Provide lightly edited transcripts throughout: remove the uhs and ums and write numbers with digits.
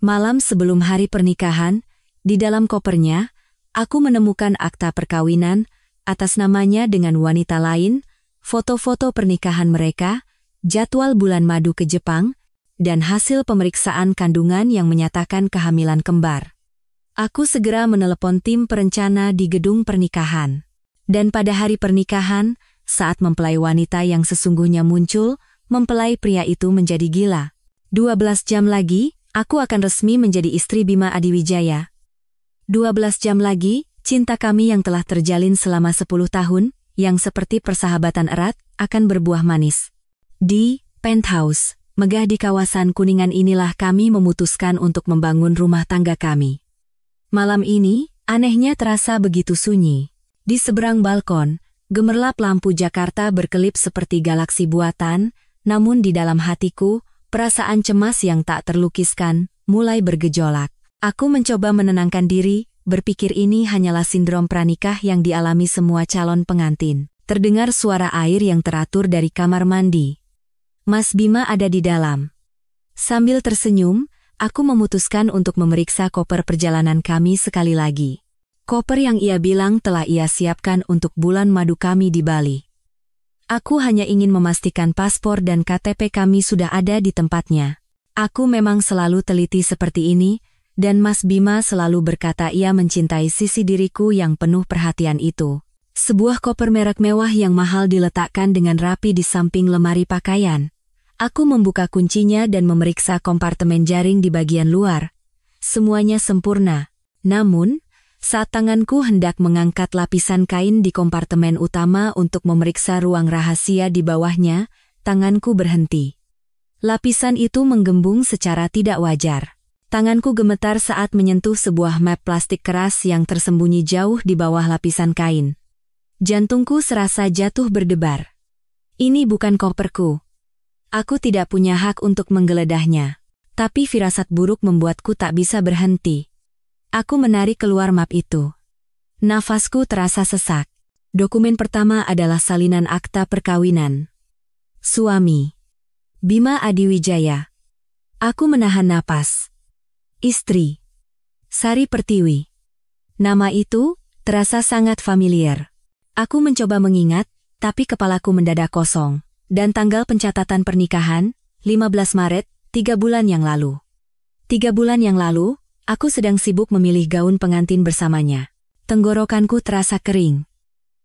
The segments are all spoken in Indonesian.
Malam sebelum hari pernikahan, di dalam kopernya, aku menemukan akta perkawinan, atas namanya dengan wanita lain, foto-foto pernikahan mereka, jadwal bulan madu ke Jepang, dan hasil pemeriksaan kandungan yang menyatakan kehamilan kembar. Aku segera menelepon tim perencana di gedung pernikahan. Dan pada hari pernikahan, saat mempelai wanita yang sesungguhnya muncul, mempelai pria itu menjadi gila. 12 jam lagi, aku akan resmi menjadi istri Bima Adiwijaya. 12 jam lagi, cinta kami yang telah terjalin selama 10 tahun, yang seperti persahabatan erat, akan berbuah manis. Di penthouse, megah di kawasan Kuningan inilah kami memutuskan untuk membangun rumah tangga kami. Malam ini, anehnya terasa begitu sunyi. Di seberang balkon, gemerlap lampu Jakarta berkelip seperti galaksi buatan, namun di dalam hatiku, perasaan cemas yang tak terlukiskan mulai bergejolak. Aku mencoba menenangkan diri, berpikir ini hanyalah sindrom pranikah yang dialami semua calon pengantin. Terdengar suara air yang teratur dari kamar mandi. Mas Bima ada di dalam. Sambil tersenyum, aku memutuskan untuk memeriksa koper perjalanan kami sekali lagi. Koper yang ia bilang telah ia siapkan untuk bulan madu kami di Bali. Aku hanya ingin memastikan paspor dan KTP kami sudah ada di tempatnya. Aku memang selalu teliti seperti ini, dan Mas Bima selalu berkata ia mencintai sisi diriku yang penuh perhatian itu. Sebuah koper merek mewah yang mahal diletakkan dengan rapi di samping lemari pakaian. Aku membuka kuncinya dan memeriksa kompartemen jaring di bagian luar. Semuanya sempurna. Namun, saat tanganku hendak mengangkat lapisan kain di kompartemen utama untuk memeriksa ruang rahasia di bawahnya, tanganku berhenti. Lapisan itu menggembung secara tidak wajar. Tanganku gemetar saat menyentuh sebuah map plastik keras yang tersembunyi jauh di bawah lapisan kain. Jantungku serasa jatuh berdebar. Ini bukan koperku. Aku tidak punya hak untuk menggeledahnya. Tapi firasat buruk membuatku tak bisa berhenti. Aku menarik keluar map itu. Nafasku terasa sesak. Dokumen pertama adalah salinan akta perkawinan. Suami. Bima Adiwijaya. Aku menahan napas. Istri. Sari Pertiwi. Nama itu terasa sangat familiar. Aku mencoba mengingat, tapi kepalaku mendadak kosong. Dan tanggal pencatatan pernikahan, 15 Maret, 3 bulan yang lalu. 3 bulan yang lalu, aku sedang sibuk memilih gaun pengantin bersamanya. Tenggorokanku terasa kering.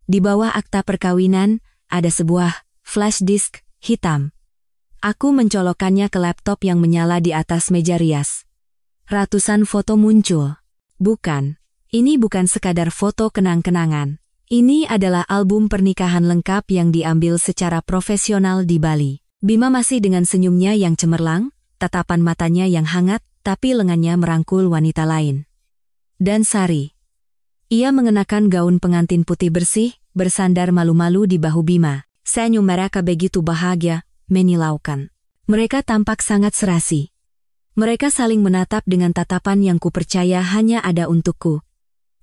Di bawah akta perkawinan, ada sebuah flash disk hitam. Aku mencolokkannya ke laptop yang menyala di atas meja rias. Ratusan foto muncul. Bukan, ini bukan sekadar foto kenang-kenangan. Ini adalah album pernikahan lengkap yang diambil secara profesional di Bali. Bima masih dengan senyumnya yang cemerlang, tatapan matanya yang hangat, tapi lengannya merangkul wanita lain. Dan Sari. Ia mengenakan gaun pengantin putih bersih, bersandar malu-malu di bahu Bima. Senyum mereka begitu bahagia, menilaukan. Mereka tampak sangat serasi. Mereka saling menatap dengan tatapan yang kupercaya hanya ada untukku.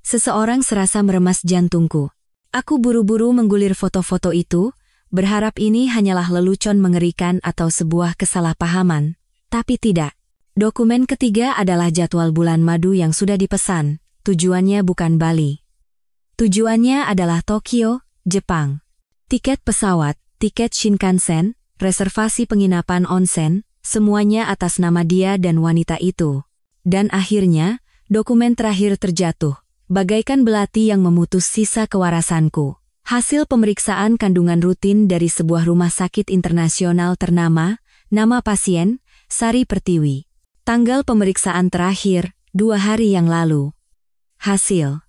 Seseorang serasa meremas jantungku. Aku buru-buru menggulir foto-foto itu, berharap ini hanyalah lelucon mengerikan atau sebuah kesalahpahaman. Tapi tidak. Dokumen ketiga adalah jadwal bulan madu yang sudah dipesan. Tujuannya bukan Bali. Tujuannya adalah Tokyo, Jepang. Tiket pesawat, tiket Shinkansen, reservasi penginapan onsen, semuanya atas nama dia dan wanita itu. Dan akhirnya, dokumen terakhir terjatuh. Bagaikan belati yang memutus sisa kewarasanku. Hasil pemeriksaan kandungan rutin dari sebuah rumah sakit internasional ternama, nama pasien, Sari Pertiwi. Tanggal pemeriksaan terakhir, 2 hari yang lalu. Hasil.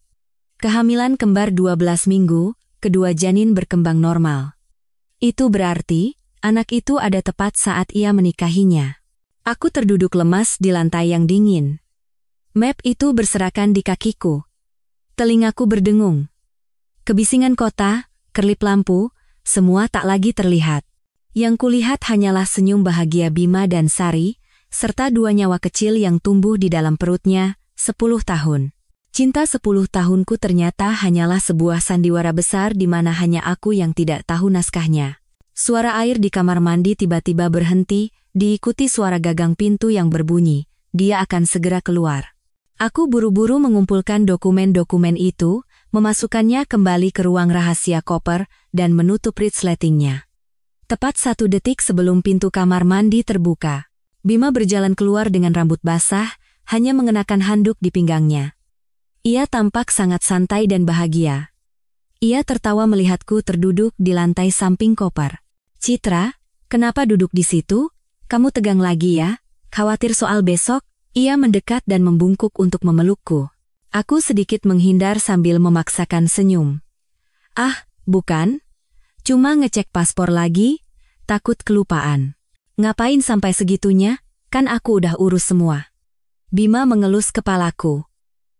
Kehamilan kembar 12 minggu, kedua janin berkembang normal. Itu berarti, anak itu ada tepat saat ia menikahinya. Aku terduduk lemas di lantai yang dingin. Map itu berserakan di kakiku. Telingaku berdengung. Kebisingan kota, kerlip lampu, semua tak lagi terlihat. Yang kulihat hanyalah senyum bahagia Bima dan Sari, serta 2 nyawa kecil yang tumbuh di dalam perutnya, 10 tahun. Cinta 10 tahunku ternyata hanyalah sebuah sandiwara besar di mana hanya aku yang tidak tahu naskahnya. Suara air di kamar mandi tiba-tiba berhenti, diikuti suara gagang pintu yang berbunyi, dia akan segera keluar. Aku buru-buru mengumpulkan dokumen-dokumen itu, memasukkannya kembali ke ruang rahasia koper, dan menutup resletingnya. Tepat 1 detik sebelum pintu kamar mandi terbuka, Bima berjalan keluar dengan rambut basah, hanya mengenakan handuk di pinggangnya. Ia tampak sangat santai dan bahagia. Ia tertawa melihatku terduduk di lantai samping koper. "Citra, kenapa duduk di situ? Kamu tegang lagi ya? Khawatir soal besok?" Ia mendekat dan membungkuk untuk memelukku. Aku sedikit menghindar sambil memaksakan senyum. "Ah, bukan. Cuma ngecek paspor lagi, takut kelupaan." "Ngapain sampai segitunya? Kan aku udah urus semua." Bima mengelus kepalaku,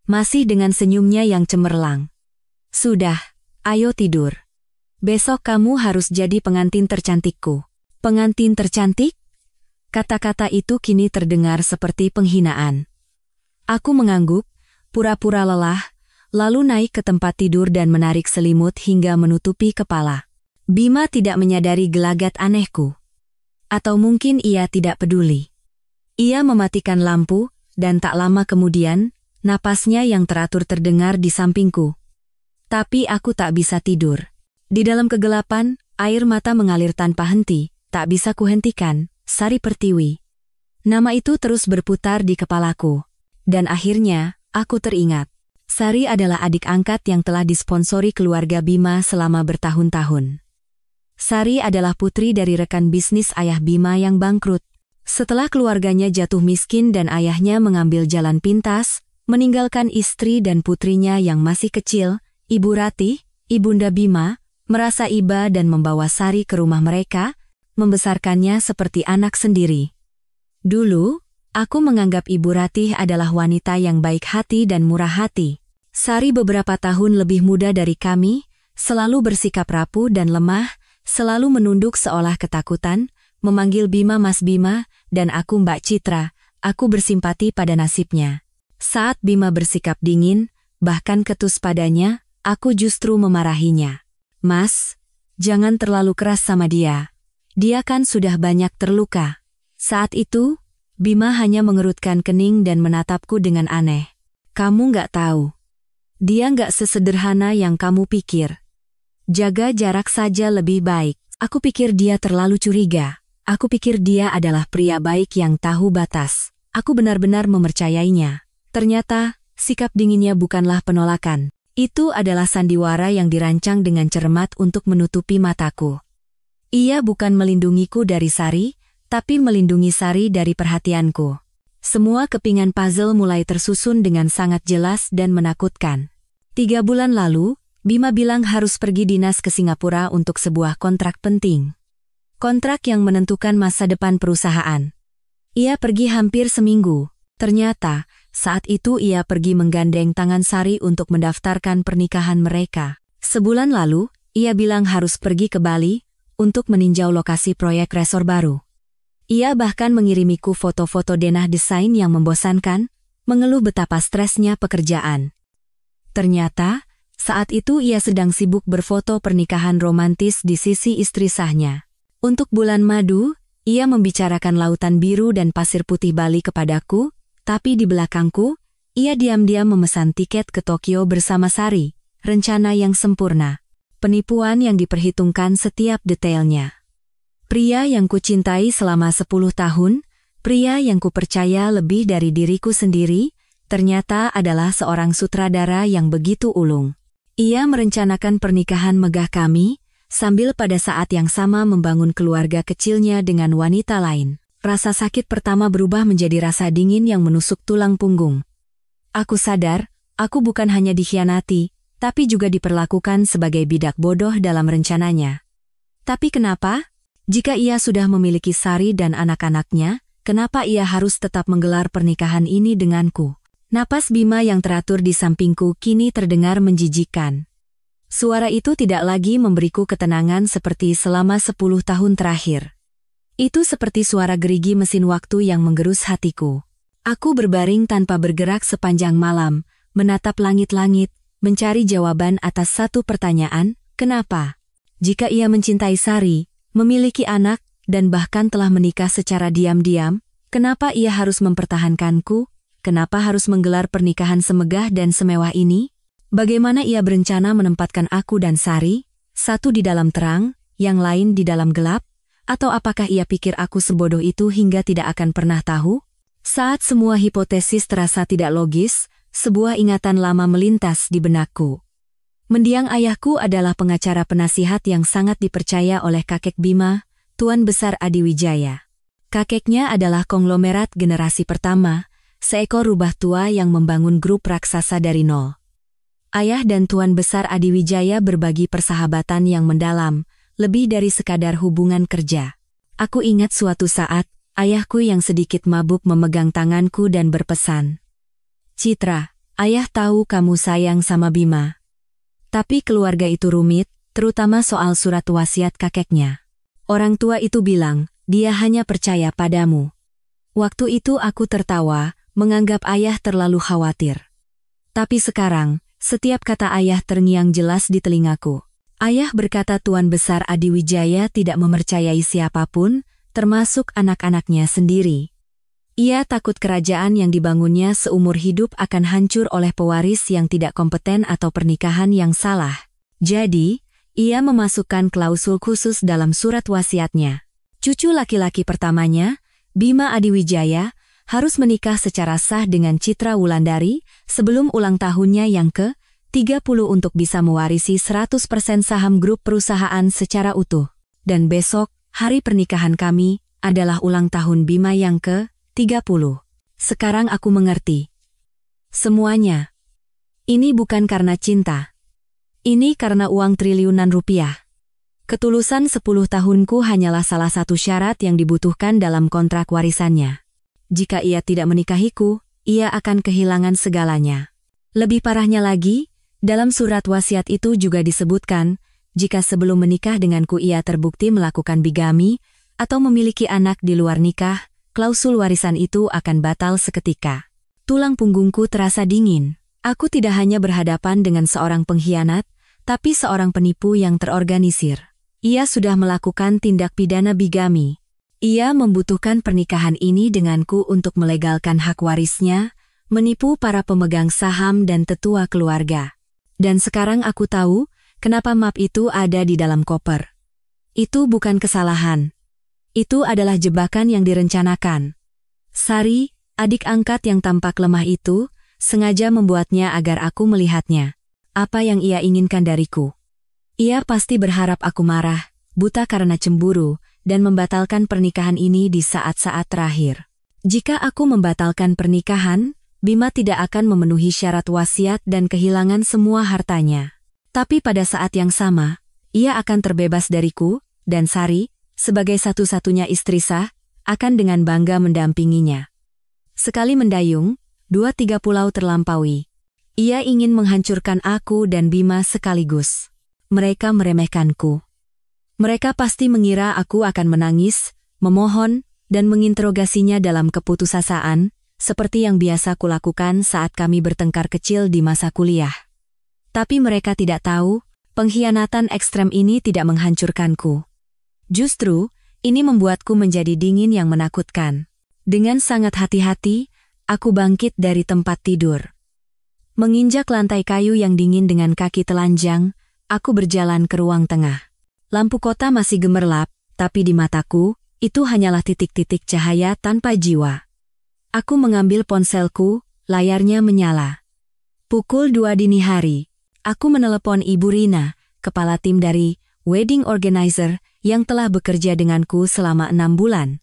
masih dengan senyumnya yang cemerlang. "Sudah, ayo tidur. Besok kamu harus jadi pengantin tercantikku." "Pengantin tercantik?" Kata-kata itu kini terdengar seperti penghinaan. Aku mengangguk, pura-pura lelah, lalu naik ke tempat tidur dan menarik selimut hingga menutupi kepala. Bima tidak menyadari gelagat anehku. Atau mungkin ia tidak peduli. Ia mematikan lampu, dan tak lama kemudian, napasnya yang teratur terdengar di sampingku. Tapi aku tak bisa tidur. Di dalam kegelapan, air mata mengalir tanpa henti, tak bisa kuhentikan. Sari Pertiwi. Nama itu terus berputar di kepalaku. Dan akhirnya, aku teringat. Sari adalah adik angkat yang telah disponsori keluarga Bima selama bertahun-tahun. Sari adalah putri dari rekan bisnis ayah Bima yang bangkrut. Setelah keluarganya jatuh miskin dan ayahnya mengambil jalan pintas, meninggalkan istri dan putrinya yang masih kecil, Ibu Ratih, ibunda Bima, merasa iba dan membawa Sari ke rumah mereka, membesarkannya seperti anak sendiri. Dulu, aku menganggap Ibu Ratih adalah wanita yang baik hati dan murah hati. Sari beberapa tahun lebih muda dari kami, selalu bersikap rapuh dan lemah, selalu menunduk seolah ketakutan, memanggil Bima Mas Bima, dan aku Mbak Citra. Aku bersimpati pada nasibnya. Saat Bima bersikap dingin, bahkan ketus padanya, aku justru memarahinya. "Mas, jangan terlalu keras sama dia. Dia kan sudah banyak terluka." Saat itu, Bima hanya mengerutkan kening dan menatapku dengan aneh. "Kamu nggak tahu. Dia nggak sesederhana yang kamu pikir. Jaga jarak saja lebih baik." Aku pikir dia terlalu curiga. Aku pikir dia adalah pria baik yang tahu batas. Aku benar-benar mempercayainya. Ternyata, sikap dinginnya bukanlah penolakan. Itu adalah sandiwara yang dirancang dengan cermat untuk menutupi mataku. Ia bukan melindungiku dari Sari, tapi melindungi Sari dari perhatianku. Semua kepingan puzzle mulai tersusun dengan sangat jelas dan menakutkan. 3 bulan lalu, Bima bilang harus pergi dinas ke Singapura untuk sebuah kontrak penting. Kontrak yang menentukan masa depan perusahaan. Ia pergi hampir seminggu. Ternyata, saat itu ia pergi menggandeng tangan Sari untuk mendaftarkan pernikahan mereka. Sebulan lalu, ia bilang harus pergi ke Bali untuk meninjau lokasi proyek resor baru. Ia bahkan mengirimiku foto-foto denah desain yang membosankan, mengeluh betapa stresnya pekerjaan. Ternyata, saat itu ia sedang sibuk berfoto pernikahan romantis di sisi istri sahnya. Untuk bulan madu, ia membicarakan lautan biru dan pasir putih Bali kepadaku, tapi di belakangku, ia diam-diam memesan tiket ke Tokyo bersama Sari, rencana yang sempurna. Penipuan yang diperhitungkan setiap detailnya. Pria yang kucintai selama 10 tahun, pria yang kupercaya lebih dari diriku sendiri, ternyata adalah seorang sutradara yang begitu ulung. Ia merencanakan pernikahan megah kami, sambil pada saat yang sama membangun keluarga kecilnya dengan wanita lain. Rasa sakit pertama berubah menjadi rasa dingin yang menusuk tulang punggung. Aku sadar, aku bukan hanya dikhianati, tapi juga diperlakukan sebagai bidak bodoh dalam rencananya. Tapi kenapa? Jika ia sudah memiliki Sari dan anak-anaknya, kenapa ia harus tetap menggelar pernikahan ini denganku? Napas Bima yang teratur di sampingku kini terdengar menjijikkan. Suara itu tidak lagi memberiku ketenangan seperti selama 10 tahun terakhir. Itu seperti suara gerigi mesin waktu yang menggerus hatiku. Aku berbaring tanpa bergerak sepanjang malam, menatap langit-langit, mencari jawaban atas satu pertanyaan, kenapa? Jika ia mencintai Sari, memiliki anak, dan bahkan telah menikah secara diam-diam, Kenapa ia harus mempertahankanku? Kenapa harus menggelar pernikahan semegah dan semewah ini? Bagaimana ia berencana menempatkan aku dan Sari, satu di dalam terang, yang lain di dalam gelap? Atau apakah ia pikir aku sebodoh itu hingga tidak akan pernah tahu? Saat semua hipotesis terasa tidak logis, sebuah ingatan lama melintas di benakku. Mendiang ayahku adalah pengacara penasihat yang sangat dipercaya oleh kakek Bima, Tuan Besar Adiwijaya. Kakeknya adalah konglomerat generasi pertama, seekor rubah tua yang membangun grup raksasa dari nol. Ayah dan Tuan Besar Adiwijaya berbagi persahabatan yang mendalam, lebih dari sekadar hubungan kerja. Aku ingat suatu saat, ayahku yang sedikit mabuk memegang tanganku dan berpesan, "Citra, ayah tahu kamu sayang sama Bima. Tapi keluarga itu rumit, terutama soal surat wasiat kakeknya. Orang tua itu bilang, dia hanya percaya padamu." Waktu itu aku tertawa, menganggap ayah terlalu khawatir. Tapi sekarang, setiap kata ayah terngiang jelas di telingaku. Ayah berkata Tuan Besar Adiwijaya tidak mempercayai siapapun, termasuk anak-anaknya sendiri. Ia takut kerajaan yang dibangunnya seumur hidup akan hancur oleh pewaris yang tidak kompeten atau pernikahan yang salah. Jadi, ia memasukkan klausul khusus dalam surat wasiatnya. Cucu laki-laki pertamanya, Bima Adiwijaya, harus menikah secara sah dengan Citra Wulandari sebelum ulang tahunnya yang ke-30 untuk bisa mewarisi 100% saham grup perusahaan secara utuh. Dan besok, hari pernikahan kami, adalah ulang tahun Bima yang ke-30. Sekarang aku mengerti. Semuanya. Ini bukan karena cinta. Ini karena uang triliunan rupiah. Ketulusan 10 tahunku hanyalah salah satu syarat yang dibutuhkan dalam kontrak warisannya. Jika ia tidak menikahiku, ia akan kehilangan segalanya. Lebih parahnya lagi, dalam surat wasiat itu juga disebutkan, jika sebelum menikah denganku ia terbukti melakukan bigami, atau memiliki anak di luar nikah, klausul warisan itu akan batal seketika. Tulang punggungku terasa dingin. Aku tidak hanya berhadapan dengan seorang pengkhianat, tapi seorang penipu yang terorganisir. Ia sudah melakukan tindak pidana bigami. Ia membutuhkan pernikahan ini denganku untuk melegalkan hak warisnya, menipu para pemegang saham dan tetua keluarga. Dan sekarang aku tahu, kenapa map itu ada di dalam koper. Itu bukan kesalahan. Itu adalah jebakan yang direncanakan. Sari, adik angkat yang tampak lemah itu, sengaja membuatnya agar aku melihatnya. Apa yang ia inginkan dariku? Ia pasti berharap aku marah, buta karena cemburu, dan membatalkan pernikahan ini di saat-saat terakhir. Jika aku membatalkan pernikahan, Bima tidak akan memenuhi syarat wasiat dan kehilangan semua hartanya. Tapi pada saat yang sama, ia akan terbebas dariku, dan Sari, sebagai satu-satunya istri sah, akan dengan bangga mendampinginya. Sekali mendayung, 2-3 pulau terlampaui. Ia ingin menghancurkan aku dan Bima sekaligus. Mereka meremehkanku. Mereka pasti mengira aku akan menangis, memohon, dan menginterogasinya dalam keputusasaan, seperti yang biasa kulakukan saat kami bertengkar kecil di masa kuliah. Tapi mereka tidak tahu, pengkhianatan ekstrem ini tidak menghancurkanku. Justru, ini membuatku menjadi dingin yang menakutkan. Dengan sangat hati-hati, aku bangkit dari tempat tidur. Menginjak lantai kayu yang dingin dengan kaki telanjang, aku berjalan ke ruang tengah. Lampu kota masih gemerlap, tapi di mataku, itu hanyalah titik-titik cahaya tanpa jiwa. Aku mengambil ponselku, layarnya menyala. Pukul 2 dini hari, aku menelepon Ibu Rina, kepala tim dari Wedding Organizer, yang telah bekerja denganku selama 6 bulan.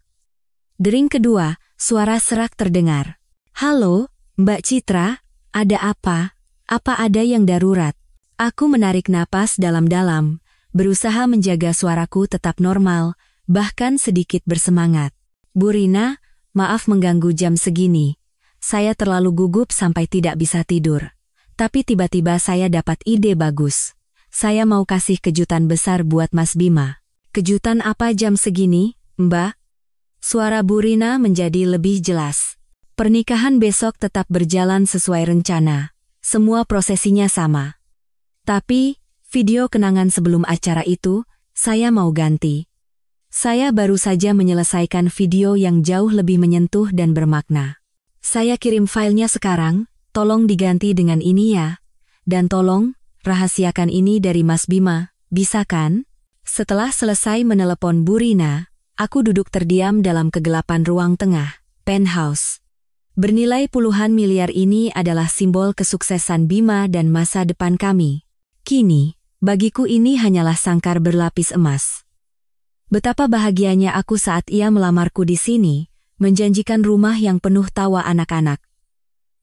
Dering kedua, suara serak terdengar. "Halo, Mbak Citra, ada apa? Apa ada yang darurat?" Aku menarik napas dalam-dalam, berusaha menjaga suaraku tetap normal, bahkan sedikit bersemangat. "Bu Rina, maaf mengganggu jam segini. Saya terlalu gugup sampai tidak bisa tidur. Tapi tiba-tiba saya dapat ide bagus. Saya mau kasih kejutan besar buat Mas Bima." "Kejutan apa jam segini, Mbak?" Suara Bu Rina menjadi lebih jelas. "Pernikahan besok tetap berjalan sesuai rencana. Semua prosesinya sama. Tapi, video kenangan sebelum acara itu, saya mau ganti. Saya baru saja menyelesaikan video yang jauh lebih menyentuh dan bermakna. Saya kirim filenya sekarang, tolong diganti dengan ini ya. Dan tolong, rahasiakan ini dari Mas Bima, bisa kan? Setelah selesai menelepon Bu Rina, aku duduk terdiam dalam kegelapan ruang tengah, penthouse. Bernilai puluhan miliar ini adalah simbol kesuksesan Bima dan masa depan kami. Kini, bagiku ini hanyalah sangkar berlapis emas. Betapa bahagianya aku saat ia melamarku di sini, menjanjikan rumah yang penuh tawa anak-anak.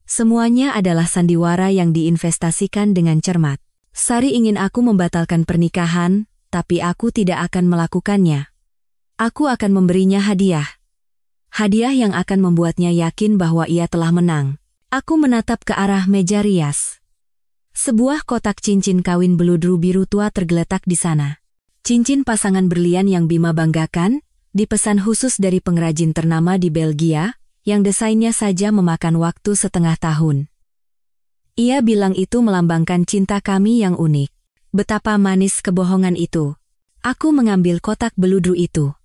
Semuanya adalah sandiwara yang diinvestasikan dengan cermat. Sari ingin aku membatalkan pernikahan, tapi aku tidak akan melakukannya. Aku akan memberinya hadiah. Hadiah yang akan membuatnya yakin bahwa ia telah menang. Aku menatap ke arah meja rias. Sebuah kotak cincin kawin beludru biru tua tergeletak di sana. Cincin pasangan berlian yang Bima banggakan, dipesan khusus dari pengrajin ternama di Belgia, yang desainnya saja memakan waktu setengah tahun. Ia bilang itu melambangkan cinta kami yang unik. Betapa manis kebohongan itu. Aku mengambil kotak beludru itu.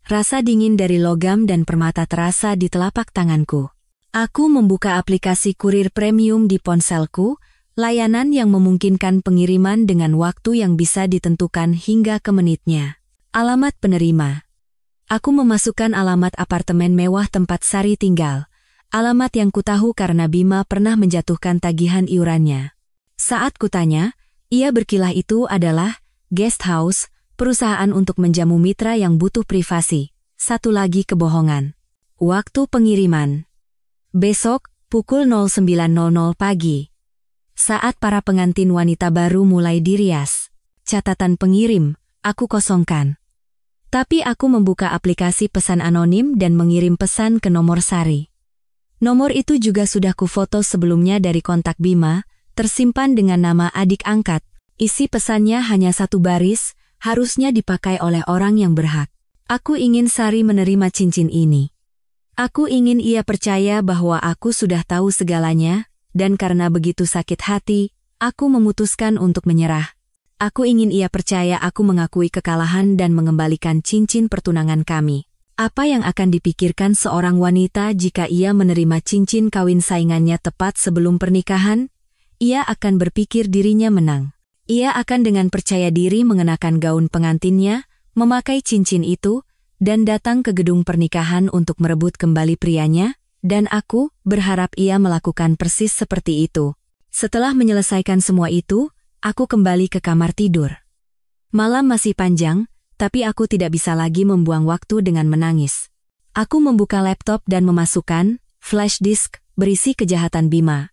Rasa dingin dari logam dan permata terasa di telapak tanganku. Aku membuka aplikasi kurir premium di ponselku, layanan yang memungkinkan pengiriman dengan waktu yang bisa ditentukan hingga ke menitnya. Alamat penerima. Aku memasukkan alamat apartemen mewah tempat Sari tinggal. Alamat yang kutahu karena Bima pernah menjatuhkan tagihan iurannya. Saat kutanya, ia berkilah itu adalah guest house, perusahaan untuk menjamu mitra yang butuh privasi. Satu lagi kebohongan. Waktu pengiriman. Besok, pukul 09.00 pagi. Saat para pengantin wanita baru mulai dirias. Catatan pengirim, aku kosongkan. Tapi aku membuka aplikasi pesan anonim dan mengirim pesan ke nomor Sari. Nomor itu juga sudah kufoto sebelumnya dari kontak Bima, tersimpan dengan nama adik angkat. Isi pesannya hanya satu baris, harusnya dipakai oleh orang yang berhak. Aku ingin Sari menerima cincin ini. Aku ingin ia percaya bahwa aku sudah tahu segalanya, dan karena begitu sakit hati, aku memutuskan untuk menyerah. Aku ingin ia percaya aku mengakui kekalahan dan mengembalikan cincin pertunangan kami. Apa yang akan dipikirkan seorang wanita jika ia menerima cincin kawin saingannya tepat sebelum pernikahan? Ia akan berpikir dirinya menang. Ia akan dengan percaya diri mengenakan gaun pengantinnya, memakai cincin itu, dan datang ke gedung pernikahan untuk merebut kembali prianya, dan aku berharap ia melakukan persis seperti itu. Setelah menyelesaikan semua itu, aku kembali ke kamar tidur. Malam masih panjang, tapi aku tidak bisa lagi membuang waktu dengan menangis. Aku membuka laptop dan memasukkan flash disk berisi kejahatan Bima.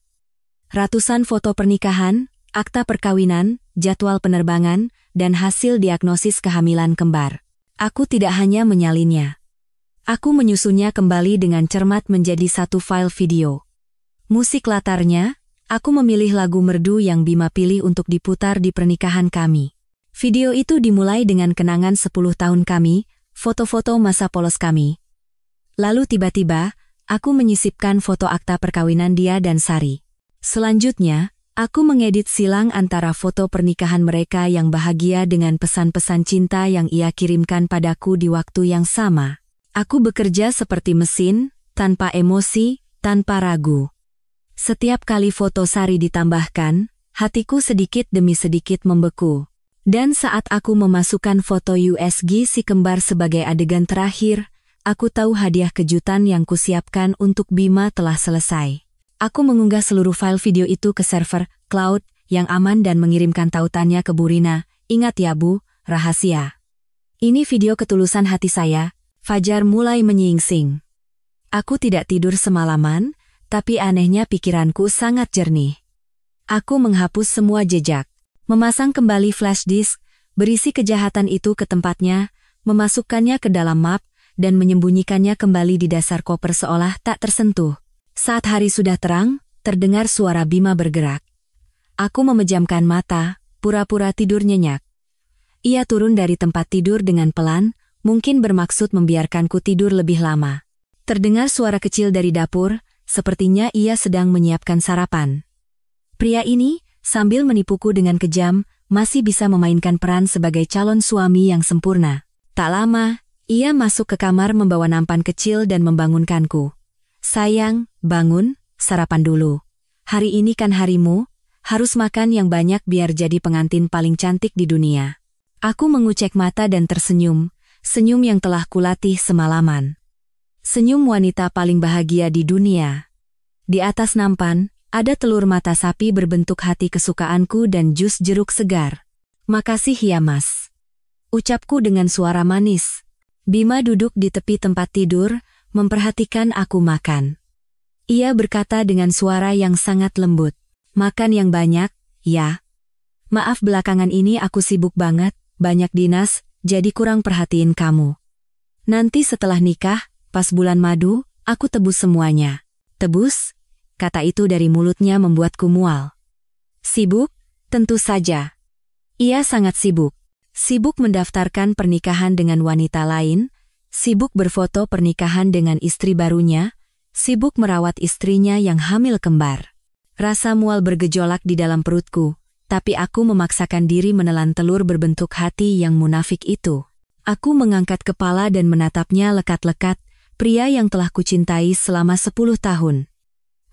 Ratusan foto pernikahan, akta perkawinan, jadwal penerbangan, dan hasil diagnosis kehamilan kembar. Aku tidak hanya menyalinnya. Aku menyusunnya kembali dengan cermat menjadi satu file video. Musik latarnya, aku memilih lagu merdu yang Bima pilih untuk diputar di pernikahan kami. Video itu dimulai dengan kenangan 10 tahun kami, foto-foto masa polos kami. Lalu tiba-tiba, aku menyisipkan foto akta perkawinan dia dan Sari. Selanjutnya, aku mengedit silang antara foto pernikahan mereka yang bahagia dengan pesan-pesan cinta yang ia kirimkan padaku di waktu yang sama. Aku bekerja seperti mesin, tanpa emosi, tanpa ragu. Setiap kali foto Sari ditambahkan, hatiku sedikit demi sedikit membeku. Dan saat aku memasukkan foto USG si kembar sebagai adegan terakhir, aku tahu hadiah kejutan yang kusiapkan untuk Bima telah selesai. Aku mengunggah seluruh file video itu ke server cloud yang aman dan mengirimkan tautannya ke Bu Rina. Ingat ya Bu, rahasia. Ini video ketulusan hati saya. Fajar mulai menyingsing. Aku tidak tidur semalaman, tapi anehnya pikiranku sangat jernih. Aku menghapus semua jejak, memasang kembali flash disk, berisi kejahatan itu ke tempatnya, memasukkannya ke dalam map, dan menyembunyikannya kembali di dasar koper seolah tak tersentuh. Saat hari sudah terang, terdengar suara Bima bergerak. Aku memejamkan mata, pura-pura tidur nyenyak. Ia turun dari tempat tidur dengan pelan, mungkin bermaksud membiarkanku tidur lebih lama. Terdengar suara kecil dari dapur, sepertinya ia sedang menyiapkan sarapan. Pria ini, sambil menipuku dengan kejam, masih bisa memainkan peran sebagai calon suami yang sempurna. Tak lama, Ia masuk ke kamar membawa nampan kecil dan membangunkanku. Sayang, bangun, sarapan dulu. Hari ini kan harimu, harus makan yang banyak biar jadi pengantin paling cantik di dunia. Aku mengucek mata dan tersenyum, senyum yang telah kulatih semalaman. Senyum wanita paling bahagia di dunia. Di atas nampan, ada telur mata sapi berbentuk hati kesukaanku dan jus jeruk segar. Makasih ya mas. Ucapku dengan suara manis. Bima duduk di tepi tempat tidur, memperhatikan aku makan. Ia berkata dengan suara yang sangat lembut. Makan yang banyak, ya. Maaf belakangan ini aku sibuk banget, banyak dinas, jadi kurang perhatiin kamu. Nanti setelah nikah, pas bulan madu, aku tebus semuanya. Tebus? Kata itu dari mulutnya membuatku mual. Sibuk? Tentu saja. Ia sangat sibuk. Sibuk mendaftarkan pernikahan dengan wanita lain, sibuk berfoto pernikahan dengan istri barunya, sibuk merawat istrinya yang hamil kembar. Rasa mual bergejolak di dalam perutku, tapi aku memaksakan diri menelan telur berbentuk hati yang munafik itu. Aku mengangkat kepala dan menatapnya lekat-lekat, pria yang telah kucintai selama 10 tahun.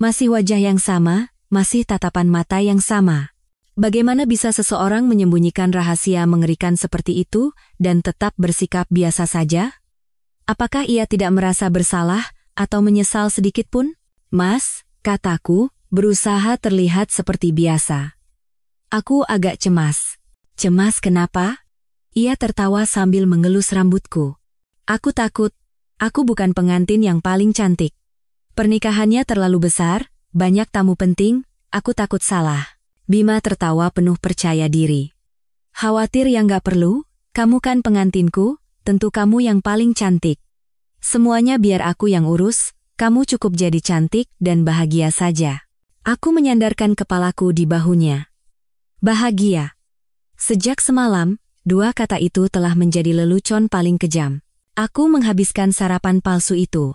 Masih wajah yang sama, masih tatapan mata yang sama. Bagaimana bisa seseorang menyembunyikan rahasia mengerikan seperti itu dan tetap bersikap biasa saja? Apakah ia tidak merasa bersalah atau menyesal sedikit pun? Mas, kataku, berusaha terlihat seperti biasa. Aku agak cemas. Cemas kenapa? Ia tertawa sambil mengelus rambutku. Aku takut. Aku bukan pengantin yang paling cantik. Pernikahannya terlalu besar, banyak tamu penting, aku takut salah. Bima tertawa penuh percaya diri. Khawatir yang gak perlu, kamu kan pengantinku, tentu kamu yang paling cantik. Semuanya biar aku yang urus, kamu cukup jadi cantik dan bahagia saja. Aku menyandarkan kepalaku di bahunya. Bahagia. Sejak semalam, dua kata itu telah menjadi lelucon paling kejam. Aku menghabiskan sarapan palsu itu.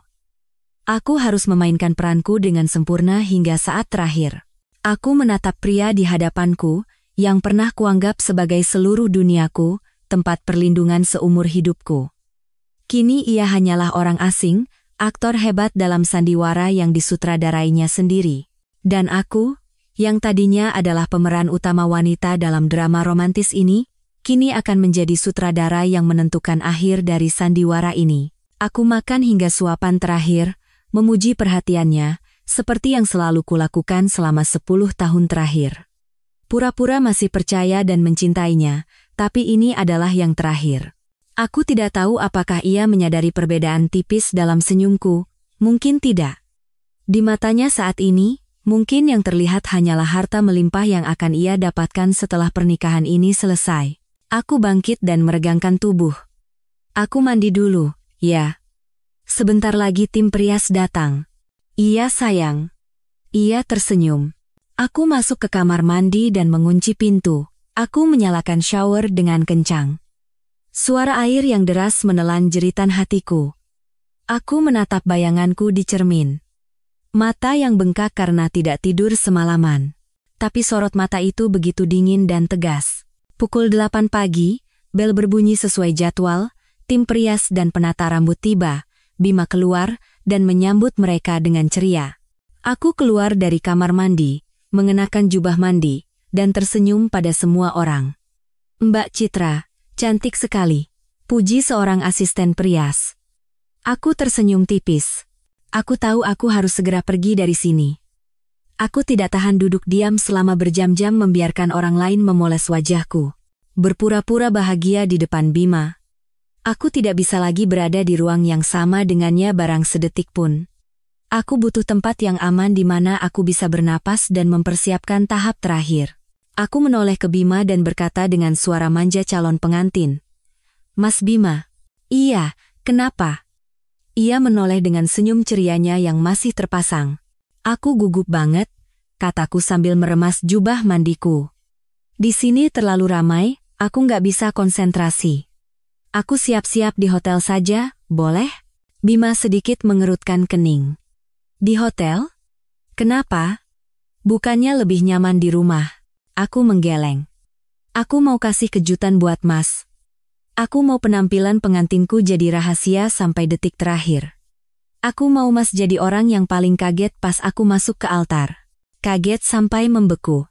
Aku harus memainkan peranku dengan sempurna hingga saat terakhir. Aku menatap pria di hadapanku, yang pernah kuanggap sebagai seluruh duniaku, tempat perlindungan seumur hidupku. Kini ia hanyalah orang asing, aktor hebat dalam sandiwara yang disutradarainya sendiri. Dan aku, yang tadinya adalah pemeran utama wanita dalam drama romantis ini, kini akan menjadi sutradara yang menentukan akhir dari sandiwara ini. Aku makan hingga suapan terakhir, memuji perhatiannya, seperti yang selalu kulakukan selama 10 tahun terakhir. Pura-pura masih percaya dan mencintainya, tapi ini adalah yang terakhir. Aku tidak tahu apakah ia menyadari perbedaan tipis dalam senyumku, mungkin tidak. Di matanya saat ini, mungkin yang terlihat hanyalah harta melimpah yang akan ia dapatkan setelah pernikahan ini selesai. Aku bangkit dan meregangkan tubuh. Aku mandi dulu, ya. Sebentar lagi tim perias datang. Iya sayang. Ia tersenyum. Aku masuk ke kamar mandi dan mengunci pintu. Aku menyalakan shower dengan kencang. Suara air yang deras menelan jeritan hatiku. Aku menatap bayanganku di cermin. Mata yang bengkak karena tidak tidur semalaman. Tapi sorot mata itu begitu dingin dan tegas. Pukul 8 pagi, bel berbunyi sesuai jadwal, tim perias dan penata rambut tiba. Bima keluar dan menyambut mereka dengan ceria. Aku keluar dari kamar mandi, mengenakan jubah mandi, dan tersenyum pada semua orang. Mbak Citra, cantik sekali, puji seorang asisten perias. Aku tersenyum tipis. Aku tahu aku harus segera pergi dari sini. Aku tidak tahan duduk diam selama berjam-jam membiarkan orang lain memoles wajahku. Berpura-pura bahagia di depan Bima. Aku tidak bisa lagi berada di ruang yang sama dengannya barang sedetik pun. Aku butuh tempat yang aman di mana aku bisa bernapas dan mempersiapkan tahap terakhir. Aku menoleh ke Bima dan berkata dengan suara manja calon pengantin. Mas Bima. Iya, kenapa? Ia menoleh dengan senyum cerianya yang masih terpasang. Aku gugup banget, kataku sambil meremas jubah mandiku. Di sini terlalu ramai, aku nggak bisa konsentrasi. Aku siap-siap di hotel saja, boleh? Bima sedikit mengerutkan kening. Di hotel? Kenapa? Bukannya lebih nyaman di rumah? Aku menggeleng. Aku mau kasih kejutan buat Mas. Aku mau penampilan pengantinku jadi rahasia sampai detik terakhir. Aku mau Mas jadi orang yang paling kaget pas aku masuk ke altar. Kaget sampai membeku.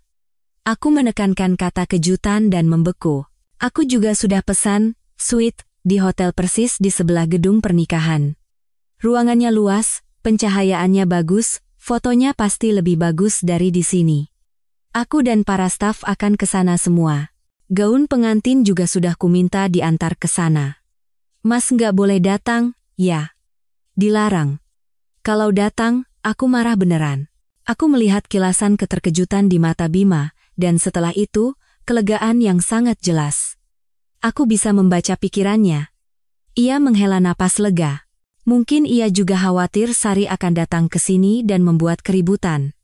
Aku menekankan kata kejutan dan membeku. Aku juga sudah pesan suite di hotel persis di sebelah gedung pernikahan. Ruangannya luas, pencahayaannya bagus, fotonya pasti lebih bagus dari di sini. Aku dan para staf akan ke sana semua. Gaun pengantin juga sudah kuminta diantar ke sana. Mas nggak boleh datang, ya? Dilarang. Kalau datang, aku marah beneran. Aku melihat kilasan keterkejutan di mata Bima, dan setelah itu, kelegaan yang sangat jelas. Aku bisa membaca pikirannya. Ia menghela napas lega. Mungkin ia juga khawatir Sari akan datang ke sini dan membuat keributan.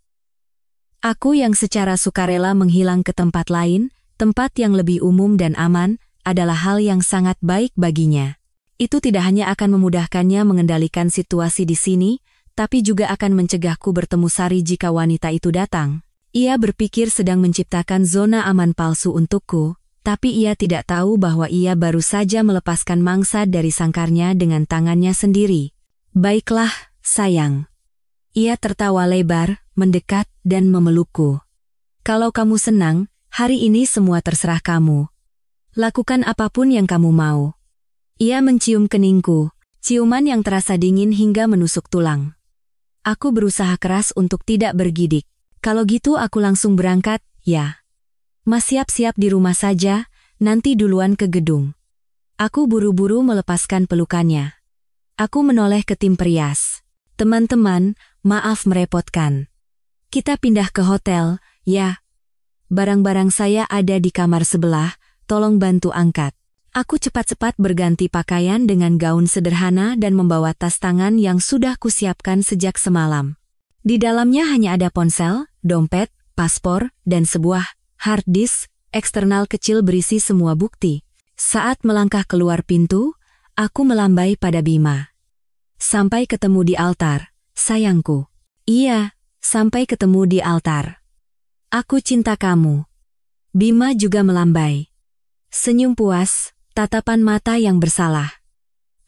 Aku yang secara sukarela menghilang ke tempat lain, tempat yang lebih umum dan aman, adalah hal yang sangat baik baginya. Itu tidak hanya akan memudahkannya mengendalikan situasi di sini, tapi juga akan mencegahku bertemu Sari jika wanita itu datang. Ia berpikir sedang menciptakan zona aman palsu untukku, tapi ia tidak tahu bahwa ia baru saja melepaskan mangsa dari sangkarnya dengan tangannya sendiri. Baiklah, sayang. Ia tertawa lebar, mendekat, dan memelukku. Kalau kamu senang, hari ini semua terserah kamu. Lakukan apapun yang kamu mau. Ia mencium keningku, ciuman yang terasa dingin hingga menusuk tulang. Aku berusaha keras untuk tidak bergidik. Kalau gitu aku langsung berangkat, ya. Mas siap-siap di rumah saja, nanti duluan ke gedung. Aku buru-buru melepaskan pelukannya. Aku menoleh ke tim perias. Teman-teman, maaf merepotkan. Kita pindah ke hotel, ya. Barang-barang saya ada di kamar sebelah, tolong bantu angkat. Aku cepat-cepat berganti pakaian dengan gaun sederhana dan membawa tas tangan yang sudah kusiapkan sejak semalam. Di dalamnya hanya ada ponsel, dompet, paspor, dan sebuah hard disk eksternal kecil berisi semua bukti. Saat melangkah keluar pintu, aku melambai pada Bima. Sampai ketemu di altar, sayangku. Iya, sampai ketemu di altar. Aku cinta kamu. Bima juga melambai. Senyum puas, tatapan mata yang bersalah.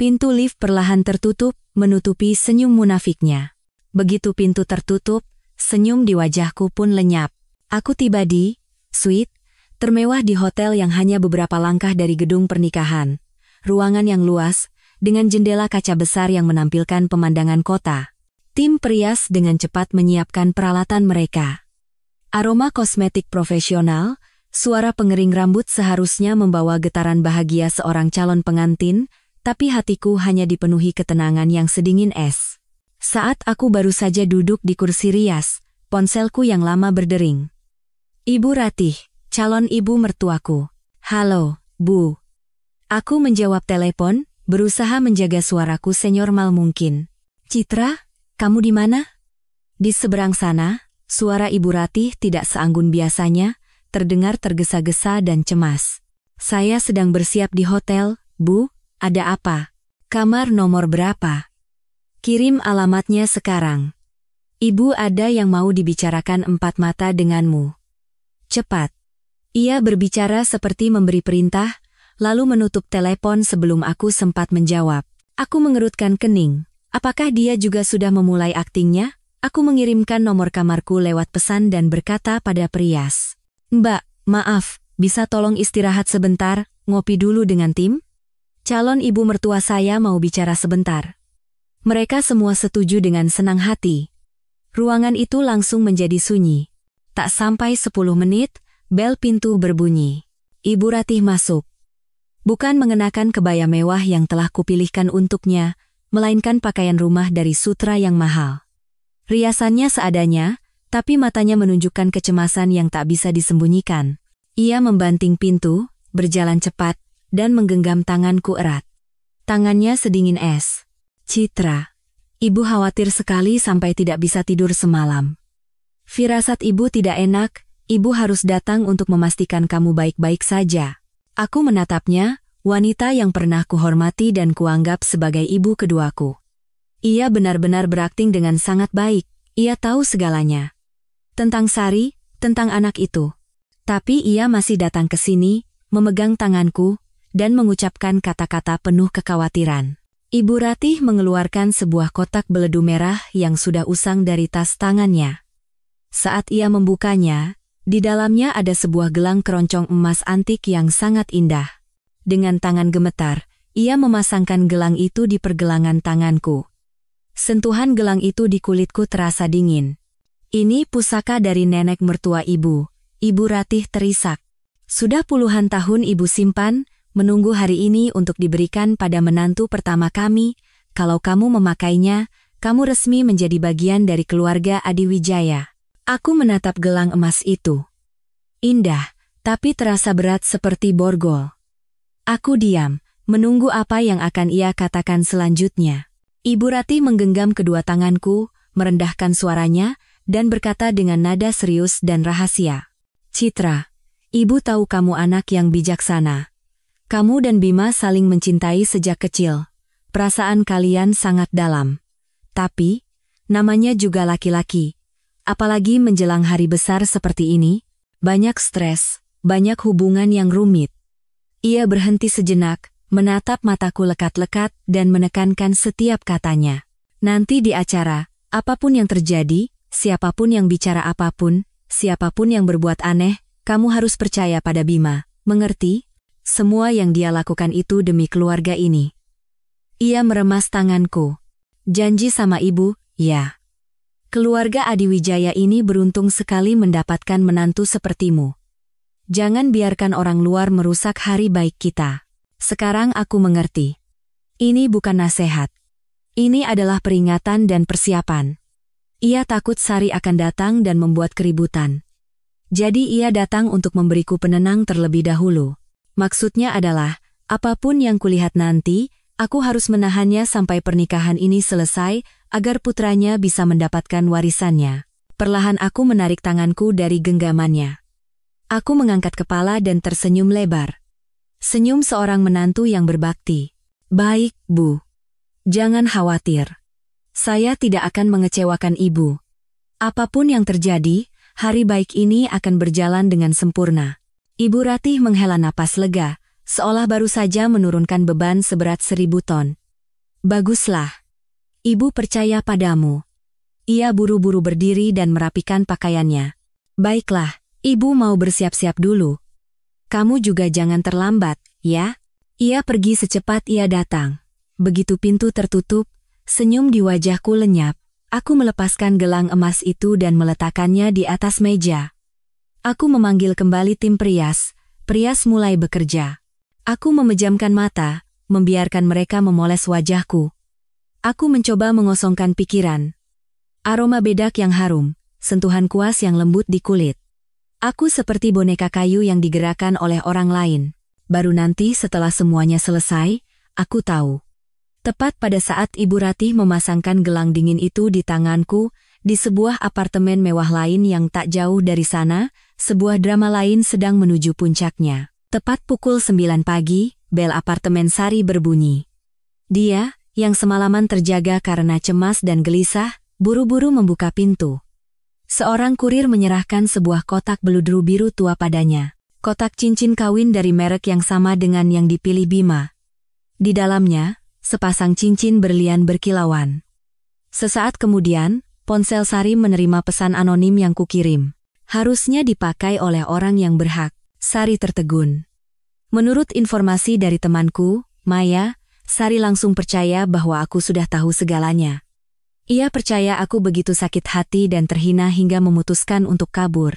Pintu lift perlahan tertutup, menutupi senyum munafiknya. Begitu pintu tertutup, senyum di wajahku pun lenyap. Aku tiba di suite termewah di hotel yang hanya beberapa langkah dari gedung pernikahan. Ruangan yang luas, dengan jendela kaca besar yang menampilkan pemandangan kota. Tim perias dengan cepat menyiapkan peralatan mereka. Aroma kosmetik profesional, suara pengering rambut seharusnya membawa getaran bahagia seorang calon pengantin, tapi hatiku hanya dipenuhi ketenangan yang sedingin es. Saat aku baru saja duduk di kursi rias, ponselku yang lama berdering. Ibu Ratih, calon ibu mertuaku. Halo, Bu. Aku menjawab telepon, berusaha menjaga suaraku senormal mungkin. Citra, kamu di mana? Di seberang sana, suara Ibu Ratih tidak seanggun biasanya, terdengar tergesa-gesa dan cemas. Saya sedang bersiap di hotel, Bu, ada apa? Kamar nomor berapa? Kirim alamatnya sekarang. Ibu ada yang mau dibicarakan empat mata denganmu. Cepat. Ia berbicara seperti memberi perintah, lalu menutup telepon sebelum aku sempat menjawab. Aku mengerutkan kening. Apakah dia juga sudah memulai aktingnya? Aku mengirimkan nomor kamarku lewat pesan dan berkata pada perias. Mbak, maaf, bisa tolong istirahat sebentar, ngopi dulu dengan tim? Calon ibu mertua saya mau bicara sebentar. Mereka semua setuju dengan senang hati. Ruangan itu langsung menjadi sunyi. Tak sampai 10 menit, bel pintu berbunyi. Ibu Ratih masuk. Bukan mengenakan kebaya mewah yang telah kupilihkan untuknya, melainkan pakaian rumah dari sutra yang mahal. Riasannya seadanya, tapi matanya menunjukkan kecemasan yang tak bisa disembunyikan. Ia membanting pintu, berjalan cepat, dan menggenggam tanganku erat. Tangannya sedingin es. Citra, ibu khawatir sekali sampai tidak bisa tidur semalam. Firasat ibu tidak enak, ibu harus datang untuk memastikan kamu baik-baik saja. Aku menatapnya, wanita yang pernah kuhormati dan kuanggap sebagai ibu keduaku. Ia benar-benar berakting dengan sangat baik, ia tahu segalanya. Tentang Sari, tentang anak itu. Tapi ia masih datang ke sini, memegang tanganku, dan mengucapkan kata-kata penuh kekhawatiran. Ibu Ratih mengeluarkan sebuah kotak beledu merah yang sudah usang dari tas tangannya. Saat ia membukanya, di dalamnya ada sebuah gelang keroncong emas antik yang sangat indah. Dengan tangan gemetar, ia memasangkan gelang itu di pergelangan tanganku. Sentuhan gelang itu di kulitku terasa dingin. Ini pusaka dari nenek mertua ibu. Ibu Ratih terisak. Sudah puluhan tahun ibu simpan, menunggu hari ini untuk diberikan pada menantu pertama kami. Kalau kamu memakainya, kamu resmi menjadi bagian dari keluarga Adiwijaya. Aku menatap gelang emas itu. Indah, tapi terasa berat seperti borgol. Aku diam, menunggu apa yang akan ia katakan selanjutnya. Ibu Ratih menggenggam kedua tanganku, merendahkan suaranya, dan berkata dengan nada serius dan rahasia. Citra, ibu tahu kamu anak yang bijaksana. Kamu dan Bima saling mencintai sejak kecil. Perasaan kalian sangat dalam. Tapi, namanya juga laki-laki. Apalagi menjelang hari besar seperti ini, banyak stres, banyak hubungan yang rumit. Ia berhenti sejenak, menatap mataku lekat-lekat dan menekankan setiap katanya. Nanti di acara, apapun yang terjadi, siapapun yang bicara apapun, siapapun yang berbuat aneh, kamu harus percaya pada Bima, mengerti? Semua yang dia lakukan itu demi keluarga ini. Ia meremas tanganku. Janji sama ibu, ya. Keluarga Adiwijaya ini beruntung sekali mendapatkan menantu sepertimu. Jangan biarkan orang luar merusak hari baik kita. Sekarang aku mengerti. Ini bukan nasihat. Ini adalah peringatan dan persiapan. Ia takut Sari akan datang dan membuat keributan. Jadi ia datang untuk memberiku penenang terlebih dahulu. Maksudnya adalah, apapun yang kulihat nanti, aku harus menahannya sampai pernikahan ini selesai, agar putranya bisa mendapatkan warisannya. Perlahan aku menarik tanganku dari genggamannya. Aku mengangkat kepala dan tersenyum lebar. Senyum seorang menantu yang berbakti. Baik, Bu. Jangan khawatir. Saya tidak akan mengecewakan Ibu. Apapun yang terjadi, hari baik ini akan berjalan dengan sempurna. Ibu Ratih menghela napas lega, seolah baru saja menurunkan beban seberat 1000 ton. Baguslah. Ibu percaya padamu. Ia buru-buru berdiri dan merapikan pakaiannya. Baiklah, Ibu mau bersiap-siap dulu. Kamu juga jangan terlambat, ya? Ia pergi secepat ia datang. Begitu pintu tertutup, senyum di wajahku lenyap. Aku melepaskan gelang emas itu dan meletakkannya di atas meja. Aku memanggil kembali tim Prias. Prias mulai bekerja. Aku memejamkan mata, membiarkan mereka memoles wajahku. Aku mencoba mengosongkan pikiran. Aroma bedak yang harum, sentuhan kuas yang lembut di kulit. Aku seperti boneka kayu yang digerakkan oleh orang lain. Baru nanti setelah semuanya selesai, aku tahu. Tepat pada saat Ibu Ratih memasangkan gelang dingin itu di tanganku, di sebuah apartemen mewah lain yang tak jauh dari sana, sebuah drama lain sedang menuju puncaknya. Tepat pukul 9 pagi, bel apartemen Sari berbunyi. Dia, yang semalaman terjaga karena cemas dan gelisah, buru-buru membuka pintu. Seorang kurir menyerahkan sebuah kotak beludru biru tua padanya. Kotak cincin kawin dari merek yang sama dengan yang dipilih Bima. Di dalamnya, sepasang cincin berlian berkilauan. Sesaat kemudian, ponsel Sari menerima pesan anonim yang kukirim. Harusnya dipakai oleh orang yang berhak. Sari tertegun. Menurut informasi dari temanku, Maya, Sari langsung percaya bahwa aku sudah tahu segalanya. Ia percaya aku begitu sakit hati dan terhina hingga memutuskan untuk kabur.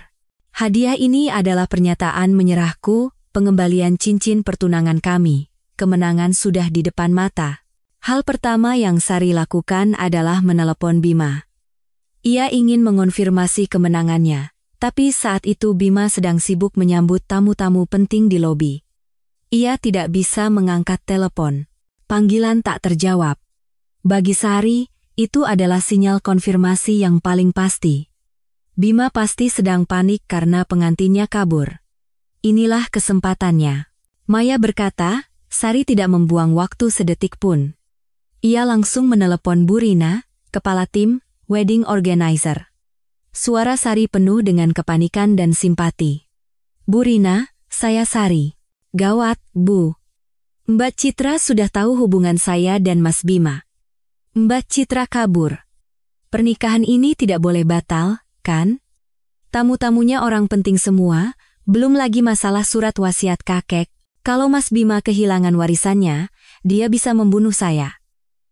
Hadiah ini adalah pernyataan menyerahku, pengembalian cincin pertunangan kami. Kemenangan sudah di depan mata. Hal pertama yang Sari lakukan adalah menelepon Bima. Ia ingin mengonfirmasi kemenangannya, tapi saat itu Bima sedang sibuk menyambut tamu-tamu penting di lobi. Ia tidak bisa mengangkat telepon. Panggilan tak terjawab. Bagi Sari, itu adalah sinyal konfirmasi yang paling pasti. Bima pasti sedang panik karena pengantinnya kabur. Inilah kesempatannya. Maya berkata, Sari tidak membuang waktu sedetik pun. Ia langsung menelepon Bu Rina, kepala tim, wedding organizer. Suara Sari penuh dengan kepanikan dan simpati. Bu Rina, saya Sari. Gawat, Bu. Mbak Citra sudah tahu hubungan saya dan Mas Bima. Mbak Citra kabur. Pernikahan ini tidak boleh batal, kan? Tamu-tamunya orang penting semua, belum lagi masalah surat wasiat kakek. Kalau Mas Bima kehilangan warisannya, dia bisa membunuh saya.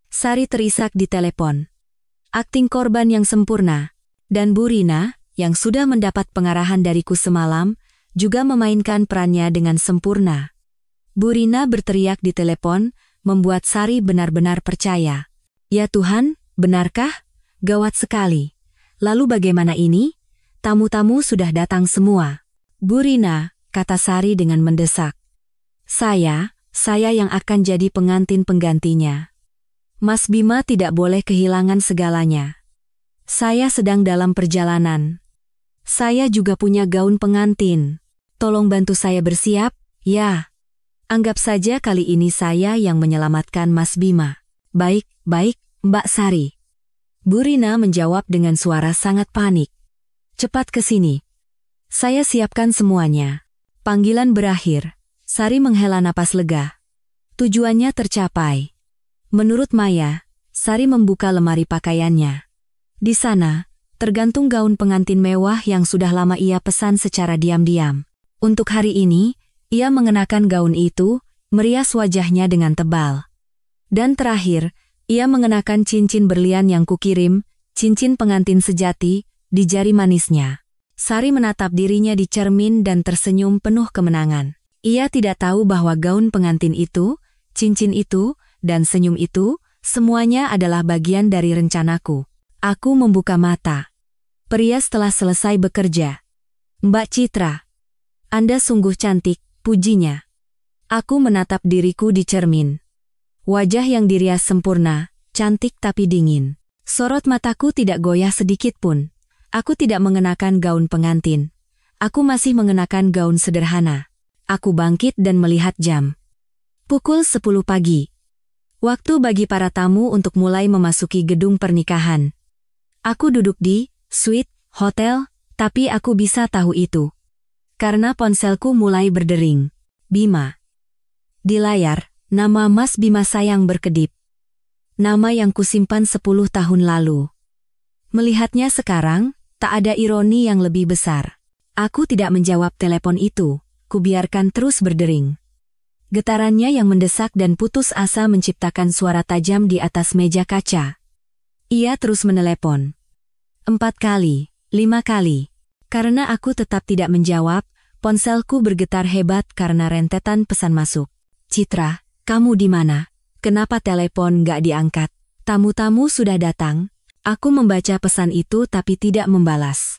Sari terisak di telepon. Akting korban yang sempurna. Dan Bu Rina, yang sudah mendapat pengarahan dariku semalam, juga memainkan perannya dengan sempurna. Bu Rina berteriak di telepon, membuat Sari benar-benar percaya. Ya Tuhan, benarkah? Gawat sekali. Lalu bagaimana ini? Tamu-tamu sudah datang semua. Bu Rina, kata Sari dengan mendesak. Saya yang akan jadi pengantin penggantinya. Mas Bima tidak boleh kehilangan segalanya. Saya sedang dalam perjalanan. Saya juga punya gaun pengantin. Tolong bantu saya bersiap, ya. Anggap saja kali ini saya yang menyelamatkan Mas Bima. Baik, Mbak Sari. Bu Rina menjawab dengan suara sangat panik. Cepat ke sini. Saya siapkan semuanya. Panggilan berakhir. Sari menghela napas lega. Tujuannya tercapai. Menurut Maya, Sari membuka lemari pakaiannya. Di sana, tergantung gaun pengantin mewah yang sudah lama ia pesan secara diam-diam. Untuk hari ini, ia mengenakan gaun itu, merias wajahnya dengan tebal. Dan terakhir, ia mengenakan cincin berlian yang kukirim, cincin pengantin sejati, di jari manisnya. Sari menatap dirinya di cermin dan tersenyum penuh kemenangan. Ia tidak tahu bahwa gaun pengantin itu, cincin itu, dan senyum itu, semuanya adalah bagian dari rencanaku. Aku membuka mata. Perias telah selesai bekerja. Mbak Citra, Anda sungguh cantik, pujinya. Aku menatap diriku di cermin. Wajah yang dirias sempurna, cantik tapi dingin. Sorot mataku tidak goyah sedikit pun. Aku tidak mengenakan gaun pengantin. Aku masih mengenakan gaun sederhana. Aku bangkit dan melihat jam. Pukul 10 pagi. Waktu bagi para tamu untuk mulai memasuki gedung pernikahan. Aku duduk di suite hotel, tapi aku bisa tahu itu. Karena ponselku mulai berdering. Bima. Di layar, nama Mas Bima sayang berkedip. Nama yang kusimpan 10 tahun lalu. Melihatnya sekarang, tak ada ironi yang lebih besar. Aku tidak menjawab telepon itu, kubiarkan terus berdering. Getarannya yang mendesak dan putus asa menciptakan suara tajam di atas meja kaca. Ia terus menelepon. 4 kali, 5 kali. Karena aku tetap tidak menjawab, ponselku bergetar hebat karena rentetan pesan masuk. Citra, kamu di mana? Kenapa telepon gak diangkat? Tamu-tamu sudah datang. Aku membaca pesan itu tapi tidak membalas.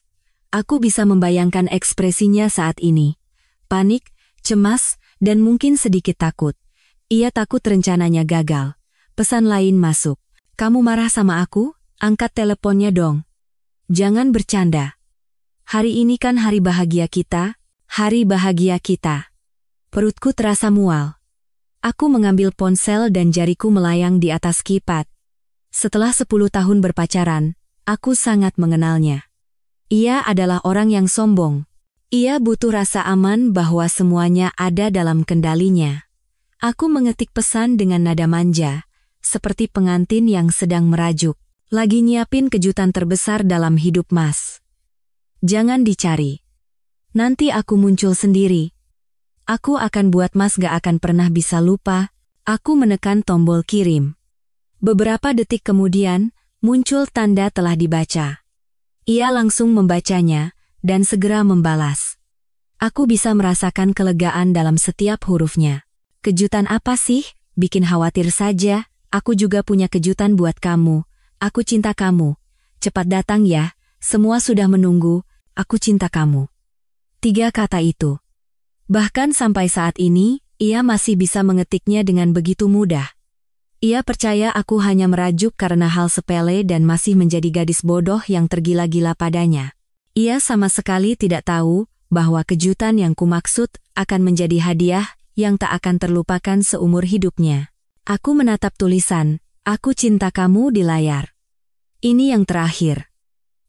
Aku bisa membayangkan ekspresinya saat ini. Panik, cemas, dan mungkin sedikit takut. Ia takut rencananya gagal. Pesan lain masuk. Kamu marah sama aku? Angkat teleponnya dong. Jangan bercanda. Hari ini kan hari bahagia kita, hari bahagia kita. Perutku terasa mual. Aku mengambil ponsel dan jariku melayang di atas keypad. Setelah 10 tahun berpacaran, aku sangat mengenalnya. Ia adalah orang yang sombong. Ia butuh rasa aman bahwa semuanya ada dalam kendalinya. Aku mengetik pesan dengan nada manja, seperti pengantin yang sedang merajuk. Lagi nyiapin kejutan terbesar dalam hidup Mas. Jangan dicari. Nanti aku muncul sendiri. Aku akan buat Mas gak akan pernah bisa lupa. Aku menekan tombol kirim. Beberapa detik kemudian, muncul tanda telah dibaca. Ia langsung membacanya, dan segera membalas. Aku bisa merasakan kelegaan dalam setiap hurufnya. Kejutan apa sih? Bikin khawatir saja. Aku juga punya kejutan buat kamu. Aku cinta kamu. Cepat datang ya, semua sudah menunggu. Aku cinta kamu. 3 kata itu. Bahkan sampai saat ini, ia masih bisa mengetiknya dengan begitu mudah. Ia percaya aku hanya merajuk karena hal sepele dan masih menjadi gadis bodoh yang tergila-gila padanya. Ia sama sekali tidak tahu bahwa kejutan yang kumaksud akan menjadi hadiah yang tak akan terlupakan seumur hidupnya. Aku menatap tulisan, "Aku cinta kamu" di layar. Ini yang terakhir.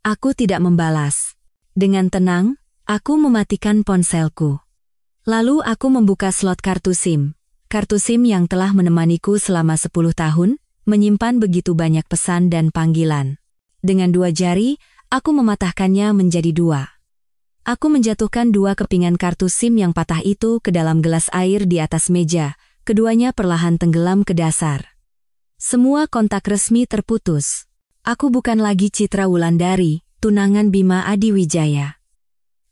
Aku tidak membalas. Dengan tenang, aku mematikan ponselku. Lalu aku membuka slot kartu SIM. kartu SIM yang telah menemaniku selama 10 tahun, menyimpan begitu banyak pesan dan panggilan. Dengan 2 jari, aku mematahkannya menjadi 2. Aku menjatuhkan 2 kepingan kartu SIM yang patah itu ke dalam gelas air di atas meja, keduanya perlahan tenggelam ke dasar. Semua kontak resmi terputus. Aku bukan lagi Citra Wulandari, tunangan Bima Adiwijaya.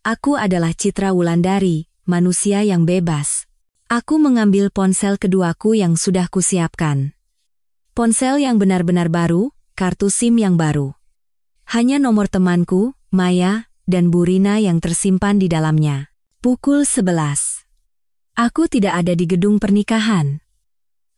Aku adalah Citra Wulandari, manusia yang bebas. Aku mengambil ponsel keduaku yang sudah kusiapkan. Ponsel yang benar-benar baru, kartu SIM yang baru. Hanya nomor temanku, Maya, dan Bu Rina yang tersimpan di dalamnya. Pukul 11. Aku tidak ada di gedung pernikahan.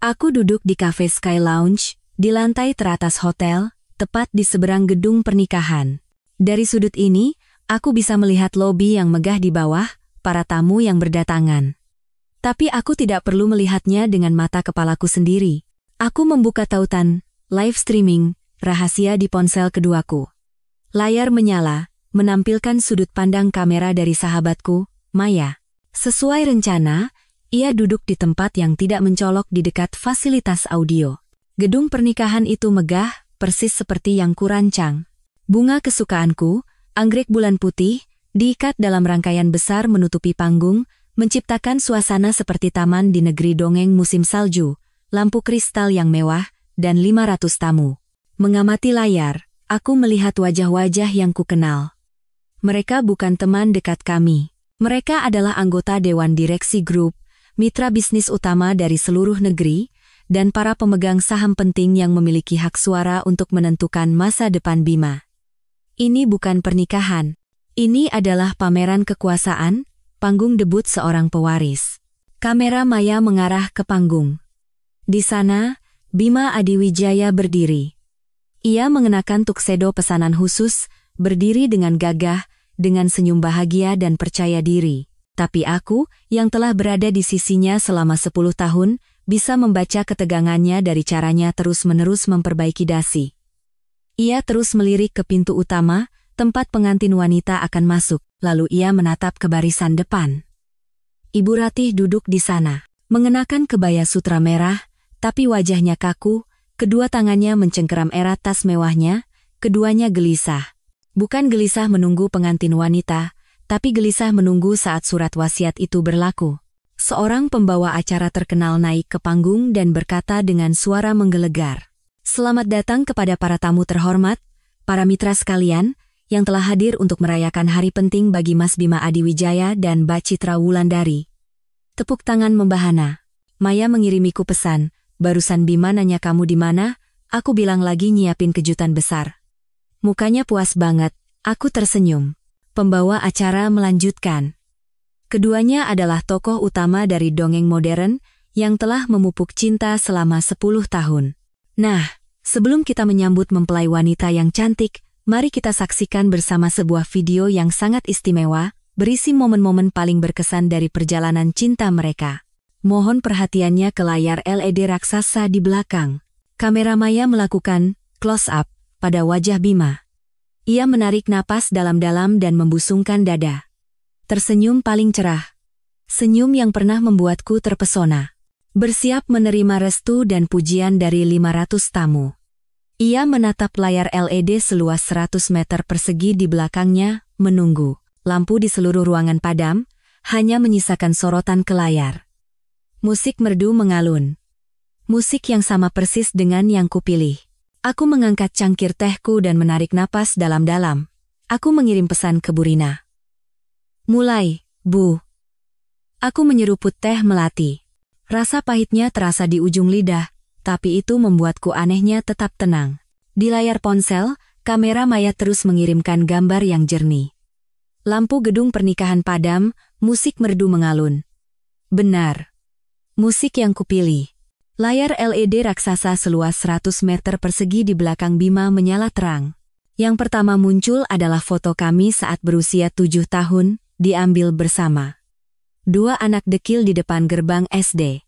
Aku duduk di Cafe Sky Lounge, di lantai teratas hotel, tepat di seberang gedung pernikahan. Dari sudut ini, aku bisa melihat lobi yang megah di bawah, para tamu yang berdatangan. Tapi aku tidak perlu melihatnya dengan mata kepalaku sendiri. Aku membuka tautan, live streaming, rahasia di ponsel keduaku. Layar menyala, menampilkan sudut pandang kamera dari sahabatku, Maya. Sesuai rencana, ia duduk di tempat yang tidak mencolok di dekat fasilitas audio. Gedung pernikahan itu megah, persis seperti yang kurancang. Bunga kesukaanku, anggrek bulan putih, diikat dalam rangkaian besar menutupi panggung, menciptakan suasana seperti taman di negeri dongeng musim salju, lampu kristal yang mewah, dan 500 tamu. Mengamati layar, aku melihat wajah-wajah yang kukenal. Mereka bukan teman dekat kami. Mereka adalah anggota Dewan Direksi Grup, mitra bisnis utama dari seluruh negeri, dan para pemegang saham penting yang memiliki hak suara untuk menentukan masa depan Bima. Ini bukan pernikahan. Ini adalah pameran kekuasaan, panggung debut seorang pewaris. Kamera Maya mengarah ke panggung. Di sana, Bima Adiwijaya berdiri. Ia mengenakan tuxedo pesanan khusus, berdiri dengan gagah, dengan senyum bahagia dan percaya diri. Tapi aku, yang telah berada di sisinya selama 10 tahun, bisa membaca ketegangannya dari caranya terus-menerus memperbaiki dasi. Ia terus melirik ke pintu utama, tempat pengantin wanita akan masuk, lalu ia menatap ke barisan depan. Ibu Ratih duduk di sana, mengenakan kebaya sutra merah, tapi wajahnya kaku, kedua tangannya mencengkeram erat tas mewahnya, keduanya gelisah. Bukan gelisah menunggu pengantin wanita, tapi gelisah menunggu saat surat wasiat itu berlaku. Seorang pembawa acara terkenal naik ke panggung dan berkata dengan suara menggelegar. Selamat datang kepada para tamu terhormat, para mitra sekalian, yang telah hadir untuk merayakan hari penting bagi Mas Bima Adiwijaya dan Mbak Citra Wulandari. Tepuk tangan membahana. Maya mengirimiku pesan, barusan Bima nanya kamu di mana, aku bilang lagi nyiapin kejutan besar. Mukanya puas banget, aku tersenyum. Pembawa acara melanjutkan. Keduanya adalah tokoh utama dari dongeng modern yang telah memupuk cinta selama 10 tahun. Nah, sebelum kita menyambut mempelai wanita yang cantik, mari kita saksikan bersama sebuah video yang sangat istimewa, berisi momen-momen paling berkesan dari perjalanan cinta mereka. Mohon perhatiannya ke layar LED raksasa di belakang. Kamera Maya melakukan close-up pada wajah Bima. Ia menarik napas dalam-dalam dan membusungkan dada. Tersenyum paling cerah. Senyum yang pernah membuatku terpesona. Bersiap menerima restu dan pujian dari 500 tamu. Ia menatap layar LED seluas 100 meter persegi di belakangnya, menunggu. Lampu di seluruh ruangan padam, hanya menyisakan sorotan ke layar. Musik merdu mengalun. Musik yang sama persis dengan yang kupilih. Aku mengangkat cangkir tehku dan menarik napas dalam-dalam. Aku mengirim pesan ke Bu Rina. Mulai, Bu. Aku menyeruput teh melati. Rasa pahitnya terasa di ujung lidah, tapi itu membuatku anehnya tetap tenang. Di layar ponsel, kamera Maya terus mengirimkan gambar yang jernih. Lampu gedung pernikahan padam, musik merdu mengalun. Benar. Musik yang kupilih. Layar LED raksasa seluas 100 meter persegi di belakang Bima menyala terang. Yang pertama muncul adalah foto kami saat berusia 7 tahun, diambil bersama. 2 anak dekil di depan gerbang SD.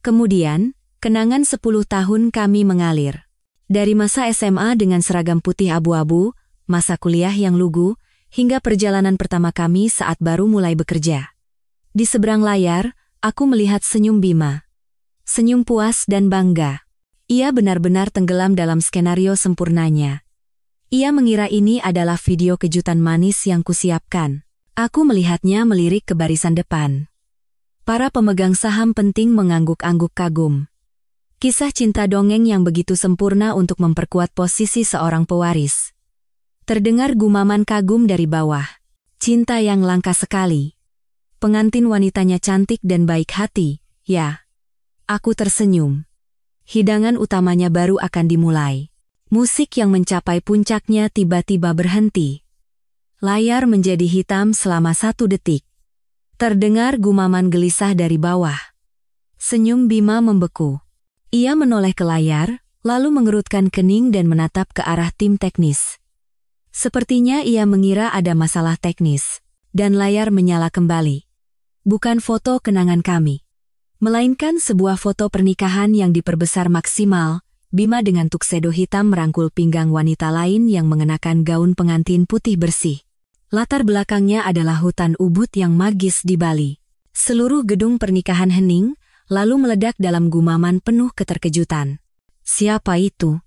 Kemudian, kenangan 10 tahun kami mengalir. Dari masa SMA dengan seragam putih abu-abu, masa kuliah yang lugu, hingga perjalanan pertama kami saat baru mulai bekerja. Di seberang layar, aku melihat senyum Bima. Senyum puas dan bangga. Ia benar-benar tenggelam dalam skenario sempurnanya. Ia mengira ini adalah video kejutan manis yang kusiapkan. Aku melihatnya melirik ke barisan depan. Para pemegang saham penting mengangguk-angguk kagum. Kisah cinta dongeng yang begitu sempurna untuk memperkuat posisi seorang pewaris. Terdengar gumaman kagum dari bawah. Cinta yang langka sekali. Pengantin wanitanya cantik dan baik hati, ya. Aku tersenyum. Hidangan utamanya baru akan dimulai. Musik yang mencapai puncaknya tiba-tiba berhenti. Layar menjadi hitam selama 1 detik. Terdengar gumaman gelisah dari bawah. Senyum Bima membeku. Ia menoleh ke layar, lalu mengerutkan kening dan menatap ke arah tim teknis. Sepertinya ia mengira ada masalah teknis, dan layar menyala kembali. Bukan foto kenangan kami, melainkan sebuah foto pernikahan yang diperbesar maksimal. Bima dengan tuxedo hitam merangkul pinggang wanita lain yang mengenakan gaun pengantin putih bersih. Latar belakangnya adalah hutan ubud yang magis di Bali. Seluruh gedung pernikahan hening, lalu meledak dalam gumaman penuh keterkejutan. Siapa itu?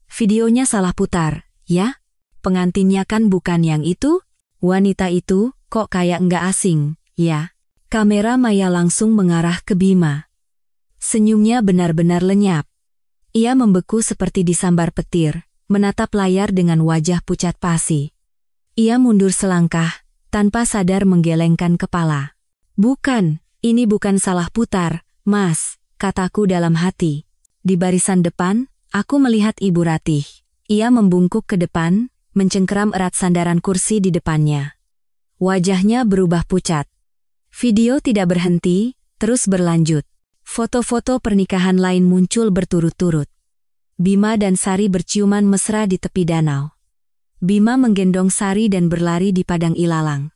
Videonya salah putar, ya? Pengantinnya kan bukan yang itu? Wanita itu, kok kayak nggak asing, ya? Kamera maya langsung mengarah ke Bima. Senyumnya benar-benar lenyap. Ia membeku seperti disambar petir, menatap layar dengan wajah pucat pasi. Ia mundur selangkah, tanpa sadar menggelengkan kepala. Bukan, ini bukan salah putar, Mas, kataku dalam hati. Di barisan depan, aku melihat Ibu Ratih. Ia membungkuk ke depan, mencengkeram erat sandaran kursi di depannya. Wajahnya berubah pucat. Video tidak berhenti, terus berlanjut. Foto-foto pernikahan lain muncul berturut-turut. Bima dan Sari berciuman mesra di tepi danau. Bima menggendong Sari dan berlari di padang ilalang.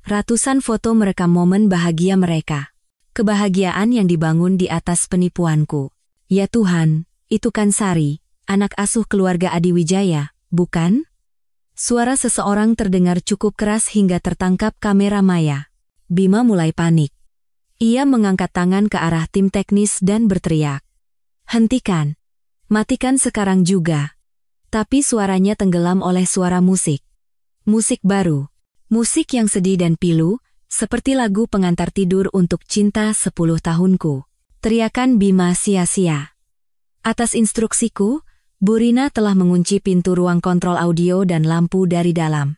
Ratusan foto merekam momen bahagia mereka. Kebahagiaan yang dibangun di atas penipuanku. Ya Tuhan, itu kan Sari, anak asuh keluarga Adiwijaya, bukan? Suara seseorang terdengar cukup keras hingga tertangkap kamera maya. Bima mulai panik. Ia mengangkat tangan ke arah tim teknis dan berteriak. Hentikan. Matikan sekarang juga. Tapi suaranya tenggelam oleh suara musik. Musik baru. Musik yang sedih dan pilu, seperti lagu pengantar tidur untuk cinta 10 tahunku. Teriakan Bima sia-sia. Atas instruksiku, Bu Rina telah mengunci pintu ruang kontrol audio dan lampu dari dalam.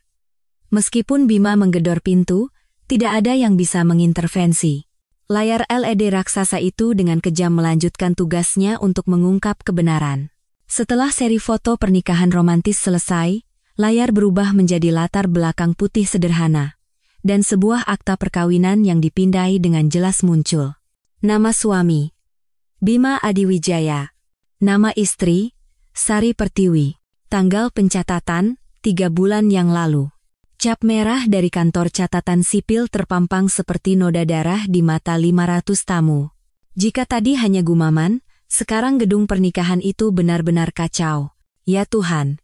Meskipun Bima menggedor pintu, tidak ada yang bisa mengintervensi. Layar LED raksasa itu dengan kejam melanjutkan tugasnya untuk mengungkap kebenaran. Setelah seri foto pernikahan romantis selesai, layar berubah menjadi latar belakang putih sederhana, dan sebuah akta perkawinan yang dipindai dengan jelas muncul. Nama suami, Bima Adiwijaya. Nama istri, Sari Pertiwi. Tanggal pencatatan, 3 bulan yang lalu. Cap merah dari kantor catatan sipil terpampang seperti noda darah di mata 500 tamu. Jika tadi hanya gumaman, sekarang gedung pernikahan itu benar-benar kacau. Ya Tuhan.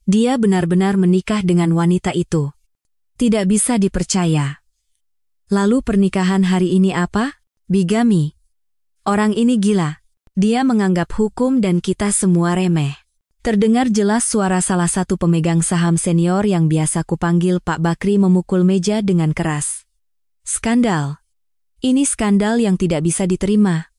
Dia benar-benar menikah dengan wanita itu. Tidak bisa dipercaya. Lalu pernikahan hari ini apa? Bigami. Orang ini gila. Dia menganggap hukum dan kita semua remeh. Terdengar jelas suara salah satu pemegang saham senior yang biasa kupanggil Pak Bakri memukul meja dengan keras. Skandal. Ini skandal yang tidak bisa diterima.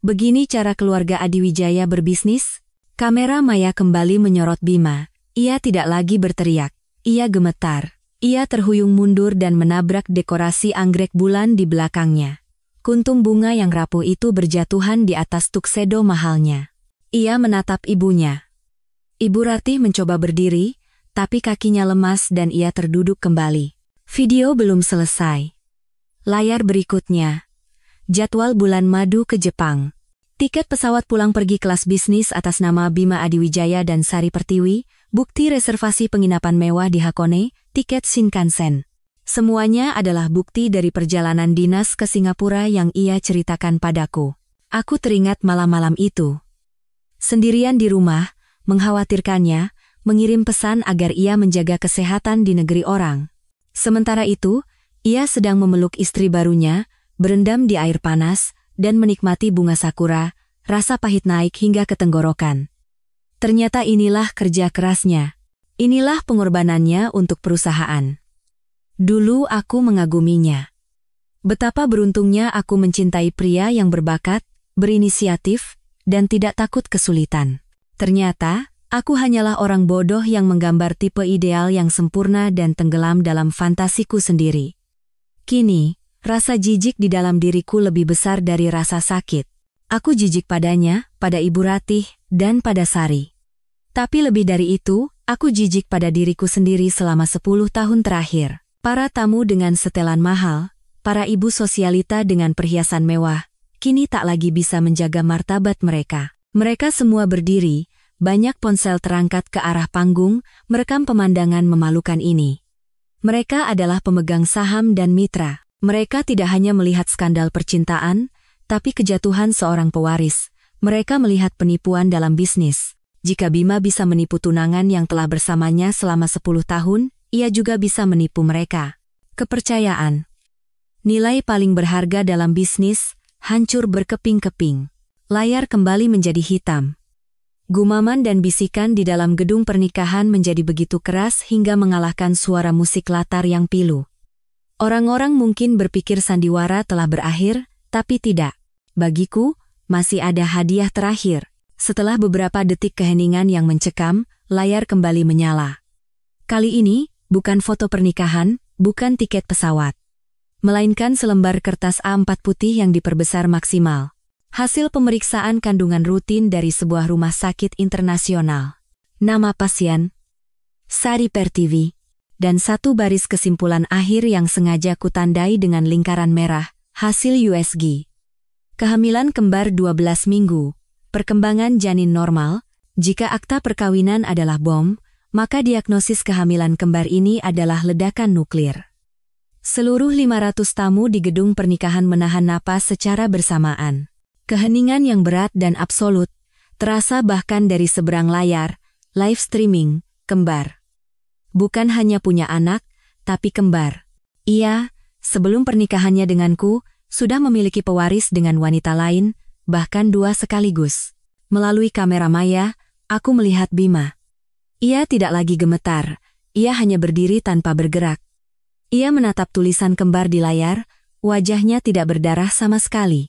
Begini cara keluarga Adiwijaya berbisnis? Kamera maya kembali menyorot Bima. Ia tidak lagi berteriak. Ia gemetar. Ia terhuyung mundur dan menabrak dekorasi anggrek bulan di belakangnya. Kuntum bunga yang rapuh itu berjatuhan di atas tuxedo mahalnya. Ia menatap ibunya. Ibu Ratih mencoba berdiri, tapi kakinya lemas dan ia terduduk kembali. Video belum selesai. Layar berikutnya. Jadwal bulan madu ke Jepang. Tiket pesawat pulang pergi kelas bisnis atas nama Bima Adiwijaya dan Sari Pertiwi, bukti reservasi penginapan mewah di Hakone, tiket Shinkansen. Semuanya adalah bukti dari perjalanan dinas ke Singapura yang ia ceritakan padaku. Aku teringat malam-malam itu. Sendirian di rumah, mengkhawatirkannya, mengirim pesan agar ia menjaga kesehatan di negeri orang. Sementara itu, ia sedang memeluk istri barunya, berendam di air panas, dan menikmati bunga sakura, rasa pahit naik hingga ke tenggorokan. Ternyata inilah kerja kerasnya. Inilah pengorbanannya untuk perusahaan. Dulu aku mengaguminya. Betapa beruntungnya aku mencintai pria yang berbakat, berinisiatif, dan tidak takut kesulitan. Ternyata, aku hanyalah orang bodoh yang menggambar tipe ideal yang sempurna dan tenggelam dalam fantasiku sendiri. Kini, rasa jijik di dalam diriku lebih besar dari rasa sakit. Aku jijik padanya, pada Ibu Ratih, dan pada Sari. Tapi lebih dari itu, aku jijik pada diriku sendiri selama 10 tahun terakhir. Para tamu dengan setelan mahal, para ibu sosialita dengan perhiasan mewah, kini tak lagi bisa menjaga martabat mereka. Mereka semua berdiri, banyak ponsel terangkat ke arah panggung, merekam pemandangan memalukan ini. Mereka adalah pemegang saham dan mitra. Mereka tidak hanya melihat skandal percintaan, tapi kejatuhan seorang pewaris. Mereka melihat penipuan dalam bisnis. Jika Bima bisa menipu tunangan yang telah bersamanya selama 10 tahun, ia juga bisa menipu mereka. Kepercayaan. Nilai paling berharga dalam bisnis, hancur berkeping-keping. Layar kembali menjadi hitam. Gumaman dan bisikan di dalam gedung pernikahan menjadi begitu keras hingga mengalahkan suara musik latar yang pilu. Orang-orang mungkin berpikir sandiwara telah berakhir, tapi tidak. Bagiku, masih ada hadiah terakhir. Setelah beberapa detik keheningan yang mencekam, layar kembali menyala. Kali ini, bukan foto pernikahan, bukan tiket pesawat. Melainkan selembar kertas A4 putih yang diperbesar maksimal. Hasil pemeriksaan kandungan rutin dari sebuah rumah sakit internasional. Nama pasien, Sari Pertiwi, dan satu baris kesimpulan akhir yang sengaja kutandai dengan lingkaran merah, hasil USG. Kehamilan kembar 12 minggu, perkembangan janin normal. Jika akta perkawinan adalah bom, maka diagnosis kehamilan kembar ini adalah ledakan nuklir. Seluruh 500 tamu di gedung pernikahan menahan napas secara bersamaan. Keheningan yang berat dan absolut, terasa bahkan dari seberang layar, live streaming, kembar. Bukan hanya punya anak, tapi kembar. Ia, sebelum pernikahannya denganku, sudah memiliki pewaris dengan wanita lain, bahkan 2 sekaligus. Melalui kamera maya, aku melihat Bima. Ia tidak lagi gemetar, ia hanya berdiri tanpa bergerak. Ia menatap tulisan kembar di layar, wajahnya tidak berdarah sama sekali.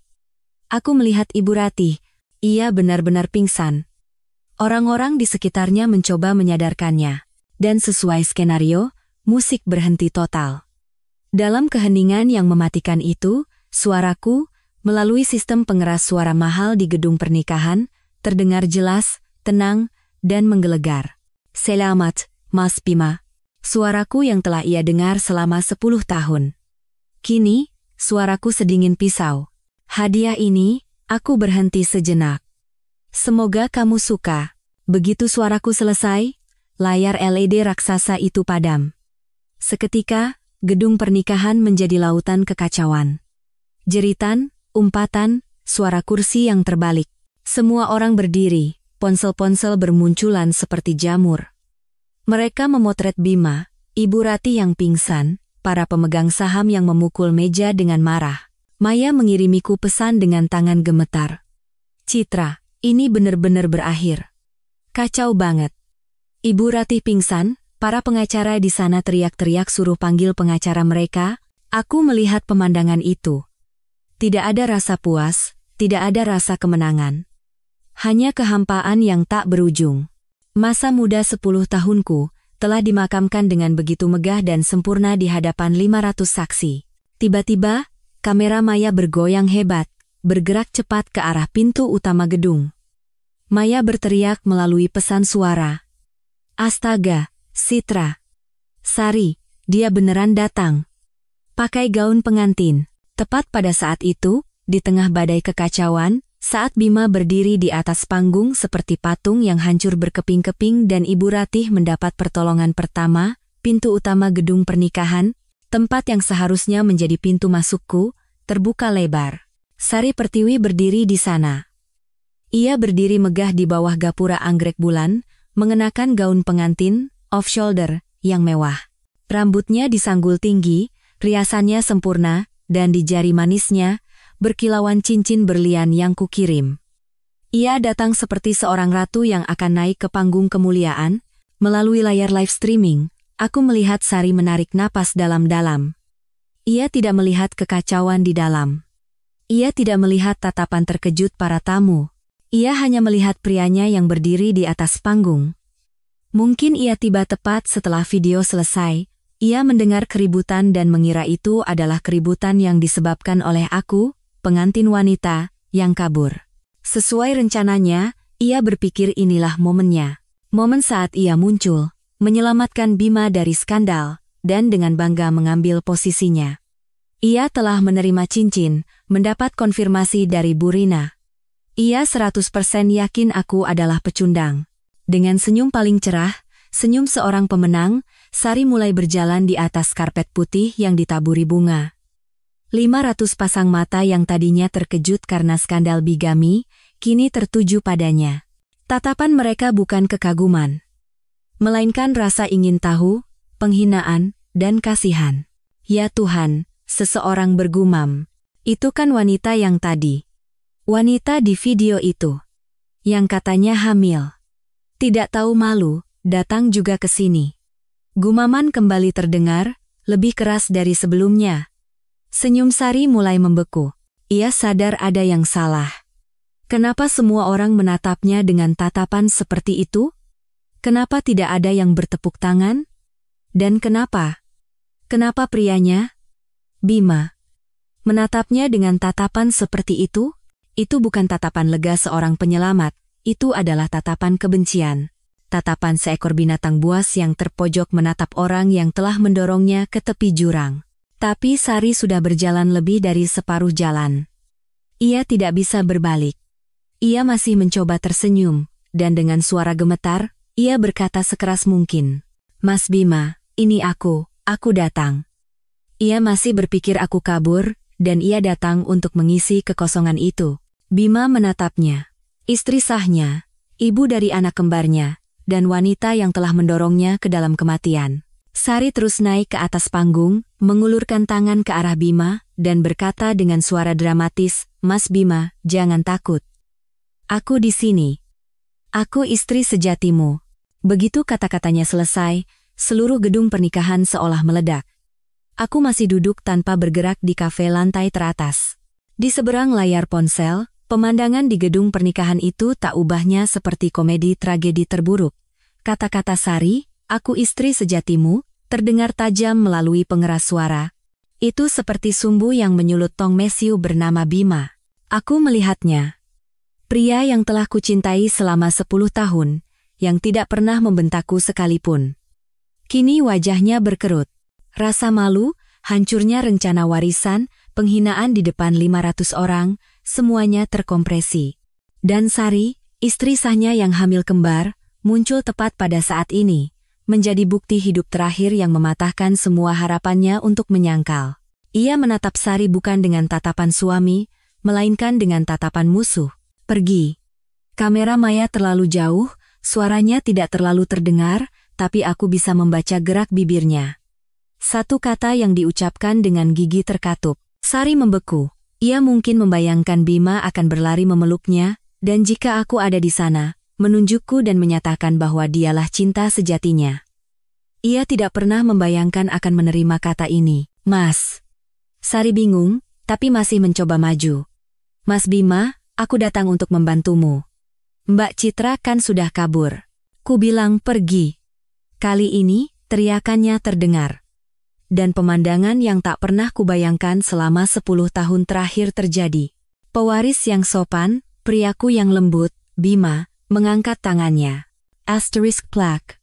Aku melihat Ibu Ratih, ia benar-benar pingsan. Orang-orang di sekitarnya mencoba menyadarkannya. Dan sesuai skenario, musik berhenti total. Dalam keheningan yang mematikan itu, suaraku, melalui sistem pengeras suara mahal di gedung pernikahan, terdengar jelas, tenang, dan menggelegar. Selamat, Mas Bima. Suaraku yang telah ia dengar selama 10 tahun. Kini, suaraku sedingin pisau. Hadiah ini, aku berhenti sejenak. Semoga kamu suka. Begitu suaraku selesai, layar LED raksasa itu padam. Seketika, gedung pernikahan menjadi lautan kekacauan. Jeritan, umpatan, suara kursi yang terbalik. Semua orang berdiri, ponsel-ponsel bermunculan seperti jamur. Mereka memotret Bima, Ibu Ratih yang pingsan, para pemegang saham yang memukul meja dengan marah. Maya mengirimiku pesan dengan tangan gemetar. Citra, ini benar-benar berakhir. Kacau banget. Ibu Ratih pingsan, para pengacara di sana teriak-teriak suruh panggil pengacara mereka. Aku melihat pemandangan itu. Tidak ada rasa puas, tidak ada rasa kemenangan. Hanya kehampaan yang tak berujung. Masa muda 10 tahunku telah dimakamkan dengan begitu megah dan sempurna di hadapan 500 saksi. Tiba-tiba, kamera Maya bergoyang hebat, bergerak cepat ke arah pintu utama gedung. Maya berteriak melalui pesan suara. Astaga, Citra. Sari, dia beneran datang. Pakai gaun pengantin. Tepat pada saat itu, di tengah badai kekacauan, saat Bima berdiri di atas panggung seperti patung yang hancur berkeping-keping dan Ibu Ratih mendapat pertolongan pertama, pintu utama gedung pernikahan, tempat yang seharusnya menjadi pintu masukku, terbuka lebar. Sari Pertiwi berdiri di sana. Ia berdiri megah di bawah gapura anggrek bulan, mengenakan gaun pengantin, off-shoulder, yang mewah. Rambutnya disanggul tinggi, riasannya sempurna, dan di jari manisnya, berkilauan cincin berlian yang kukirim. Ia datang seperti seorang ratu yang akan naik ke panggung kemuliaan. Melalui layar live streaming, aku melihat Sari menarik napas dalam-dalam. Ia tidak melihat kekacauan di dalam. Ia tidak melihat tatapan terkejut para tamu. Ia hanya melihat prianya yang berdiri di atas panggung. Mungkin ia tiba tepat setelah video selesai. Ia mendengar keributan dan mengira itu adalah keributan yang disebabkan oleh aku, pengantin wanita, yang kabur. Sesuai rencananya, ia berpikir inilah momennya. Momen saat ia muncul, menyelamatkan Bima dari skandal, dan dengan bangga mengambil posisinya. Ia telah menerima cincin, mendapat konfirmasi dari Bu Rina. Ia 100% yakin aku adalah pecundang. Dengan senyum paling cerah, senyum seorang pemenang, Sari mulai berjalan di atas karpet putih yang ditaburi bunga. 500 pasang mata yang tadinya terkejut karena skandal bigami, kini tertuju padanya. Tatapan mereka bukan kekaguman, melainkan rasa ingin tahu, penghinaan, dan kasihan. Ya Tuhan, seseorang bergumam. Itu kan wanita yang tadi. Wanita di video itu. Yang katanya hamil. Tidak tahu malu, datang juga ke sini. Gumaman kembali terdengar, lebih keras dari sebelumnya. Senyum Sari mulai membeku. Ia sadar ada yang salah. Kenapa semua orang menatapnya dengan tatapan seperti itu? Kenapa tidak ada yang bertepuk tangan? Dan kenapa? Kenapa prianya, Bima, menatapnya dengan tatapan seperti itu? Itu bukan tatapan lega seorang penyelamat, itu adalah tatapan kebencian. Tatapan seekor binatang buas yang terpojok menatap orang yang telah mendorongnya ke tepi jurang. Tapi Sari sudah berjalan lebih dari separuh jalan. Ia tidak bisa berbalik. Ia masih mencoba tersenyum, dan dengan suara gemetar, ia berkata sekeras mungkin. Mas Bima, ini aku datang. Ia masih berpikir aku kabur, dan ia datang untuk mengisi kekosongan itu. Bima menatapnya. Istri sahnya, ibu dari anak kembarnya, dan wanita yang telah mendorongnya ke dalam kematian. Sari terus naik ke atas panggung, mengulurkan tangan ke arah Bima, dan berkata dengan suara dramatis, Mas Bima, jangan takut. Aku di sini. Aku istri sejatimu. Begitu kata-katanya selesai, seluruh gedung pernikahan seolah meledak. Aku masih duduk tanpa bergerak di kafe lantai teratas. Di seberang layar ponsel, pemandangan di gedung pernikahan itu tak ubahnya seperti komedi tragedi terburuk. Kata-kata Sari, aku istri sejatimu, terdengar tajam melalui pengeras suara. Itu seperti sumbu yang menyulut tong mesiu bernama Bima. Aku melihatnya. Pria yang telah kucintai selama 10 tahun, yang tidak pernah membentakku sekalipun. Kini wajahnya berkerut. Rasa malu, hancurnya rencana warisan, penghinaan di depan 500 orang, semuanya terkompresi. Dan Sari, istri sahnya yang hamil kembar, muncul tepat pada saat ini. Menjadi bukti hidup terakhir yang mematahkan semua harapannya untuk menyangkal. Ia menatap Sari bukan dengan tatapan suami, melainkan dengan tatapan musuh. Pergi. Kamera Maya terlalu jauh, suaranya tidak terlalu terdengar, tapi aku bisa membaca gerak bibirnya. Satu kata yang diucapkan dengan gigi terkatup. Sari membeku. Ia mungkin membayangkan Bima akan berlari memeluknya, dan jika aku ada di sana, menunjukku dan menyatakan bahwa dialah cinta sejatinya. Ia tidak pernah membayangkan akan menerima kata ini. Mas. Sari bingung, tapi masih mencoba maju. Mas Bima, aku datang untuk membantumu. Mbak Citra kan sudah kabur. Ku bilang pergi. Kali ini, teriakannya terdengar. Dan pemandangan yang tak pernah kubayangkan selama 10 tahun terakhir terjadi. Pewaris yang sopan, priaku yang lembut, Bima, mengangkat tangannya. Asterisk plaque.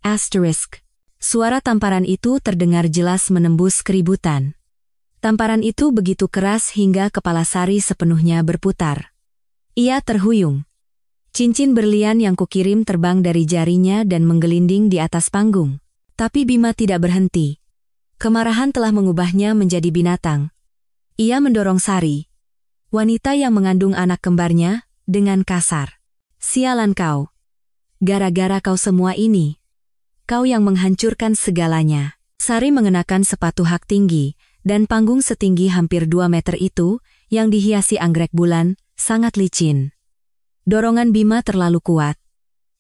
Asterisk. Suara tamparan itu terdengar jelas menembus keributan. Tamparan itu begitu keras hingga kepala Sari sepenuhnya berputar. Ia terhuyung. Cincin berlian yang kukirim terbang dari jarinya dan menggelinding di atas panggung. Tapi Bima tidak berhenti. Kemarahan telah mengubahnya menjadi binatang. Ia mendorong Sari, wanita yang mengandung anak kembarnya, dengan kasar. Sialan kau. Gara-gara kau semua ini. Kau yang menghancurkan segalanya. Sari mengenakan sepatu hak tinggi, dan panggung setinggi hampir 2 meter itu, yang dihiasi anggrek bulan, sangat licin. Dorongan Bima terlalu kuat.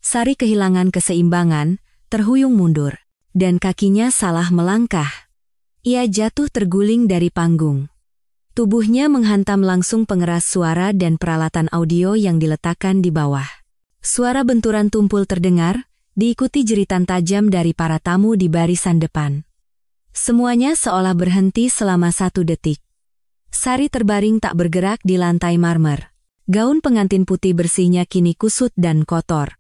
Sari kehilangan keseimbangan, terhuyung mundur, dan kakinya salah melangkah. Ia jatuh terguling dari panggung. Tubuhnya menghantam langsung pengeras suara dan peralatan audio yang diletakkan di bawah. Suara benturan tumpul terdengar, diikuti jeritan tajam dari para tamu di barisan depan. Semuanya seolah berhenti selama 1 detik. Sari terbaring tak bergerak di lantai marmer. Gaun pengantin putih bersihnya kini kusut dan kotor.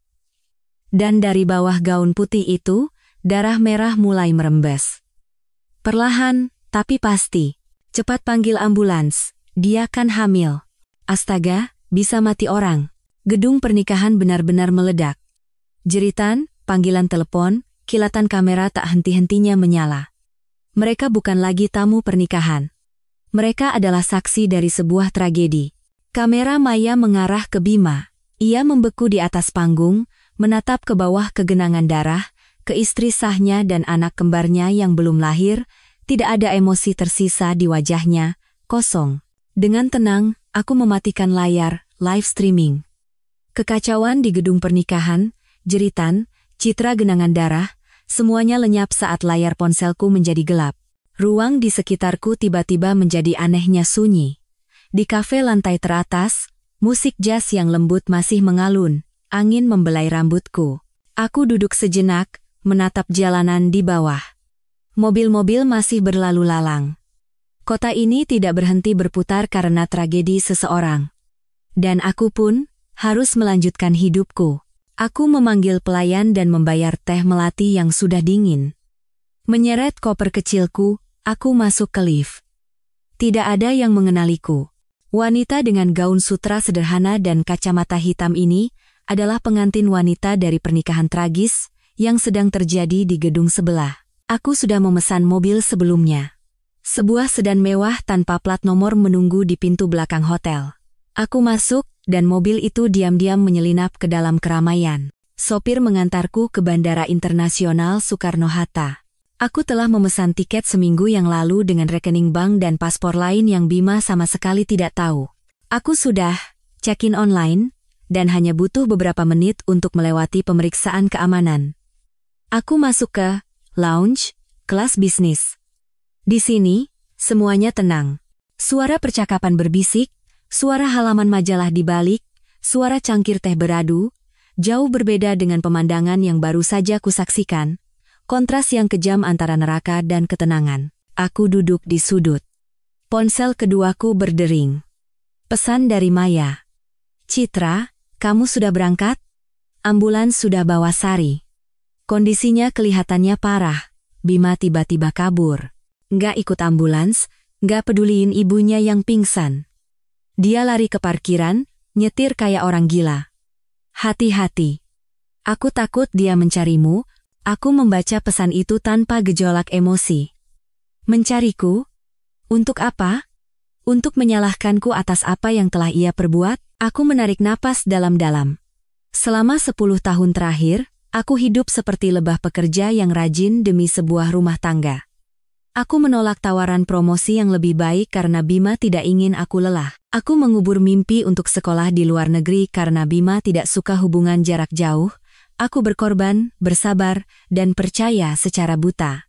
Dan dari bawah gaun putih itu, darah merah mulai merembes. Perlahan, tapi pasti. Cepat panggil ambulans, dia kan hamil. Astaga, bisa mati orang. Gedung pernikahan benar-benar meledak. Jeritan, panggilan telepon, kilatan kamera tak henti-hentinya menyala. Mereka bukan lagi tamu pernikahan. Mereka adalah saksi dari sebuah tragedi. Kamera maya mengarah ke Bima. Ia membeku di atas panggung, menatap ke bawah kegenangan darah, ke istri sahnya dan anak kembarnya yang belum lahir. Tidak ada emosi tersisa di wajahnya, kosong. Dengan tenang, aku mematikan layar, live streaming. Kekacauan di gedung pernikahan, jeritan, citra genangan darah, semuanya lenyap saat layar ponselku menjadi gelap. Ruang di sekitarku tiba-tiba menjadi anehnya sunyi. Di kafe lantai teratas, musik jazz yang lembut masih mengalun, angin membelai rambutku. Aku duduk sejenak, menatap jalanan di bawah. Mobil-mobil masih berlalu lalang. Kota ini tidak berhenti berputar karena tragedi seseorang. Dan aku pun harus melanjutkan hidupku. Aku memanggil pelayan dan membayar teh melati yang sudah dingin. Menyeret koper kecilku, aku masuk ke lift. Tidak ada yang mengenaliku. Wanita dengan gaun sutra sederhana dan kacamata hitam ini adalah pengantin wanita dari pernikahan tragis yang sedang terjadi di gedung sebelah. Aku sudah memesan mobil sebelumnya. Sebuah sedan mewah tanpa plat nomor menunggu di pintu belakang hotel. Aku masuk, dan mobil itu diam-diam menyelinap ke dalam keramaian. Sopir mengantarku ke Bandara Internasional Soekarno-Hatta. Aku telah memesan tiket seminggu yang lalu dengan rekening bank dan paspor lain yang Bima sama sekali tidak tahu. Aku sudah check-in online, dan hanya butuh beberapa menit untuk melewati pemeriksaan keamanan. Aku masuk ke lounge, kelas bisnis. Di sini, semuanya tenang. Suara percakapan berbisik, suara halaman majalah di balik, suara cangkir teh beradu, jauh berbeda dengan pemandangan yang baru saja kusaksikan. Kontras yang kejam antara neraka dan ketenangan. Aku duduk di sudut. Ponsel keduaku berdering. Pesan dari Maya. Citra, kamu sudah berangkat? Ambulans sudah bawa Sari. Kondisinya kelihatannya parah. Bima tiba-tiba kabur. Nggak ikut ambulans, nggak peduliin ibunya yang pingsan. Dia lari ke parkiran, nyetir kayak orang gila. Hati-hati. Aku takut dia mencarimu. Aku membaca pesan itu tanpa gejolak emosi. Mencariku? Untuk apa? Untuk menyalahkanku atas apa yang telah ia perbuat? Aku menarik napas dalam-dalam. Selama 10 tahun terakhir, aku hidup seperti lebah pekerja yang rajin demi sebuah rumah tangga. Aku menolak tawaran promosi yang lebih baik karena Bima tidak ingin aku lelah. Aku mengubur mimpi untuk sekolah di luar negeri karena Bima tidak suka hubungan jarak jauh. Aku berkorban, bersabar, dan percaya secara buta.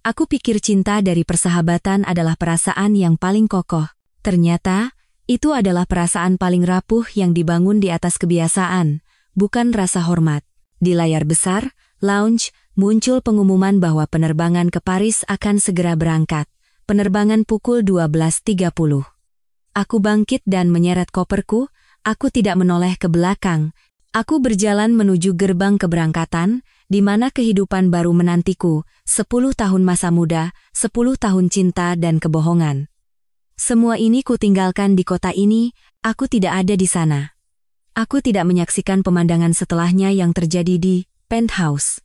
Aku pikir cinta dari persahabatan adalah perasaan yang paling kokoh. Ternyata, itu adalah perasaan paling rapuh yang dibangun di atas kebiasaan, bukan rasa hormat. Di layar besar, lounge, muncul pengumuman bahwa penerbangan ke Paris akan segera berangkat. Penerbangan pukul 12.30. Aku bangkit dan menyeret koperku, aku tidak menoleh ke belakang. Aku berjalan menuju gerbang keberangkatan, di mana kehidupan baru menantiku, 10 tahun masa muda, 10 tahun cinta dan kebohongan. Semua ini kutinggalkan di kota ini, aku tidak ada di sana. Aku tidak menyaksikan pemandangan setelahnya yang terjadi di penthouse.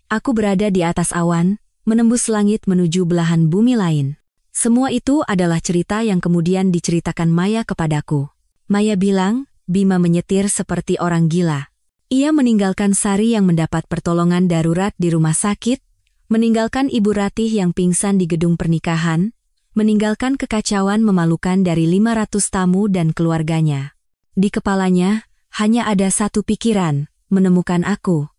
Aku berada di atas awan, menembus langit menuju belahan bumi lain. Semua itu adalah cerita yang kemudian diceritakan Maya kepadaku. Maya bilang, Bima menyetir seperti orang gila. Ia meninggalkan Sari yang mendapat pertolongan darurat di rumah sakit, meninggalkan Ibu Ratih yang pingsan di gedung pernikahan, meninggalkan kekacauan memalukan dari 500 tamu dan keluarganya. Di kepalanya, hanya ada satu pikiran, menemukan aku.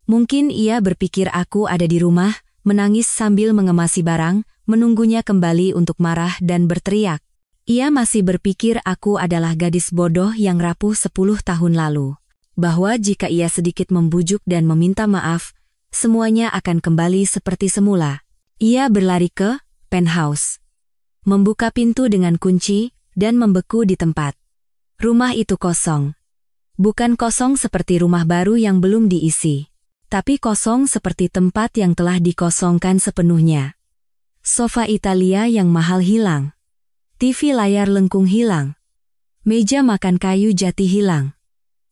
Mungkin ia berpikir aku ada di rumah, menangis sambil mengemasi barang, menunggunya kembali untuk marah dan berteriak. Ia masih berpikir aku adalah gadis bodoh yang rapuh 10 tahun lalu. Bahwa jika ia sedikit membujuk dan meminta maaf, semuanya akan kembali seperti semula. Ia berlari ke penthouse, membuka pintu dengan kunci, dan membeku di tempat. Rumah itu kosong. Bukan kosong seperti rumah baru yang belum diisi, tapi kosong seperti tempat yang telah dikosongkan sepenuhnya. Sofa Italia yang mahal hilang. TV layar lengkung hilang. Meja makan kayu jati hilang.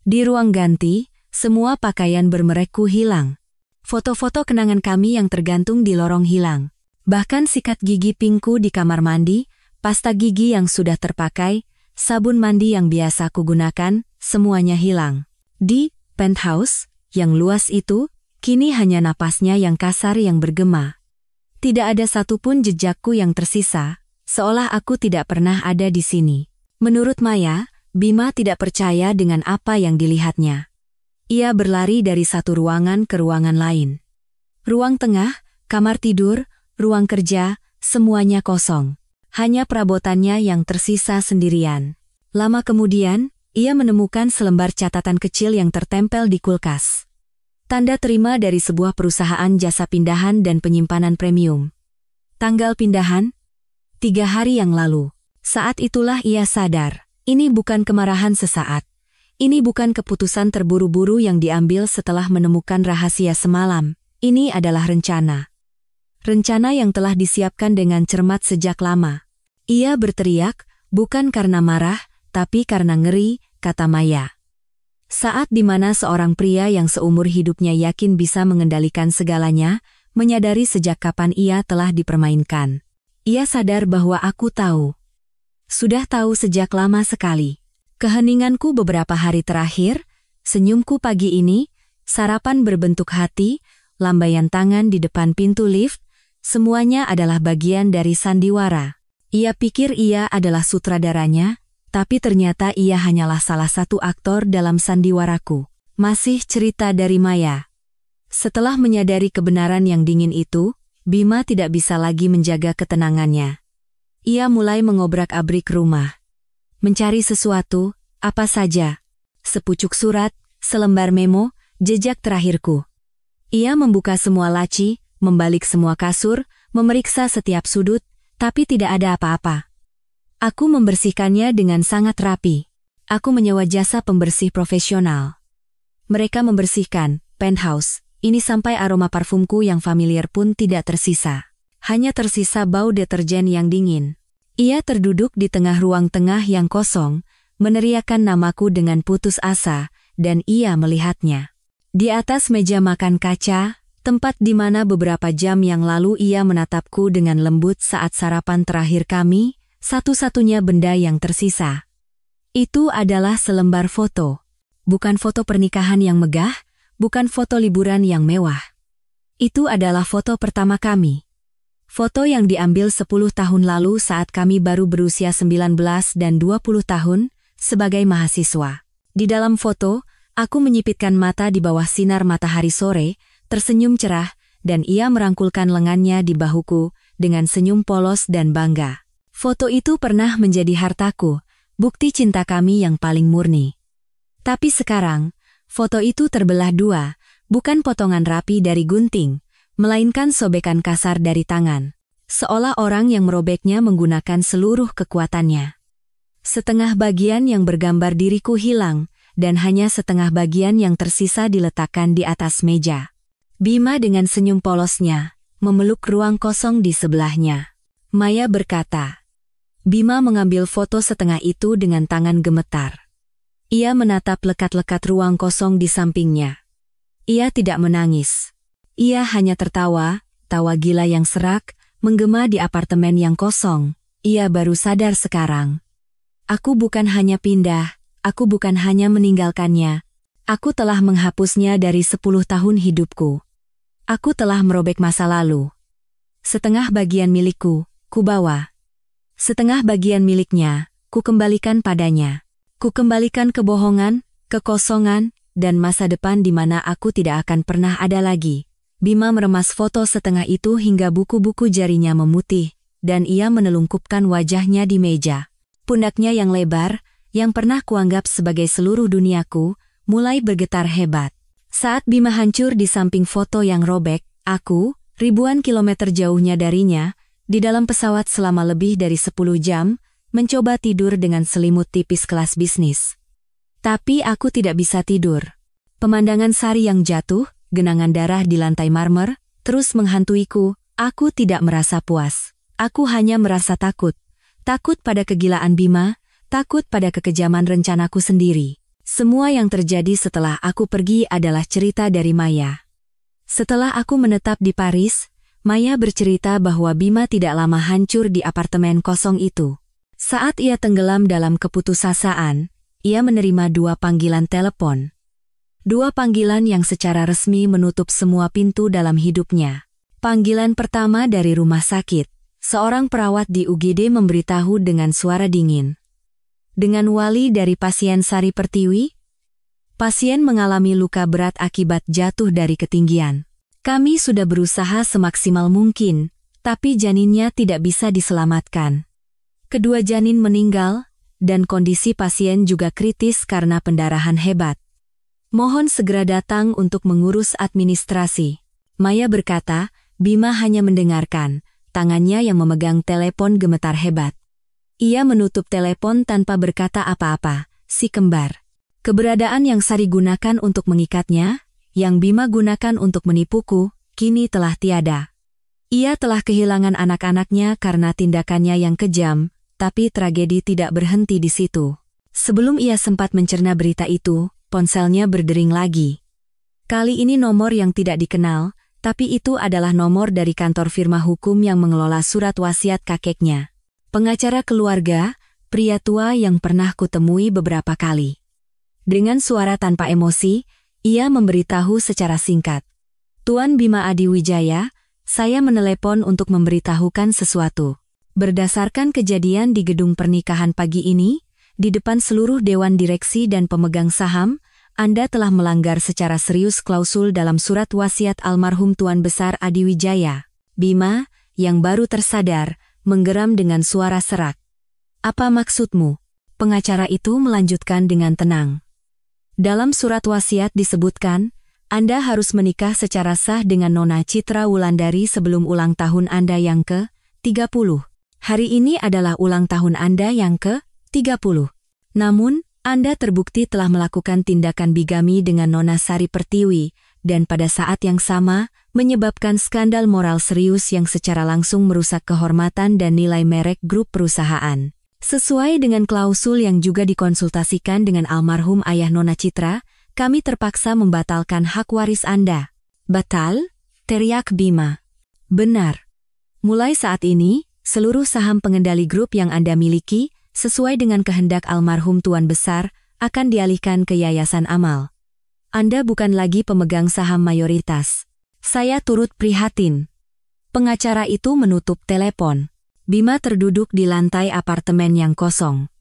Di ruang ganti, semua pakaian bermerekku hilang. Foto-foto kenangan kami yang tergantung di lorong hilang. Bahkan sikat gigi pinkku di kamar mandi, pasta gigi yang sudah terpakai, sabun mandi yang biasa kugunakan, semuanya hilang. Di penthouse yang luas itu, kini hanya napasnya yang kasar yang bergema. Tidak ada satupun jejakku yang tersisa, seolah aku tidak pernah ada di sini. Menurut Maya, Bima tidak percaya dengan apa yang dilihatnya. Ia berlari dari satu ruangan ke ruangan lain. Ruang tengah, kamar tidur, ruang kerja, semuanya kosong. Hanya perabotannya yang tersisa sendirian. Lama kemudian, ia menemukan selembar catatan kecil yang tertempel di kulkas. Tanda terima dari sebuah perusahaan jasa pindahan dan penyimpanan premium. Tanggal pindahan? 3 hari yang lalu. Saat itulah ia sadar, ini bukan kemarahan sesaat. Ini bukan keputusan terburu-buru yang diambil setelah menemukan rahasia semalam. Ini adalah rencana. Rencana yang telah disiapkan dengan cermat sejak lama. Ia berteriak, bukan karena marah, tapi karena ngeri, kata Maya. Saat di mana seorang pria yang seumur hidupnya yakin bisa mengendalikan segalanya, menyadari sejak kapan ia telah dipermainkan. Ia sadar bahwa aku tahu. Sudah tahu sejak lama sekali. Keheninganku beberapa hari terakhir, senyumku pagi ini, sarapan berbentuk hati, lambaian tangan di depan pintu lift, semuanya adalah bagian dari sandiwara. Ia pikir ia adalah sutradaranya, tapi ternyata ia hanyalah salah satu aktor dalam sandiwaraku. Masih cerita dari Maya. Setelah menyadari kebenaran yang dingin itu, Bima tidak bisa lagi menjaga ketenangannya. Ia mulai mengobrak-abrik rumah. Mencari sesuatu, apa saja. Sepucuk surat, selembar memo, jejak terakhirku. Ia membuka semua laci, membalik semua kasur, memeriksa setiap sudut, tapi tidak ada apa-apa. Aku membersihkannya dengan sangat rapi. Aku menyewa jasa pembersih profesional. Mereka membersihkan penthouse ini sampai aroma parfumku yang familiar pun tidak tersisa. Hanya tersisa bau deterjen yang dingin. Ia terduduk di tengah ruang tengah yang kosong, meneriakkan namaku dengan putus asa, dan ia melihatnya. Di atas meja makan kaca, tempat di mana beberapa jam yang lalu ia menatapku dengan lembut saat sarapan terakhir kami, satu-satunya benda yang tersisa. Itu adalah selembar foto. Bukan foto pernikahan yang megah, bukan foto liburan yang mewah. Itu adalah foto pertama kami. Foto yang diambil 10 tahun lalu saat kami baru berusia 19 dan 20 tahun, sebagai mahasiswa. Di dalam foto, aku menyipitkan mata di bawah sinar matahari sore, tersenyum cerah, dan ia merangkulkan lengannya di bahuku dengan senyum polos dan bangga. Foto itu pernah menjadi hartaku, bukti cinta kami yang paling murni. Tapi sekarang, foto itu terbelah dua, bukan potongan rapi dari gunting, melainkan sobekan kasar dari tangan. Seolah orang yang merobeknya menggunakan seluruh kekuatannya. Setengah bagian yang bergambar diriku hilang, dan hanya setengah bagian yang tersisa diletakkan di atas meja. Bima dengan senyum polosnya, memeluk ruang kosong di sebelahnya. Maya berkata. Bima mengambil foto setengah itu dengan tangan gemetar. Ia menatap lekat-lekat ruang kosong di sampingnya. Ia tidak menangis. Ia hanya tertawa, tawa gila yang serak, menggema di apartemen yang kosong. Ia baru sadar sekarang. Aku bukan hanya pindah, aku bukan hanya meninggalkannya. Aku telah menghapusnya dari 10 tahun hidupku. Aku telah merobek masa lalu. Setengah bagian milikku, ku bawa. Setengah bagian miliknya, ku kembalikan padanya. Ku kembalikan kebohongan, kekosongan, dan masa depan di mana aku tidak akan pernah ada lagi. Bima meremas foto setengah itu hingga buku-buku jarinya memutih, dan ia menelungkupkan wajahnya di meja. Pundaknya yang lebar, yang pernah kuanggap sebagai seluruh duniaku, mulai bergetar hebat. Saat Bima hancur di samping foto yang robek, aku, ribuan kilometer jauhnya darinya, di dalam pesawat selama lebih dari 10 jam, mencoba tidur dengan selimut tipis kelas bisnis. Tapi aku tidak bisa tidur. Pemandangan Sari yang jatuh, genangan darah di lantai marmer, terus menghantuiku. Aku tidak merasa puas. Aku hanya merasa takut. Takut pada kegilaan Bima, takut pada kekejaman rencanaku sendiri. Semua yang terjadi setelah aku pergi adalah cerita dari Maya. Setelah aku menetap di Paris, Maya bercerita bahwa Bima tidak lama hancur di apartemen kosong itu. Saat ia tenggelam dalam keputusasaan, ia menerima 2 panggilan telepon. 2 panggilan yang secara resmi menutup semua pintu dalam hidupnya. Panggilan pertama dari rumah sakit. Seorang perawat di UGD memberitahu dengan suara dingin. Dengan wali dari pasien Sari Pertiwi, pasien mengalami luka berat akibat jatuh dari ketinggian. Kami sudah berusaha semaksimal mungkin, tapi janinnya tidak bisa diselamatkan. Kedua janin meninggal, dan kondisi pasien juga kritis karena pendarahan hebat. Mohon segera datang untuk mengurus administrasi. Maya berkata, Bima hanya mendengarkan, tangannya yang memegang telepon gemetar hebat. Ia menutup telepon tanpa berkata apa-apa, si kembar. Keberadaan yang Sari gunakan untuk mengikatnya, yang Bima gunakan untuk menipuku, kini telah tiada. Ia telah kehilangan anak-anaknya karena tindakannya yang kejam, tapi tragedi tidak berhenti di situ. Sebelum ia sempat mencerna berita itu, ponselnya berdering lagi. Kali ini nomor yang tidak dikenal, tapi itu adalah nomor dari kantor firma hukum yang mengelola surat wasiat kakeknya. Pengacara keluarga, pria tua yang pernah kutemui beberapa kali. Dengan suara tanpa emosi, ia memberitahu secara singkat. Tuan Bima Adiwijaya, saya menelepon untuk memberitahukan sesuatu. Berdasarkan kejadian di gedung pernikahan pagi ini, di depan seluruh dewan direksi dan pemegang saham, Anda telah melanggar secara serius klausul dalam surat wasiat almarhum Tuan Besar Adiwijaya. Bima, yang baru tersadar, menggeram dengan suara serak. Apa maksudmu? Pengacara itu melanjutkan dengan tenang. Dalam surat wasiat disebutkan, Anda harus menikah secara sah dengan Nona Citra Wulandari sebelum ulang tahun Anda yang ke-30. Hari ini adalah ulang tahun Anda yang ke-30. Namun, Anda terbukti telah melakukan tindakan bigami dengan Nona Sari Pertiwi, dan pada saat yang sama, menyebabkan skandal moral serius yang secara langsung merusak kehormatan dan nilai merek grup perusahaan. Sesuai dengan klausul yang juga dikonsultasikan dengan almarhum ayah Nona Citra, kami terpaksa membatalkan hak waris Anda. Batal? Teriak Bima. Benar. Mulai saat ini, seluruh saham pengendali grup yang Anda miliki, sesuai dengan kehendak almarhum Tuan Besar, akan dialihkan ke Yayasan Amal. Anda bukan lagi pemegang saham mayoritas. Saya turut prihatin. Pengacara itu menutup telepon. Bima terduduk di lantai apartemen yang kosong.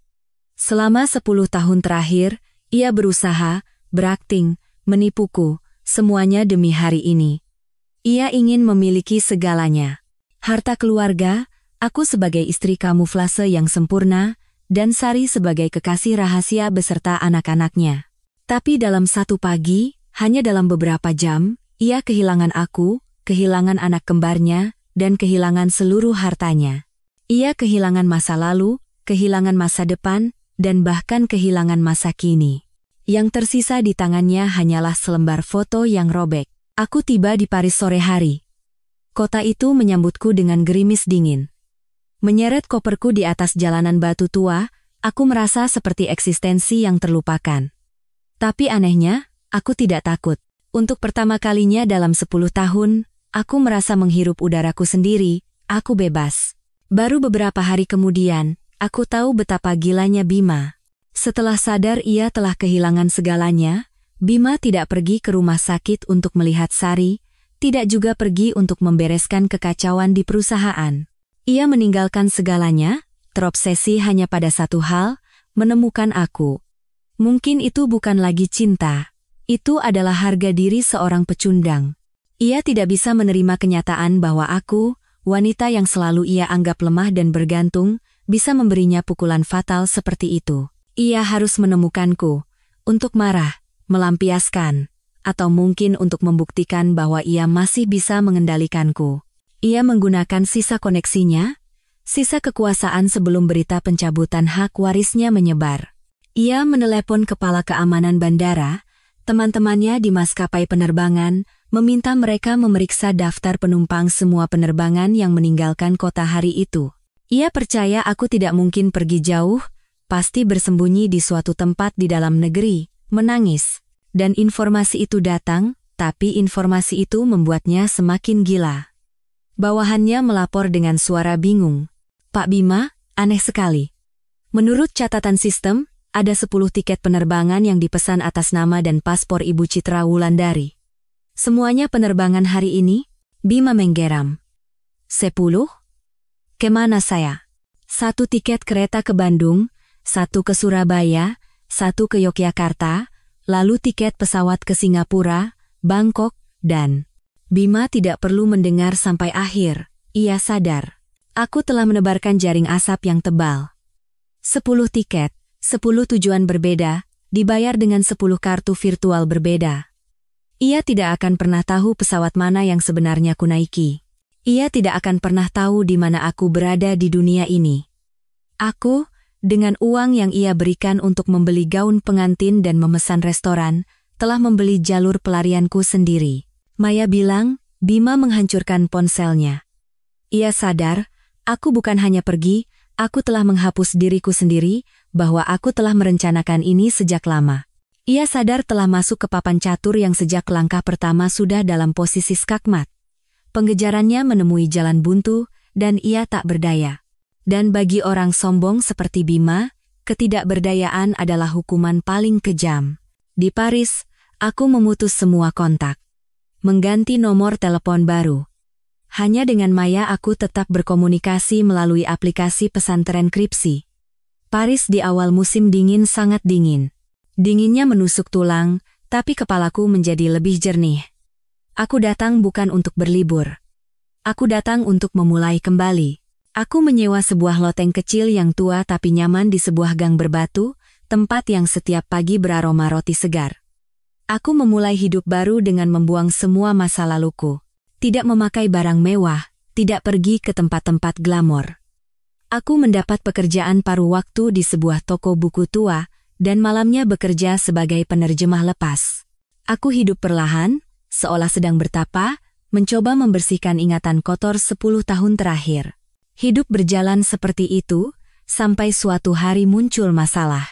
Selama 10 tahun terakhir, ia berusaha, berakting, menipuku, semuanya demi hari ini. Ia ingin memiliki segalanya. Harta keluarga, aku sebagai istri kamuflase yang sempurna, dan Sari sebagai kekasih rahasia beserta anak-anaknya. Tapi dalam satu pagi, hanya dalam beberapa jam, ia kehilangan aku, kehilangan anak kembarnya, dan kehilangan seluruh hartanya. Ia kehilangan masa lalu, kehilangan masa depan, dan bahkan kehilangan masa kini. Yang tersisa di tangannya hanyalah selembar foto yang robek. Aku tiba di Paris sore hari. Kota itu menyambutku dengan gerimis dingin. Menyeret koperku di atas jalanan batu tua, aku merasa seperti eksistensi yang terlupakan. Tapi anehnya, aku tidak takut. Untuk pertama kalinya dalam 10 tahun, aku merasa menghirup udaraku sendiri, aku bebas. Baru beberapa hari kemudian, aku tahu betapa gilanya Bima. Setelah sadar ia telah kehilangan segalanya, Bima tidak pergi ke rumah sakit untuk melihat Sari, tidak juga pergi untuk membereskan kekacauan di perusahaan. Ia meninggalkan segalanya, terobsesi hanya pada satu hal, menemukan aku. Mungkin itu bukan lagi cinta. Itu adalah harga diri seorang pecundang. Ia tidak bisa menerima kenyataan bahwa aku, wanita yang selalu ia anggap lemah dan bergantung, bisa memberinya pukulan fatal seperti itu. Ia harus menemukanku, untuk marah, melampiaskan, atau mungkin untuk membuktikan bahwa ia masih bisa mengendalikanku. Ia menggunakan sisa koneksinya, sisa kekuasaan sebelum berita pencabutan hak warisnya menyebar. Ia menelepon kepala keamanan bandara, teman-temannya di maskapai penerbangan, meminta mereka memeriksa daftar penumpang semua penerbangan yang meninggalkan kota hari itu. Ia percaya aku tidak mungkin pergi jauh, pasti bersembunyi di suatu tempat di dalam negeri, menangis. Dan informasi itu datang, tapi informasi itu membuatnya semakin gila. Bawahannya melapor dengan suara bingung. Pak Bima, aneh sekali. Menurut catatan sistem, ada 10 tiket penerbangan yang dipesan atas nama dan paspor Ibu Citra Wulandari. Semuanya penerbangan hari ini? Bima menggeram. 10? Kemana saya? 1 tiket kereta ke Bandung, 1 ke Surabaya, 1 ke Yogyakarta, lalu tiket pesawat ke Singapura, Bangkok, dan... Bima tidak perlu mendengar sampai akhir. Ia sadar. Aku telah menebarkan jaring asap yang tebal. 10 tiket, 10 tujuan berbeda, dibayar dengan 10 kartu virtual berbeda. Ia tidak akan pernah tahu pesawat mana yang sebenarnya kunaiki. Ia tidak akan pernah tahu di mana aku berada di dunia ini. Aku, dengan uang yang ia berikan untuk membeli gaun pengantin dan memesan restoran, telah membeli jalur pelarianku sendiri. Maya bilang, Bima menghancurkan ponselnya. Ia sadar, aku bukan hanya pergi, aku telah menghapus diriku sendiri, bahwa aku telah merencanakan ini sejak lama. Ia sadar telah masuk ke papan catur yang sejak langkah pertama sudah dalam posisi skakmat. Pengejarannya menemui jalan buntu, dan ia tak berdaya. Dan bagi orang sombong seperti Bima, ketidakberdayaan adalah hukuman paling kejam. Di Paris, aku memutus semua kontak. Mengganti nomor telepon baru. Hanya dengan Maya aku tetap berkomunikasi melalui aplikasi pesan terenkripsi. Paris di awal musim dingin sangat dingin. Dinginnya menusuk tulang, tapi kepalaku menjadi lebih jernih. Aku datang bukan untuk berlibur. Aku datang untuk memulai kembali. Aku menyewa sebuah loteng kecil yang tua tapi nyaman di sebuah gang berbatu, tempat yang setiap pagi beraroma roti segar. Aku memulai hidup baru dengan membuang semua masa laluku. Tidak memakai barang mewah, tidak pergi ke tempat-tempat glamor. Aku mendapat pekerjaan paruh waktu di sebuah toko buku tua, dan malamnya bekerja sebagai penerjemah lepas. Aku hidup perlahan, seolah sedang bertapa, mencoba membersihkan ingatan kotor 10 tahun terakhir. Hidup berjalan seperti itu, sampai suatu hari muncul masalah.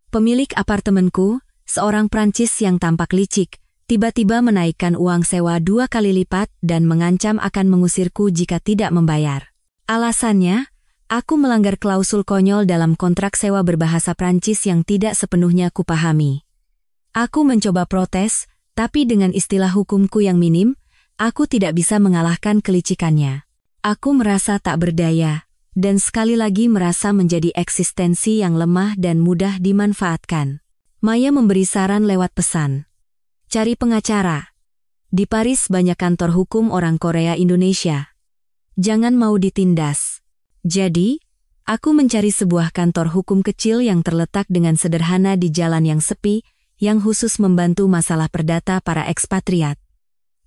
Pemilik apartemenku, seorang Prancis yang tampak licik, tiba-tiba menaikkan uang sewa 2 kali lipat dan mengancam akan mengusirku jika tidak membayar. Alasannya, aku melanggar klausul konyol dalam kontrak sewa berbahasa Prancis yang tidak sepenuhnya kupahami. Aku mencoba protes, tapi dengan istilah hukumku yang minim, aku tidak bisa mengalahkan kelicikannya. Aku merasa tak berdaya, dan sekali lagi merasa menjadi eksistensi yang lemah dan mudah dimanfaatkan. Maya memberi saran lewat pesan. Cari pengacara. Di Paris banyak kantor hukum orang Korea Indonesia. Jangan mau ditindas. Jadi, aku mencari sebuah kantor hukum kecil yang terletak dengan sederhana di jalan yang sepi, yang khusus membantu masalah perdata para ekspatriat.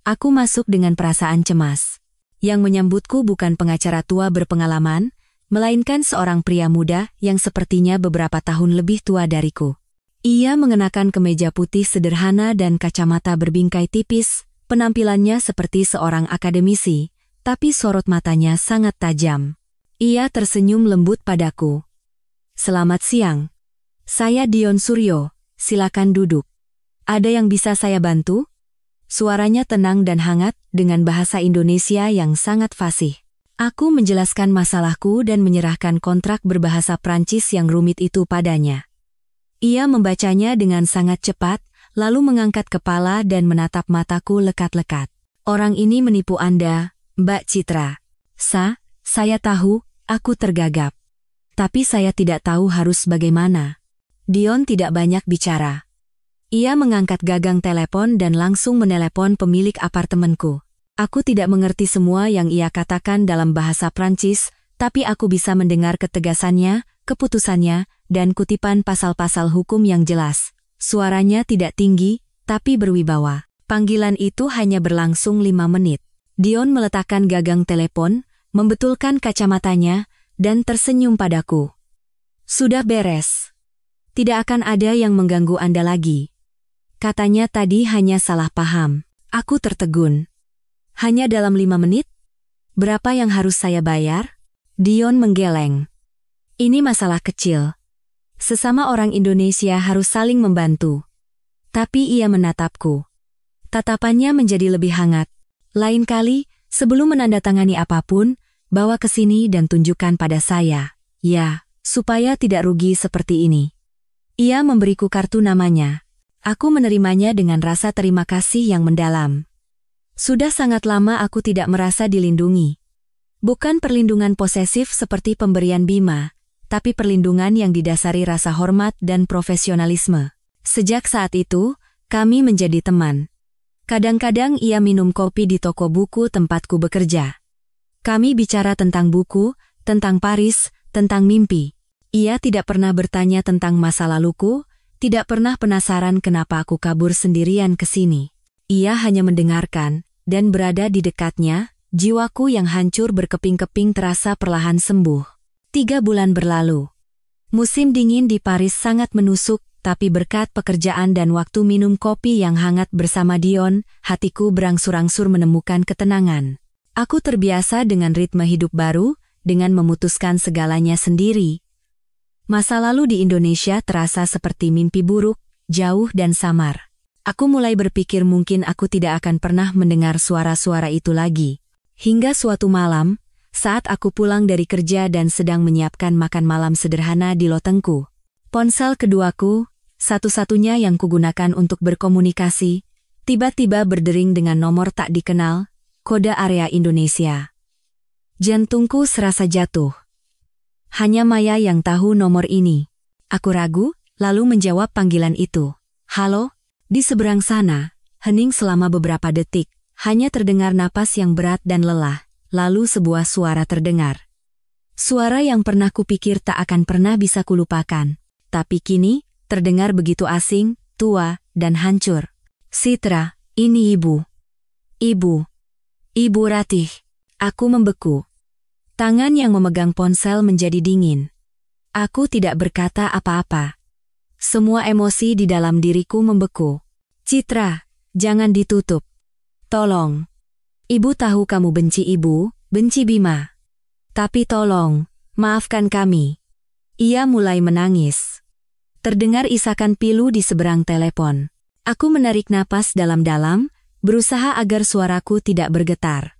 Aku masuk dengan perasaan cemas. Yang menyambutku bukan pengacara tua berpengalaman, melainkan seorang pria muda yang sepertinya beberapa tahun lebih tua dariku. Ia mengenakan kemeja putih sederhana dan kacamata berbingkai tipis, penampilannya seperti seorang akademisi, tapi sorot matanya sangat tajam. Ia tersenyum lembut padaku. Selamat siang. Saya Dion Suryo, silakan duduk. Ada yang bisa saya bantu? Suaranya tenang dan hangat dengan bahasa Indonesia yang sangat fasih. Aku menjelaskan masalahku dan menyerahkan kontrak berbahasa Prancis yang rumit itu padanya. Ia membacanya dengan sangat cepat, lalu mengangkat kepala dan menatap mataku lekat-lekat. Orang ini menipu Anda, Mbak Citra. Saya tahu, aku tergagap. Tapi saya tidak tahu harus bagaimana. Dion tidak banyak bicara. Ia mengangkat gagang telepon dan langsung menelepon pemilik apartemenku. Aku tidak mengerti semua yang ia katakan dalam bahasa Prancis, tapi aku bisa mendengar ketegasannya, keputusannya, dan kutipan pasal-pasal hukum yang jelas. Suaranya tidak tinggi, tapi berwibawa. Panggilan itu hanya berlangsung 5 menit. Dion meletakkan gagang telepon, membetulkan kacamatanya, dan tersenyum padaku. Sudah beres. Tidak akan ada yang mengganggu Anda lagi. Katanya tadi hanya salah paham. Aku tertegun. Hanya dalam 5 menit? Berapa yang harus saya bayar? Dion menggeleng. Ini masalah kecil. Sesama orang Indonesia harus saling membantu. Tapi ia menatapku. Tatapannya menjadi lebih hangat. Lain kali, sebelum menandatangani apapun, bawa ke sini dan tunjukkan pada saya. Ya, supaya tidak rugi seperti ini. Ia memberiku kartu namanya. Aku menerimanya dengan rasa terima kasih yang mendalam. Sudah sangat lama aku tidak merasa dilindungi. Bukan perlindungan posesif seperti pemberian bima, tapi perlindungan yang didasari rasa hormat dan profesionalisme. Sejak saat itu, kami menjadi teman. Kadang-kadang ia minum kopi di toko buku tempatku bekerja. Kami bicara tentang buku, tentang Paris, tentang mimpi. Ia tidak pernah bertanya tentang masa laluku, tidak pernah penasaran kenapa aku kabur sendirian ke sini. Ia hanya mendengarkan, dan berada di dekatnya, jiwaku yang hancur berkeping-keping terasa perlahan sembuh. 3 bulan berlalu. Musim dingin di Paris sangat menusuk, tapi berkat pekerjaan dan waktu minum kopi yang hangat bersama Dion, hatiku berangsur-angsur menemukan ketenangan. Aku terbiasa dengan ritme hidup baru, dengan memutuskan segalanya sendiri. Masa lalu di Indonesia terasa seperti mimpi buruk, jauh dan samar. Aku mulai berpikir mungkin aku tidak akan pernah mendengar suara-suara itu lagi. Hingga suatu malam, saat aku pulang dari kerja dan sedang menyiapkan makan malam sederhana di lotengku. Ponsel keduaku, satu-satunya yang kugunakan untuk berkomunikasi, tiba-tiba berdering dengan nomor tak dikenal, kode area Indonesia. Jantungku serasa jatuh. Hanya Maya yang tahu nomor ini. Aku ragu, lalu menjawab panggilan itu. Halo? Di seberang sana, hening selama beberapa detik, hanya terdengar napas yang berat dan lelah, lalu sebuah suara terdengar. Suara yang pernah kupikir tak akan pernah bisa kulupakan, tapi kini, terdengar begitu asing, tua, dan hancur. Citra, ini ibu. Ibu. Ibu Ratih. Aku membeku. Tangan yang memegang ponsel menjadi dingin. Aku tidak berkata apa-apa. Semua emosi di dalam diriku membeku. Citra, jangan ditutup. Tolong. Ibu tahu kamu benci ibu, benci Bima. Tapi tolong, maafkan kami. Ia mulai menangis. Terdengar isakan pilu di seberang telepon. Aku menarik napas dalam-dalam, berusaha agar suaraku tidak bergetar.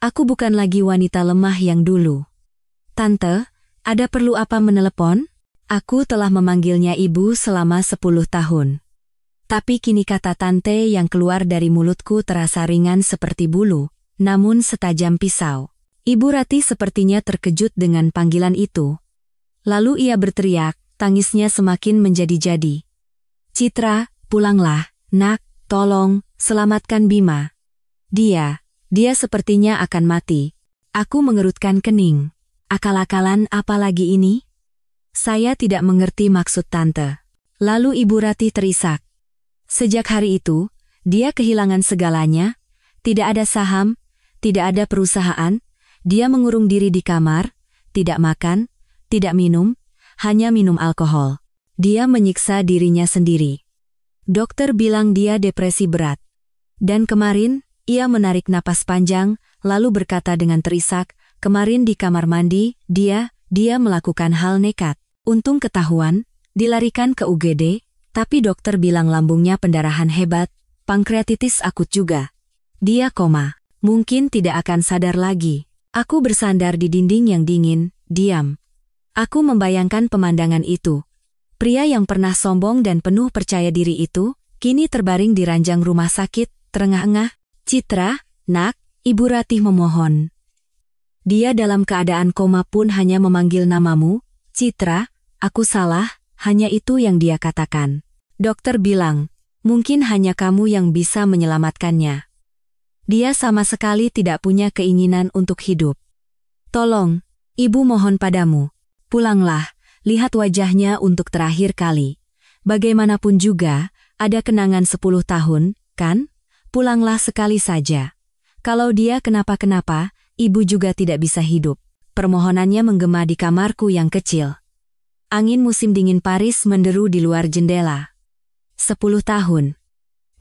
Aku bukan lagi wanita lemah yang dulu. Tante, ada perlu apa menelepon? Aku telah memanggilnya ibu selama 10 tahun. Tapi kini kata tante yang keluar dari mulutku terasa ringan seperti bulu, namun setajam pisau. Ibu Rati sepertinya terkejut dengan panggilan itu. Lalu ia berteriak, tangisnya semakin menjadi-jadi. Citra, pulanglah, nak, tolong, selamatkan Bima. Dia sepertinya akan mati. Aku mengerutkan kening. Akal-akalan apa lagi ini? Saya tidak mengerti maksud tante. Lalu Ibu Rati terisak. Sejak hari itu, dia kehilangan segalanya, tidak ada saham, tidak ada perusahaan, dia mengurung diri di kamar, tidak makan, tidak minum, hanya minum alkohol. Dia menyiksa dirinya sendiri. Dokter bilang dia depresi berat. Dan kemarin, ia menarik napas panjang, lalu berkata dengan terisak, kemarin di kamar mandi, dia melakukan hal nekat. Untung ketahuan, dilarikan ke UGD, tapi dokter bilang lambungnya pendarahan hebat, pankreatitis akut juga. Dia koma, mungkin tidak akan sadar lagi. Aku bersandar di dinding yang dingin, diam. Aku membayangkan pemandangan itu. Pria yang pernah sombong dan penuh percaya diri itu, kini terbaring di ranjang rumah sakit, terengah-engah. Citra, nak, Ibu Ratih memohon. Dia dalam keadaan koma pun hanya memanggil namamu, Citra, aku salah, hanya itu yang dia katakan. Dokter bilang, mungkin hanya kamu yang bisa menyelamatkannya. Dia sama sekali tidak punya keinginan untuk hidup. Tolong, ibu mohon padamu. Pulanglah, lihat wajahnya untuk terakhir kali. Bagaimanapun juga, ada kenangan 10 tahun, kan? Pulanglah sekali saja. Kalau dia kenapa-kenapa, ibu juga tidak bisa hidup. Permohonannya menggema di kamarku yang kecil. Angin musim dingin Paris menderu di luar jendela. 10 tahun.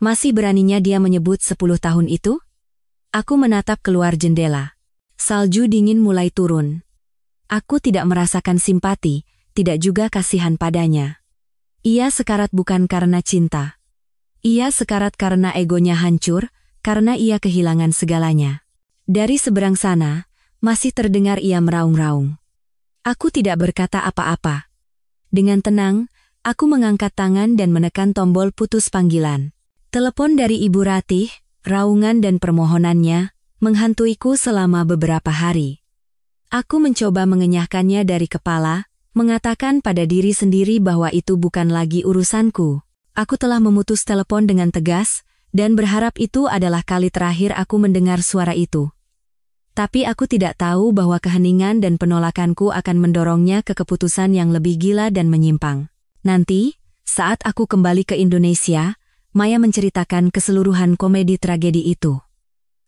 Masih beraninya dia menyebut 10 tahun itu? Aku menatap keluar jendela. Salju dingin mulai turun. Aku tidak merasakan simpati, tidak juga kasihan padanya. Ia sekarat bukan karena cinta. Ia sekarat karena egonya hancur, karena ia kehilangan segalanya. Dari seberang sana, masih terdengar ia meraung-raung. Aku tidak berkata apa-apa. Dengan tenang, aku mengangkat tangan dan menekan tombol putus panggilan. Telepon dari Ibu Ratih, raungan dan permohonannya, menghantuiku selama beberapa hari. Aku mencoba mengenyahkannya dari kepala, mengatakan pada diri sendiri bahwa itu bukan lagi urusanku. Aku telah memutus telepon dengan tegas, dan berharap itu adalah kali terakhir aku mendengar suara itu. Tapi aku tidak tahu bahwa keheningan dan penolakanku akan mendorongnya ke keputusan yang lebih gila dan menyimpang. Nanti, saat aku kembali ke Indonesia, Maya menceritakan keseluruhan komedi tragedi itu.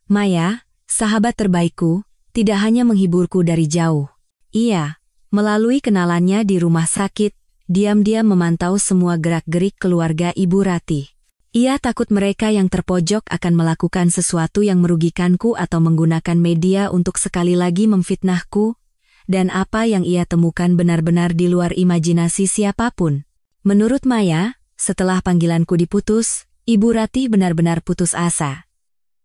Maya, sahabat terbaikku, tidak hanya menghiburku dari jauh. Ia, melalui kenalannya di rumah sakit, diam-diam memantau semua gerak-gerik keluarga Ibu Ratih. Ia takut mereka yang terpojok akan melakukan sesuatu yang merugikanku atau menggunakan media untuk sekali lagi memfitnahku, dan apa yang ia temukan benar-benar di luar imajinasi siapapun. Menurut Maya, setelah panggilanku diputus, Ibu Ratih benar-benar putus asa.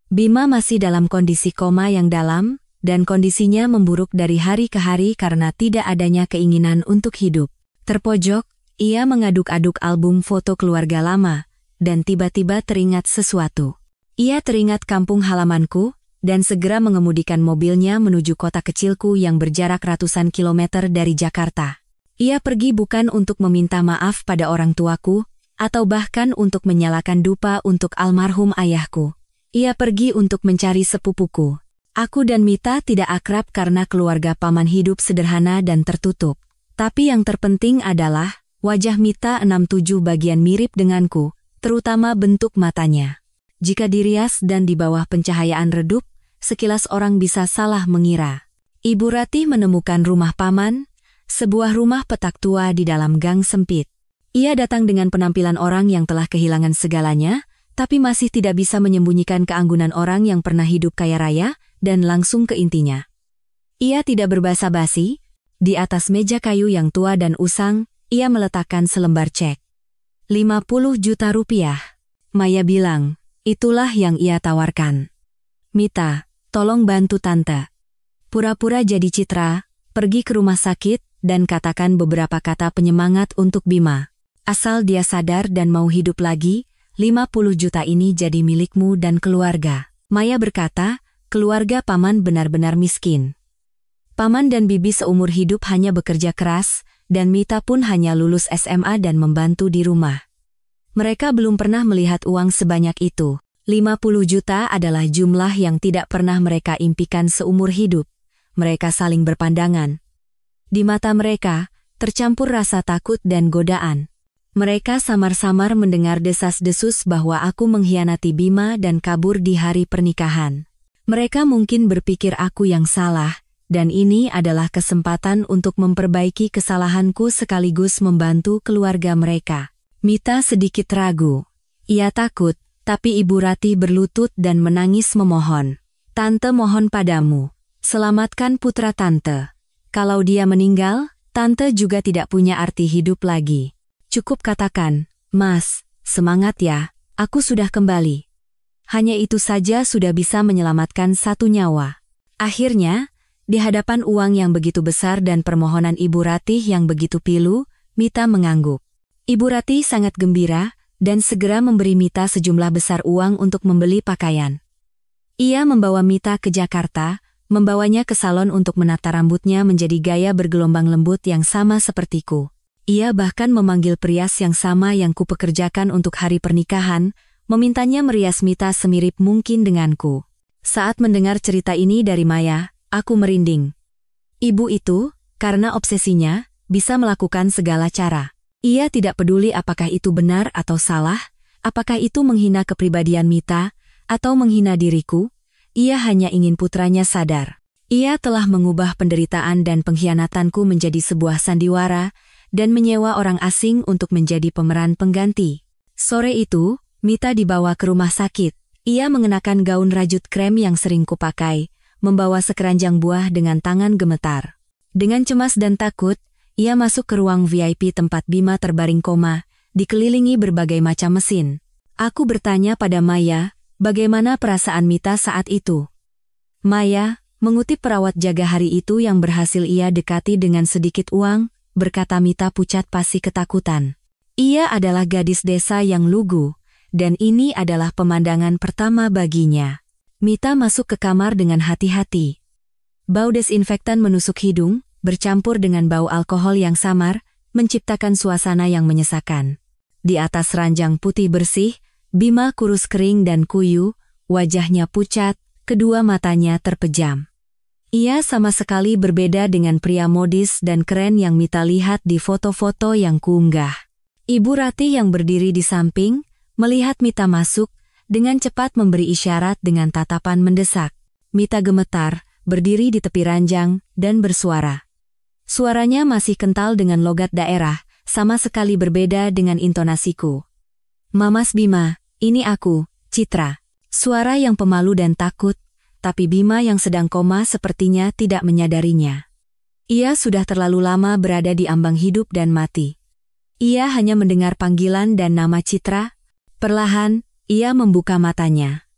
Bima masih dalam kondisi koma yang dalam, dan kondisinya memburuk dari hari ke hari karena tidak adanya keinginan untuk hidup. Terpojok, ia mengaduk-aduk album foto keluarga lama, dan tiba-tiba teringat sesuatu. Ia teringat kampung halamanku, dan segera mengemudikan mobilnya menuju kota kecilku yang berjarak ratusan kilometer dari Jakarta. Ia pergi bukan untuk meminta maaf pada orang tuaku, atau bahkan untuk menyalakan dupa untuk almarhum ayahku. Ia pergi untuk mencari sepupuku. Aku dan Mita tidak akrab karena keluarga paman hidup sederhana dan tertutup. Tapi yang terpenting adalah, wajah Mita 67 bagian mirip denganku, terutama bentuk matanya. Jika dirias dan di bawah pencahayaan redup, sekilas orang bisa salah mengira. Ibu Ratih menemukan rumah paman, sebuah rumah petak tua di dalam gang sempit. Ia datang dengan penampilan orang yang telah kehilangan segalanya, tapi masih tidak bisa menyembunyikan keanggunan orang yang pernah hidup kaya raya, dan langsung ke intinya. Ia tidak berbasa-basi, di atas meja kayu yang tua dan usang, ia meletakkan selembar cek. 50 juta rupiah. Maya bilang, itulah yang ia tawarkan. Mita, tolong bantu tante. Pura-pura jadi Citra, pergi ke rumah sakit, dan katakan beberapa kata penyemangat untuk Bima. Asal dia sadar dan mau hidup lagi, 50 juta ini jadi milikmu dan keluarga. Maya berkata, keluarga paman benar-benar miskin. Paman dan bibi seumur hidup hanya bekerja keras, dan Mita pun hanya lulus SMA dan membantu di rumah. Mereka belum pernah melihat uang sebanyak itu. 50 juta adalah jumlah yang tidak pernah mereka impikan seumur hidup. Mereka saling berpandangan. Di mata mereka, tercampur rasa takut dan godaan. Mereka samar-samar mendengar desas-desus bahwa aku mengkhianati Bima dan kabur di hari pernikahan. Mereka mungkin berpikir aku yang salah, dan ini adalah kesempatan untuk memperbaiki kesalahanku sekaligus membantu keluarga mereka. Mita sedikit ragu. Ia takut, tapi Ibu Ratih berlutut dan menangis memohon. Tante mohon padamu, selamatkan putra tante. Kalau dia meninggal, tante juga tidak punya arti hidup lagi. Cukup katakan, Mas, semangat ya, aku sudah kembali. Hanya itu saja sudah bisa menyelamatkan satu nyawa. Akhirnya, di hadapan uang yang begitu besar dan permohonan Ibu Ratih yang begitu pilu, Mita mengangguk. Ibu Ratih sangat gembira, dan segera memberi Mita sejumlah besar uang untuk membeli pakaian. Ia membawa Mita ke Jakarta, membawanya ke salon untuk menata rambutnya menjadi gaya bergelombang lembut yang sama sepertiku. Ia bahkan memanggil perias yang sama yang kupekerjakan untuk hari pernikahan, memintanya merias Mita semirip mungkin denganku. Saat mendengar cerita ini dari Maya, aku merinding. Ibu itu, karena obsesinya, bisa melakukan segala cara. Ia tidak peduli apakah itu benar atau salah, apakah itu menghina kepribadian Mita, atau menghina diriku. Ia hanya ingin putranya sadar. Ia telah mengubah penderitaan dan pengkhianatanku menjadi sebuah sandiwara, dan menyewa orang asing untuk menjadi pemeran pengganti. Sore itu, Mita dibawa ke rumah sakit. Ia mengenakan gaun rajut krem yang sering kupakai, membawa sekeranjang buah dengan tangan gemetar. Dengan cemas dan takut, ia masuk ke ruang VIP tempat Bima terbaring koma, dikelilingi berbagai macam mesin. Aku bertanya pada Maya, bagaimana perasaan Mita saat itu. Maya, mengutip perawat jaga hari itu yang berhasil ia dekati dengan sedikit uang, berkata Mita pucat pasi ketakutan. Ia adalah gadis desa yang lugu, dan ini adalah pemandangan pertama baginya. Mita masuk ke kamar dengan hati-hati. Bau desinfektan menusuk hidung, bercampur dengan bau alkohol yang samar, menciptakan suasana yang menyesakan. Di atas ranjang putih bersih, Bima kurus kering dan kuyu, wajahnya pucat, kedua matanya terpejam. Ia sama sekali berbeda dengan pria modis dan keren yang Mita lihat di foto-foto yang kuunggah. Ibu Ratih yang berdiri di samping, melihat Mita masuk, dengan cepat memberi isyarat dengan tatapan mendesak. Mita gemetar, berdiri di tepi ranjang, dan bersuara. Suaranya masih kental dengan logat daerah, sama sekali berbeda dengan intonasiku. Mamas Bima, ini aku, Citra. Suara yang pemalu dan takut, tapi Bima yang sedang koma sepertinya tidak menyadarinya. Ia sudah terlalu lama berada di ambang hidup dan mati. Ia hanya mendengar panggilan dan nama Citra. Perlahan, ia membuka matanya.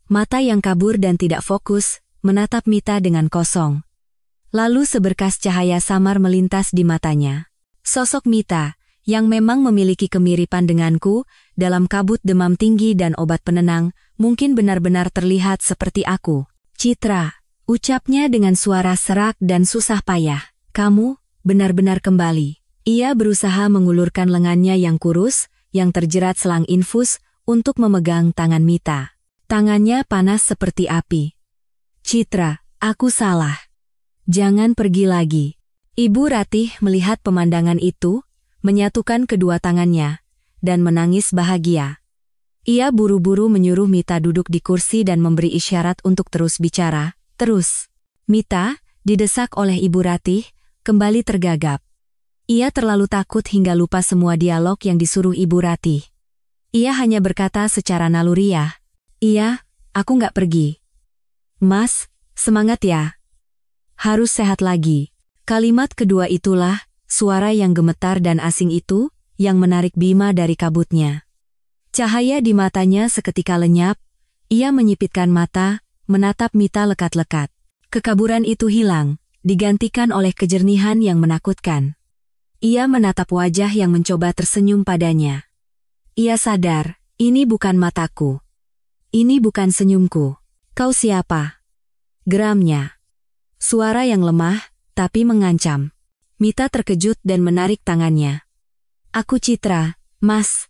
Mata yang kabur dan tidak fokus, menatap Mita dengan kosong. Lalu seberkas cahaya samar melintas di matanya. Sosok Mita, yang memang memiliki kemiripan denganku, dalam kabut demam tinggi dan obat penenang, mungkin benar-benar terlihat seperti aku. Citra, ucapnya dengan suara serak dan susah payah. Kamu, benar-benar kembali. Ia berusaha mengulurkan lengannya yang kurus, yang terjerat selang infus, untuk memegang tangan Mita. Tangannya panas seperti api. Citra, aku salah. Jangan pergi lagi. Ibu Ratih melihat pemandangan itu, menyatukan kedua tangannya, dan menangis bahagia. Ia buru-buru menyuruh Mita duduk di kursi dan memberi isyarat untuk terus bicara. Terus. Mita, didesak oleh Ibu Ratih, kembali tergagap. Ia terlalu takut hingga lupa semua dialog yang disuruh Ibu Ratih. Ia hanya berkata secara naluriah, "Iya, aku nggak pergi." "Mas, semangat ya. Harus sehat lagi." Kalimat kedua itulah, suara yang gemetar dan asing itu, yang menarik Bima dari kabutnya. Cahaya di matanya seketika lenyap, ia menyipitkan mata, menatap Mita lekat-lekat. Kekaburan itu hilang, digantikan oleh kejernihan yang menakutkan. Ia menatap wajah yang mencoba tersenyum padanya. Ia sadar, ini bukan mataku. Ini bukan senyumku. Kau siapa? Geramnya. Suara yang lemah, tapi mengancam. Mita terkejut dan menarik tangannya. Aku Citra, Mas.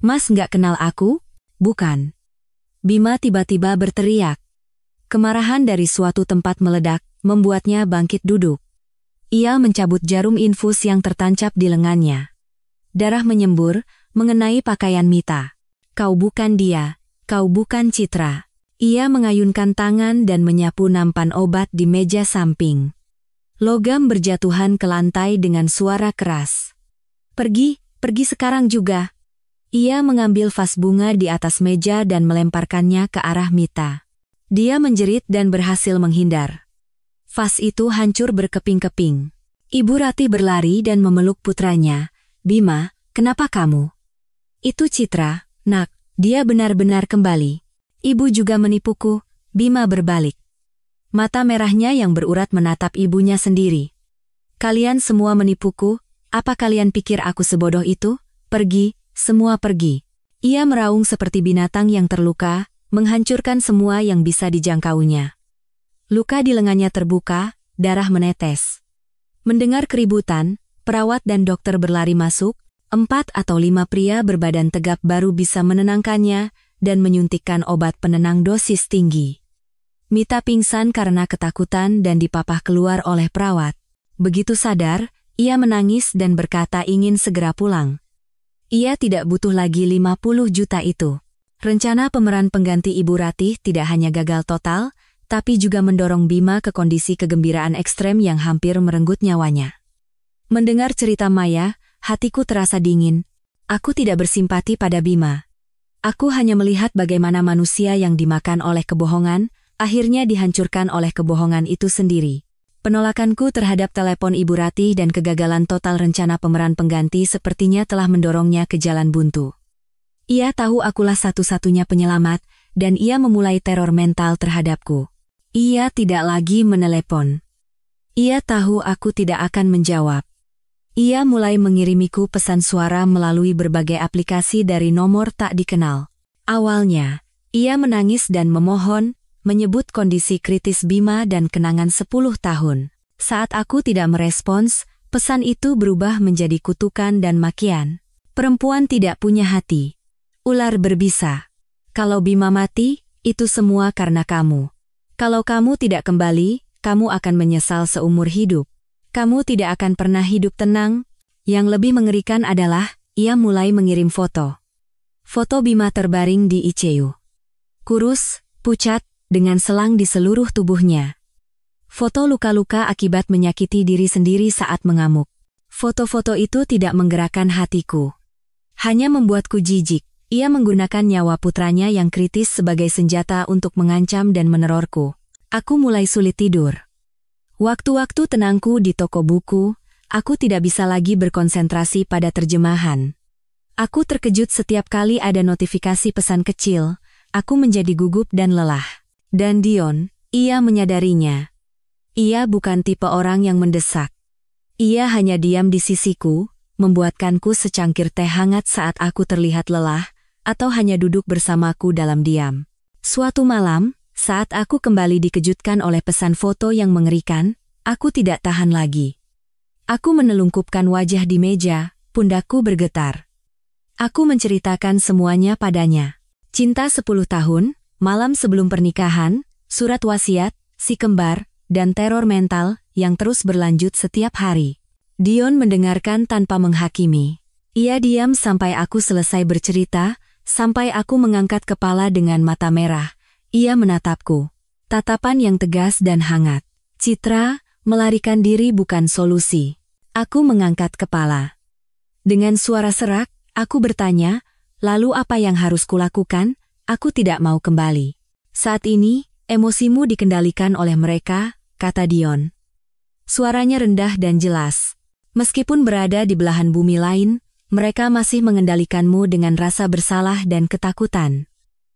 Mas nggak kenal aku? Bukan. Bima tiba-tiba berteriak. Kemarahan dari suatu tempat meledak, membuatnya bangkit duduk. Ia mencabut jarum infus yang tertancap di lengannya. Darah menyembur, mengenai pakaian Mita. Kau bukan dia, kau bukan Citra. Ia mengayunkan tangan dan menyapu nampan obat di meja samping. Logam berjatuhan ke lantai dengan suara keras. Pergi sekarang juga. Ia mengambil vas bunga di atas meja dan melemparkannya ke arah Mita. Dia menjerit dan berhasil menghindar. Vas itu hancur berkeping-keping. Ibu Ratih berlari dan memeluk putranya. Bima, kenapa kamu? Itu Citra, nak, dia benar-benar kembali. Ibu juga menipuku, Bima berbalik. Mata merahnya yang berurat menatap ibunya sendiri. Kalian semua menipuku, apa kalian pikir aku sebodoh itu? Pergi, semua pergi. Ia meraung seperti binatang yang terluka, menghancurkan semua yang bisa dijangkaunya. Luka di lengannya terbuka, darah menetes. Mendengar keributan, perawat dan dokter berlari masuk. 4 atau 5 pria berbadan tegap baru bisa menenangkannya dan menyuntikkan obat penenang dosis tinggi. Mita pingsan karena ketakutan dan dipapah keluar oleh perawat. Begitu sadar, ia menangis dan berkata ingin segera pulang. Ia tidak butuh lagi 50 juta itu. Rencana pemeran pengganti Ibu Ratih tidak hanya gagal total, tapi juga mendorong Bima ke kondisi kegembiraan ekstrem yang hampir merenggut nyawanya. Mendengar cerita Maya, hatiku terasa dingin. Aku tidak bersimpati pada Bima. Aku hanya melihat bagaimana manusia yang dimakan oleh kebohongan, akhirnya dihancurkan oleh kebohongan itu sendiri. Penolakanku terhadap telepon Ibu Ratih dan kegagalan total rencana pemeran pengganti sepertinya telah mendorongnya ke jalan buntu. Ia tahu akulah satu-satunya penyelamat, dan ia memulai teror mental terhadapku. Ia tidak lagi menelepon. Ia tahu aku tidak akan menjawab. Ia mulai mengirimiku pesan suara melalui berbagai aplikasi dari nomor tak dikenal. Awalnya, ia menangis dan memohon, menyebut kondisi kritis Bima dan kenangan 10 tahun. Saat aku tidak merespons, pesan itu berubah menjadi kutukan dan makian. Perempuan tidak punya hati. Ular berbisa. Kalau Bima mati, itu semua karena kamu. Kalau kamu tidak kembali, kamu akan menyesal seumur hidup. Kamu tidak akan pernah hidup tenang. Yang lebih mengerikan adalah, ia mulai mengirim foto. Foto Bima terbaring di ICU. Kurus, pucat, dengan selang di seluruh tubuhnya. Foto luka-luka akibat menyakiti diri sendiri saat mengamuk. Foto-foto itu tidak menggerakkan hatiku. Hanya membuatku jijik. Ia menggunakan nyawa putranya yang kritis sebagai senjata untuk mengancam dan menerorku. Aku mulai sulit tidur. Waktu-waktu tenangku di toko buku, aku tidak bisa lagi berkonsentrasi pada terjemahan. Aku terkejut setiap kali ada notifikasi pesan kecil, aku menjadi gugup dan lelah. Dan Dion, ia menyadarinya. Ia bukan tipe orang yang mendesak. Ia hanya diam di sisiku, membuatkanku secangkir teh hangat saat aku terlihat lelah, atau hanya duduk bersamaku dalam diam. Suatu malam, saat aku kembali dikejutkan oleh pesan foto yang mengerikan, aku tidak tahan lagi. Aku menelungkupkan wajah di meja, pundakku bergetar. Aku menceritakan semuanya padanya. Cinta 10 tahun, malam sebelum pernikahan, surat wasiat, si kembar, dan teror mental yang terus berlanjut setiap hari. Dion mendengarkan tanpa menghakimi. Ia diam sampai aku selesai bercerita, sampai aku mengangkat kepala dengan mata merah. Ia menatapku. Tatapan yang tegas dan hangat. Citra, melarikan diri bukan solusi. Aku mengangkat kepala. Dengan suara serak, aku bertanya, lalu apa yang harus kulakukan? Aku tidak mau kembali. Saat ini, emosimu dikendalikan oleh mereka, kata Dion. Suaranya rendah dan jelas. Meskipun berada di belahan bumi lain, mereka masih mengendalikanmu dengan rasa bersalah dan ketakutan.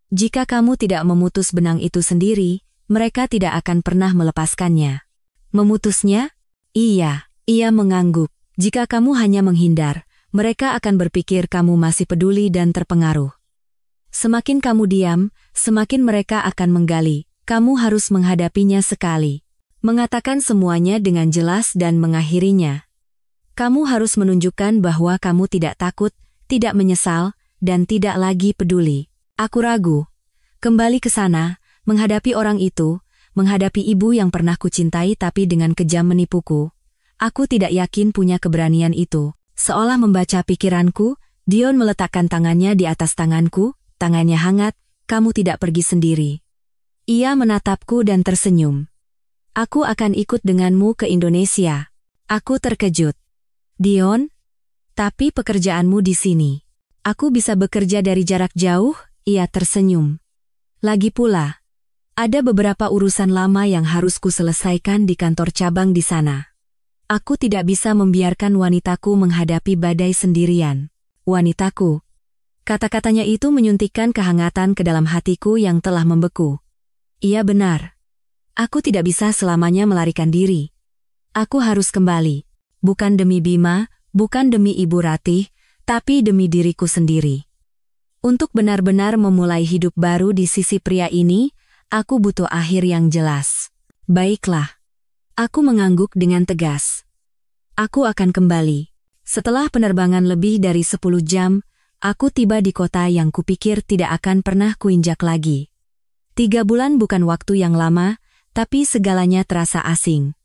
Jika kamu tidak memutus benang itu sendiri, mereka tidak akan pernah melepaskannya. Memutusnya? Iya, ia mengangguk. Jika kamu hanya menghindar, mereka akan berpikir kamu masih peduli dan terpengaruh. Semakin kamu diam, semakin mereka akan menggali. Kamu harus menghadapinya sekali. Mengatakan semuanya dengan jelas dan mengakhirinya. Kamu harus menunjukkan bahwa kamu tidak takut, tidak menyesal, dan tidak lagi peduli. Aku ragu. Kembali ke sana, menghadapi orang itu, menghadapi ibu yang pernah kucintai tapi dengan kejam menipuku. Aku tidak yakin punya keberanian itu. Seolah membaca pikiranku, Dion meletakkan tangannya di atas tanganku, tangannya hangat, kamu tidak pergi sendiri. Ia menatapku dan tersenyum. Aku akan ikut denganmu ke Indonesia. Aku terkejut. Dion? Tapi pekerjaanmu di sini. Aku bisa bekerja dari jarak jauh, ia tersenyum. Lagi pula, ada beberapa urusan lama yang harus kuselesaikan di kantor cabang di sana. Aku tidak bisa membiarkan wanitaku menghadapi badai sendirian. Wanitaku. Kata-katanya itu menyuntikkan kehangatan ke dalam hatiku yang telah membeku. Iya benar. Aku tidak bisa selamanya melarikan diri. Aku harus kembali. Bukan demi Bima, bukan demi Ibu Ratih, tapi demi diriku sendiri. Untuk benar-benar memulai hidup baru di sisi pria ini, aku butuh akhir yang jelas. Baiklah. Aku mengangguk dengan tegas. Aku akan kembali. Setelah penerbangan lebih dari 10 jam, aku tiba di kota yang kupikir tidak akan pernah kuinjak lagi. 3 bulan bukan waktu yang lama, tapi segalanya terasa asing.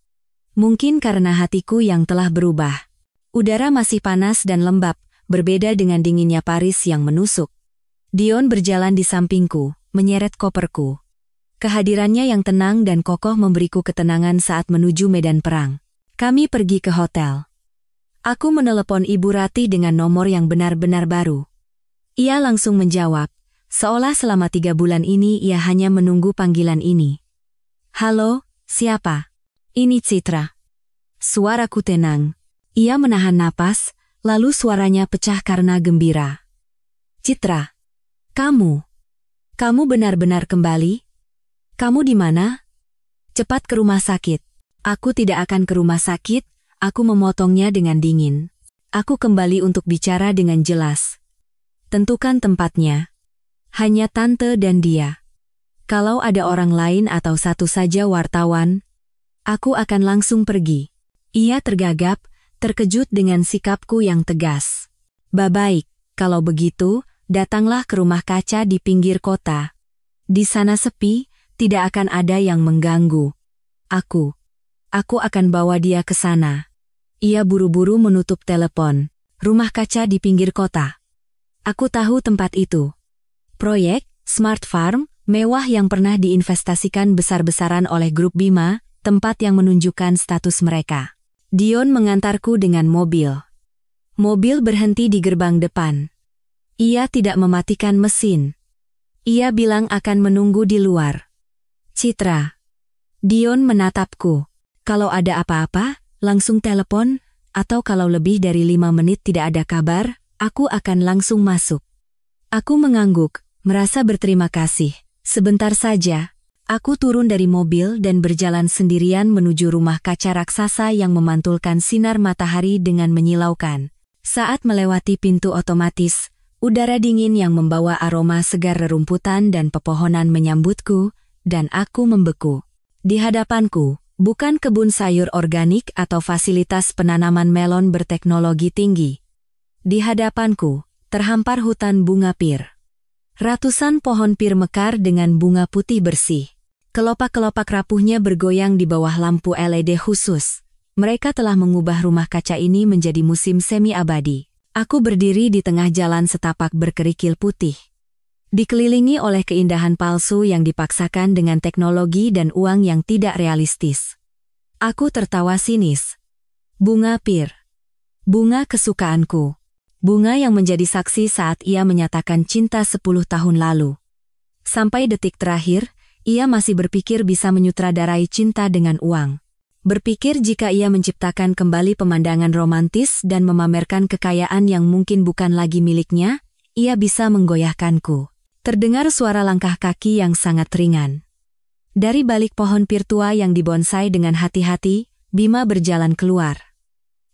Mungkin karena hatiku yang telah berubah. Udara masih panas dan lembab, berbeda dengan dinginnya Paris yang menusuk. Dion berjalan di sampingku, menyeret koperku. Kehadirannya yang tenang dan kokoh memberiku ketenangan saat menuju medan perang. Kami pergi ke hotel. Aku menelepon Ibu Ratih dengan nomor yang benar-benar baru. Ia langsung menjawab, seolah selama 3 bulan ini ia hanya menunggu panggilan ini. Halo, siapa? Ini Citra. Suaraku tenang. Ia menahan napas, lalu suaranya pecah karena gembira. Citra, kamu benar-benar kembali? Kamu di mana? Cepat ke rumah sakit. Aku tidak akan ke rumah sakit, aku memotongnya dengan dingin. Aku kembali untuk bicara dengan jelas. Tentukan tempatnya. Hanya tante dan dia. Kalau ada orang lain atau satu saja wartawan, aku akan langsung pergi. Ia tergagap, terkejut dengan sikapku yang tegas. Baik, kalau begitu, datanglah ke rumah kaca di pinggir kota. Di sana sepi, tidak akan ada yang mengganggu. Aku akan bawa dia ke sana. Ia buru-buru menutup telepon. Rumah kaca di pinggir kota. Aku tahu tempat itu. Proyek Smart Farm mewah yang pernah diinvestasikan besar-besaran oleh grup Bima, tempat yang menunjukkan status mereka. Dion mengantarku dengan mobil. Mobil berhenti di gerbang depan. Ia tidak mematikan mesin. Ia bilang akan menunggu di luar. Citra. Dion menatapku. Kalau ada apa-apa, langsung telepon, atau kalau lebih dari 5 menit tidak ada kabar, aku akan langsung masuk. Aku mengangguk, merasa berterima kasih. Sebentar saja, aku turun dari mobil dan berjalan sendirian menuju rumah kaca raksasa yang memantulkan sinar matahari dengan menyilaukan. Saat melewati pintu otomatis, udara dingin yang membawa aroma segar rerumputan dan pepohonan menyambutku, dan aku membeku. Di hadapanku, bukan kebun sayur organik atau fasilitas penanaman melon berteknologi tinggi. Di hadapanku, terhampar hutan bunga pir. Ratusan pohon pir mekar dengan bunga putih bersih. Kelopak-kelopak rapuhnya bergoyang di bawah lampu LED khusus. Mereka telah mengubah rumah kaca ini menjadi musim semi abadi. Aku berdiri di tengah jalan setapak berkerikil putih. Dikelilingi oleh keindahan palsu yang dipaksakan dengan teknologi dan uang yang tidak realistis. Aku tertawa sinis. Bunga pir. Bunga kesukaanku. Bunga yang menjadi saksi saat ia menyatakan cinta 10 tahun lalu. Sampai detik terakhir, ia masih berpikir bisa menyutradarai cinta dengan uang. Berpikir jika ia menciptakan kembali pemandangan romantis dan memamerkan kekayaan yang mungkin bukan lagi miliknya, ia bisa menggoyahkanku. Terdengar suara langkah kaki yang sangat ringan. Dari balik pohon pir tua yang dibonsai dengan hati-hati, Bima berjalan keluar.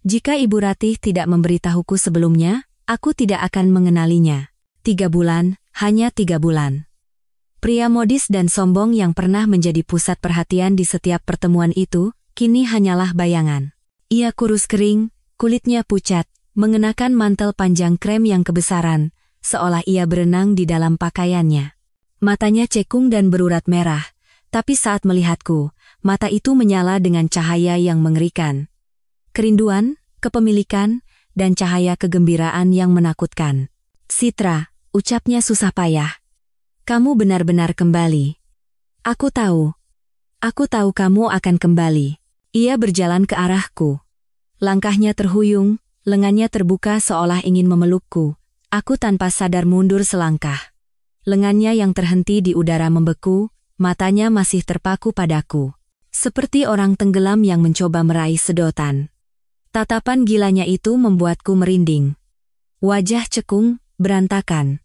Jika Ibu Ratih tidak memberitahuku sebelumnya, aku tidak akan mengenalinya. 3 bulan, hanya 3 bulan. Pria modis dan sombong yang pernah menjadi pusat perhatian di setiap pertemuan itu, kini hanyalah bayangan. Ia kurus kering, kulitnya pucat, mengenakan mantel panjang krem yang kebesaran, seolah ia berenang di dalam pakaiannya. Matanya cekung dan berurat merah, tapi saat melihatku, mata itu menyala dengan cahaya yang mengerikan. Kerinduan, kepemilikan, dan cahaya kegembiraan yang menakutkan. Citra, ucapnya susah payah. Kamu benar-benar kembali. Aku tahu kamu akan kembali. Ia berjalan ke arahku. Langkahnya terhuyung, lengannya terbuka seolah ingin memelukku. Aku tanpa sadar mundur selangkah. Lengannya yang terhenti di udara membeku, matanya masih terpaku padaku. Seperti orang tenggelam yang mencoba meraih sedotan. Tatapan gilanya itu membuatku merinding. Wajah cekung, berantakan.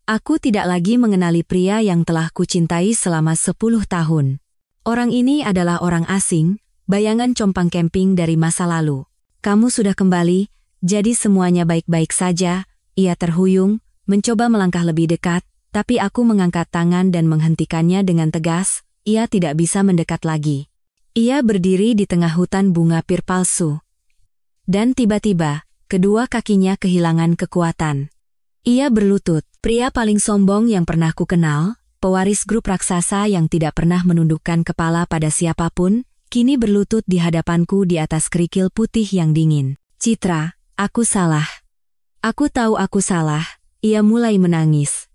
Aku tidak lagi mengenali pria yang telah kucintai selama 10 tahun. Orang ini adalah orang asing, bayangan compang camping dari masa lalu. Kamu sudah kembali, jadi semuanya baik-baik saja. Ia terhuyung, mencoba melangkah lebih dekat, tapi aku mengangkat tangan dan menghentikannya dengan tegas. Ia tidak bisa mendekat lagi. Ia berdiri di tengah hutan bunga pir palsu. Dan tiba-tiba, kedua kakinya kehilangan kekuatan. Ia berlutut, pria paling sombong yang pernah kukenal, pewaris grup raksasa yang tidak pernah menundukkan kepala pada siapapun, kini berlutut di hadapanku di atas kerikil putih yang dingin. Citra, aku salah. Aku tahu aku salah. Ia mulai menangis.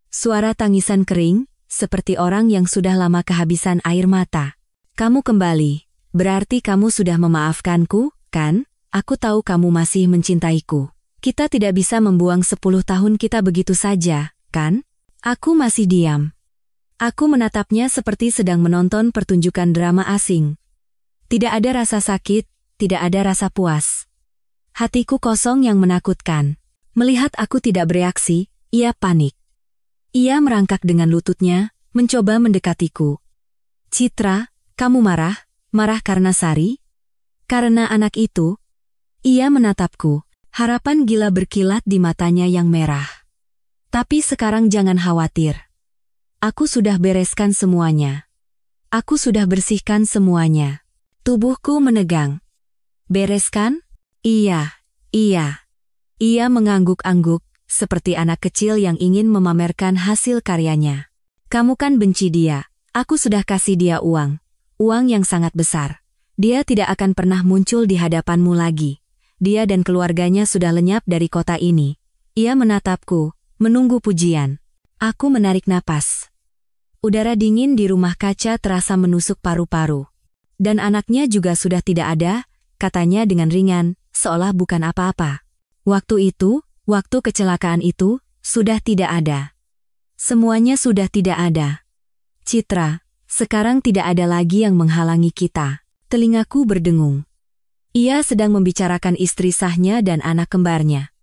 Suara tangisan kering, seperti orang yang sudah lama kehabisan air mata. Kamu kembali, berarti kamu sudah memaafkanku, kan? Aku tahu kamu masih mencintaiku. Kita tidak bisa membuang 10 tahun kita begitu saja, kan? Aku masih diam. Aku menatapnya seperti sedang menonton pertunjukan drama asing. Tidak ada rasa sakit, tidak ada rasa puas. Hatiku kosong yang menakutkan. Melihat aku tidak bereaksi, ia panik. Ia merangkak dengan lututnya, mencoba mendekatiku. Citra, kamu marah? Marah karena Sari? Karena anak itu? Ia menatapku, harapan gila berkilat di matanya yang merah. Tapi sekarang jangan khawatir. Aku sudah bereskan semuanya. Aku sudah bersihkan semuanya. Tubuhku menegang. Bereskan? Iya, iya. Ia mengangguk-angguk, seperti anak kecil yang ingin memamerkan hasil karyanya. Kamu kan benci dia. Aku sudah kasih dia uang. Uang yang sangat besar. Dia tidak akan pernah muncul di hadapanmu lagi. Dia dan keluarganya sudah lenyap dari kota ini. Ia menatapku, menunggu pujian. Aku menarik napas. Udara dingin di rumah kaca terasa menusuk paru-paru. Dan anaknya juga sudah tidak ada, katanya dengan ringan, seolah bukan apa-apa. Waktu itu, waktu kecelakaan itu, sudah tidak ada. Semuanya sudah tidak ada. Citra, sekarang tidak ada lagi yang menghalangi kita. Telingaku berdengung. Ia sedang membicarakan istri sahnya dan anak kembarnya.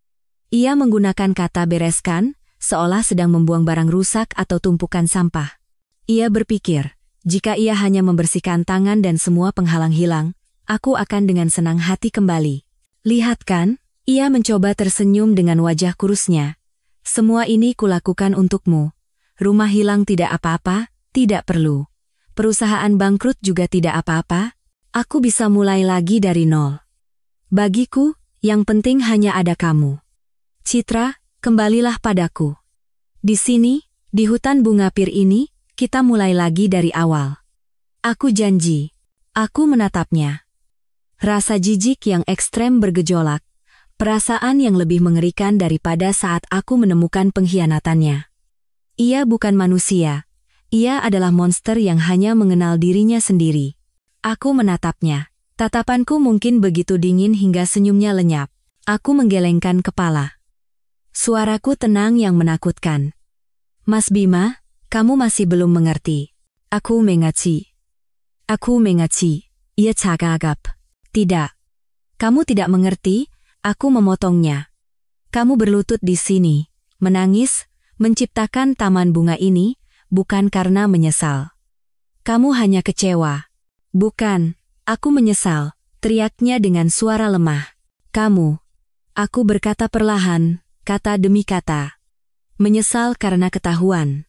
Ia menggunakan kata bereskan, seolah sedang membuang barang rusak atau tumpukan sampah. Ia berpikir, jika ia hanya membersihkan tangan dan semua penghalang hilang, aku akan dengan senang hati kembali. Lihat kan, ia mencoba tersenyum dengan wajah kurusnya. Semua ini kulakukan untukmu. Rumah hilang tidak apa-apa, tidak perlu. Perusahaan bangkrut juga tidak apa-apa. Aku bisa mulai lagi dari nol. Bagiku, yang penting hanya ada kamu. Citra, kembalilah padaku. Di sini, di hutan bunga pir ini, kita mulai lagi dari awal. Aku janji. Aku menatapnya. Rasa jijik yang ekstrem bergejolak. Perasaan yang lebih mengerikan daripada saat aku menemukan pengkhianatannya. Ia bukan manusia. Ia adalah monster yang hanya mengenal dirinya sendiri. Aku menatapnya. Tatapanku mungkin begitu dingin hingga senyumnya lenyap. Aku menggelengkan kepala. Suaraku tenang yang menakutkan. Mas Bima, kamu masih belum mengerti. Aku mengerti. Aku mengerti. Ia cakap. Tidak. Kamu tidak mengerti, aku memotongnya. Kamu berlutut di sini, menangis, menciptakan taman bunga ini, bukan karena menyesal. Kamu hanya kecewa. Bukan, aku menyesal, teriaknya dengan suara lemah. Kamu. Aku berkata perlahan, kata demi kata. Menyesal karena ketahuan.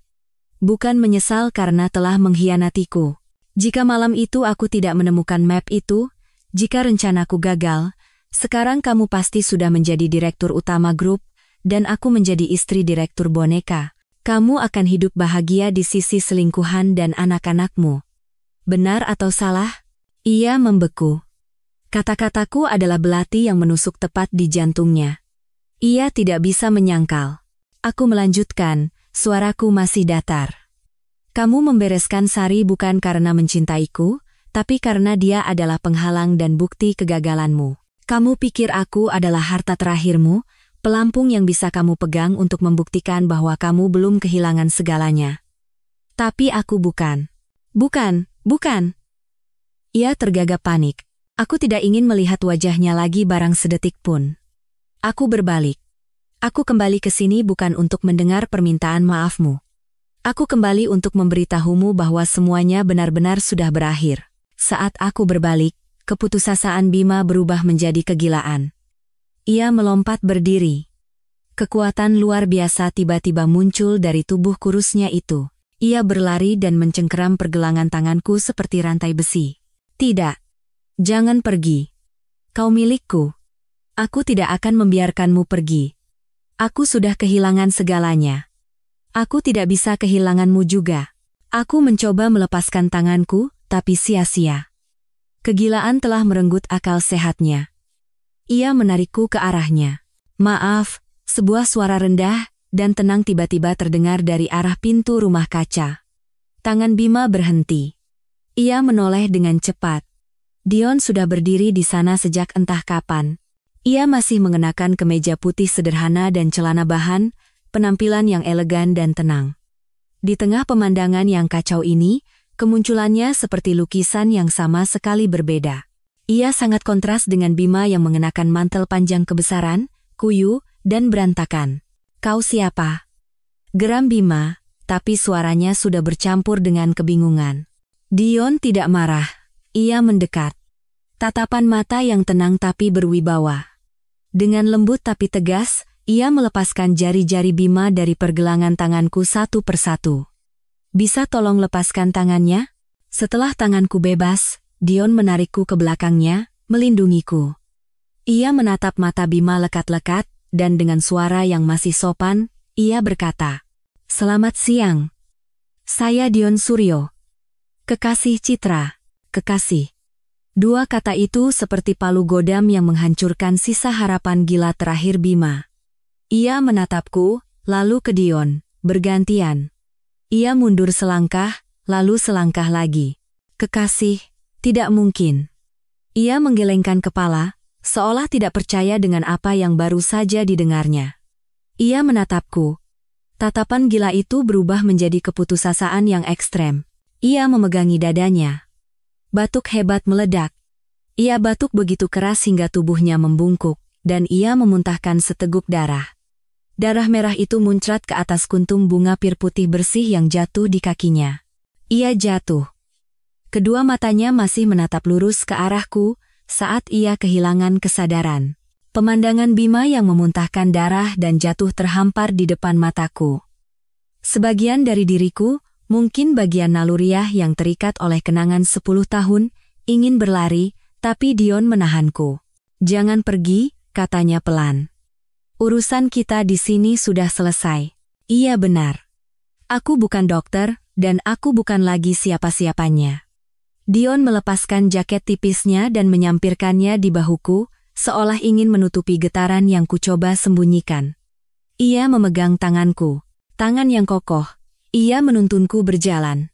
Bukan menyesal karena telah mengkhianatiku. Jika malam itu aku tidak menemukan map itu, jika rencanaku gagal, sekarang kamu pasti sudah menjadi direktur utama grup, dan aku menjadi istri direktur boneka. Kamu akan hidup bahagia di sisi selingkuhan dan anak-anakmu. Benar atau salah? Ia membeku. Kata-kataku adalah belati yang menusuk tepat di jantungnya. Ia tidak bisa menyangkal. Aku melanjutkan, suaraku masih datar. Kamu membereskan Sari bukan karena mencintaiku, tapi karena dia adalah penghalang dan bukti kegagalanmu. Kamu pikir aku adalah harta terakhirmu, pelampung yang bisa kamu pegang untuk membuktikan bahwa kamu belum kehilangan segalanya. Tapi aku bukan. Bukan. Ia tergagap panik. Aku tidak ingin melihat wajahnya lagi barang sedetik pun. Aku berbalik. Aku kembali ke sini bukan untuk mendengar permintaan maafmu. Aku kembali untuk memberitahumu bahwa semuanya benar-benar sudah berakhir. Saat aku berbalik, keputusasaan Bima berubah menjadi kegilaan. Ia melompat berdiri. Kekuatan luar biasa tiba-tiba muncul dari tubuh kurusnya itu. Ia berlari dan mencengkeram pergelangan tanganku seperti rantai besi. Tidak. Jangan pergi. Kau milikku. Aku tidak akan membiarkanmu pergi. Aku sudah kehilangan segalanya. Aku tidak bisa kehilanganmu juga. Aku mencoba melepaskan tanganku, tapi sia-sia. Kegilaan telah merenggut akal sehatnya. Ia menarikku ke arahnya. Maaf, sebuah suara rendah dan tenang tiba-tiba terdengar dari arah pintu rumah kaca. Tangan Bima berhenti. Ia menoleh dengan cepat. Dion sudah berdiri di sana sejak entah kapan. Ia masih mengenakan kemeja putih sederhana dan celana bahan, penampilan yang elegan dan tenang. Di tengah pemandangan yang kacau ini, kemunculannya seperti lukisan yang sama sekali berbeda. Ia sangat kontras dengan Bima yang mengenakan mantel panjang kebesaran, kuyu, dan berantakan. Kau siapa? Geram Bima, tapi suaranya sudah bercampur dengan kebingungan. Dion tidak marah. Ia mendekat. Tatapan mata yang tenang tapi berwibawa. Dengan lembut tapi tegas, ia melepaskan jari-jari Bima dari pergelangan tanganku satu persatu. Bisa tolong lepaskan tangannya? Setelah tanganku bebas, Dion menarikku ke belakangnya, melindungiku. Ia menatap mata Bima lekat-lekat, dan dengan suara yang masih sopan, ia berkata, "Selamat siang. Saya Dion Suryo. Kekasih Citra, kekasih." Dua kata itu seperti palu godam yang menghancurkan sisa harapan gila terakhir Bima. Ia menatapku, lalu ke Dion, bergantian. Ia mundur selangkah, lalu selangkah lagi. "Kekasih, tidak mungkin." Ia menggelengkan kepala, seolah tidak percaya dengan apa yang baru saja didengarnya. Ia menatapku. Tatapan gila itu berubah menjadi keputusasaan yang ekstrem. Ia memegangi dadanya. Batuk hebat meledak. Ia batuk begitu keras hingga tubuhnya membungkuk, dan ia memuntahkan seteguk darah. Darah merah itu muncrat ke atas kuntum bunga pir putih bersih yang jatuh di kakinya. Ia jatuh. Kedua matanya masih menatap lurus ke arahku saat ia kehilangan kesadaran. Pemandangan Bima yang memuntahkan darah dan jatuh terhampar di depan mataku. Sebagian dari diriku, mungkin bagian naluriah yang terikat oleh kenangan 10 tahun, ingin berlari, tapi Dion menahanku. "Jangan pergi," katanya pelan. "Urusan kita di sini sudah selesai." Iya benar. Aku bukan dokter, dan aku bukan lagi siapa-siapanya. Dion melepaskan jaket tipisnya dan menyampirkannya di bahuku, seolah ingin menutupi getaran yang kucoba sembunyikan. Ia memegang tanganku, tangan yang kokoh. Ia menuntunku berjalan.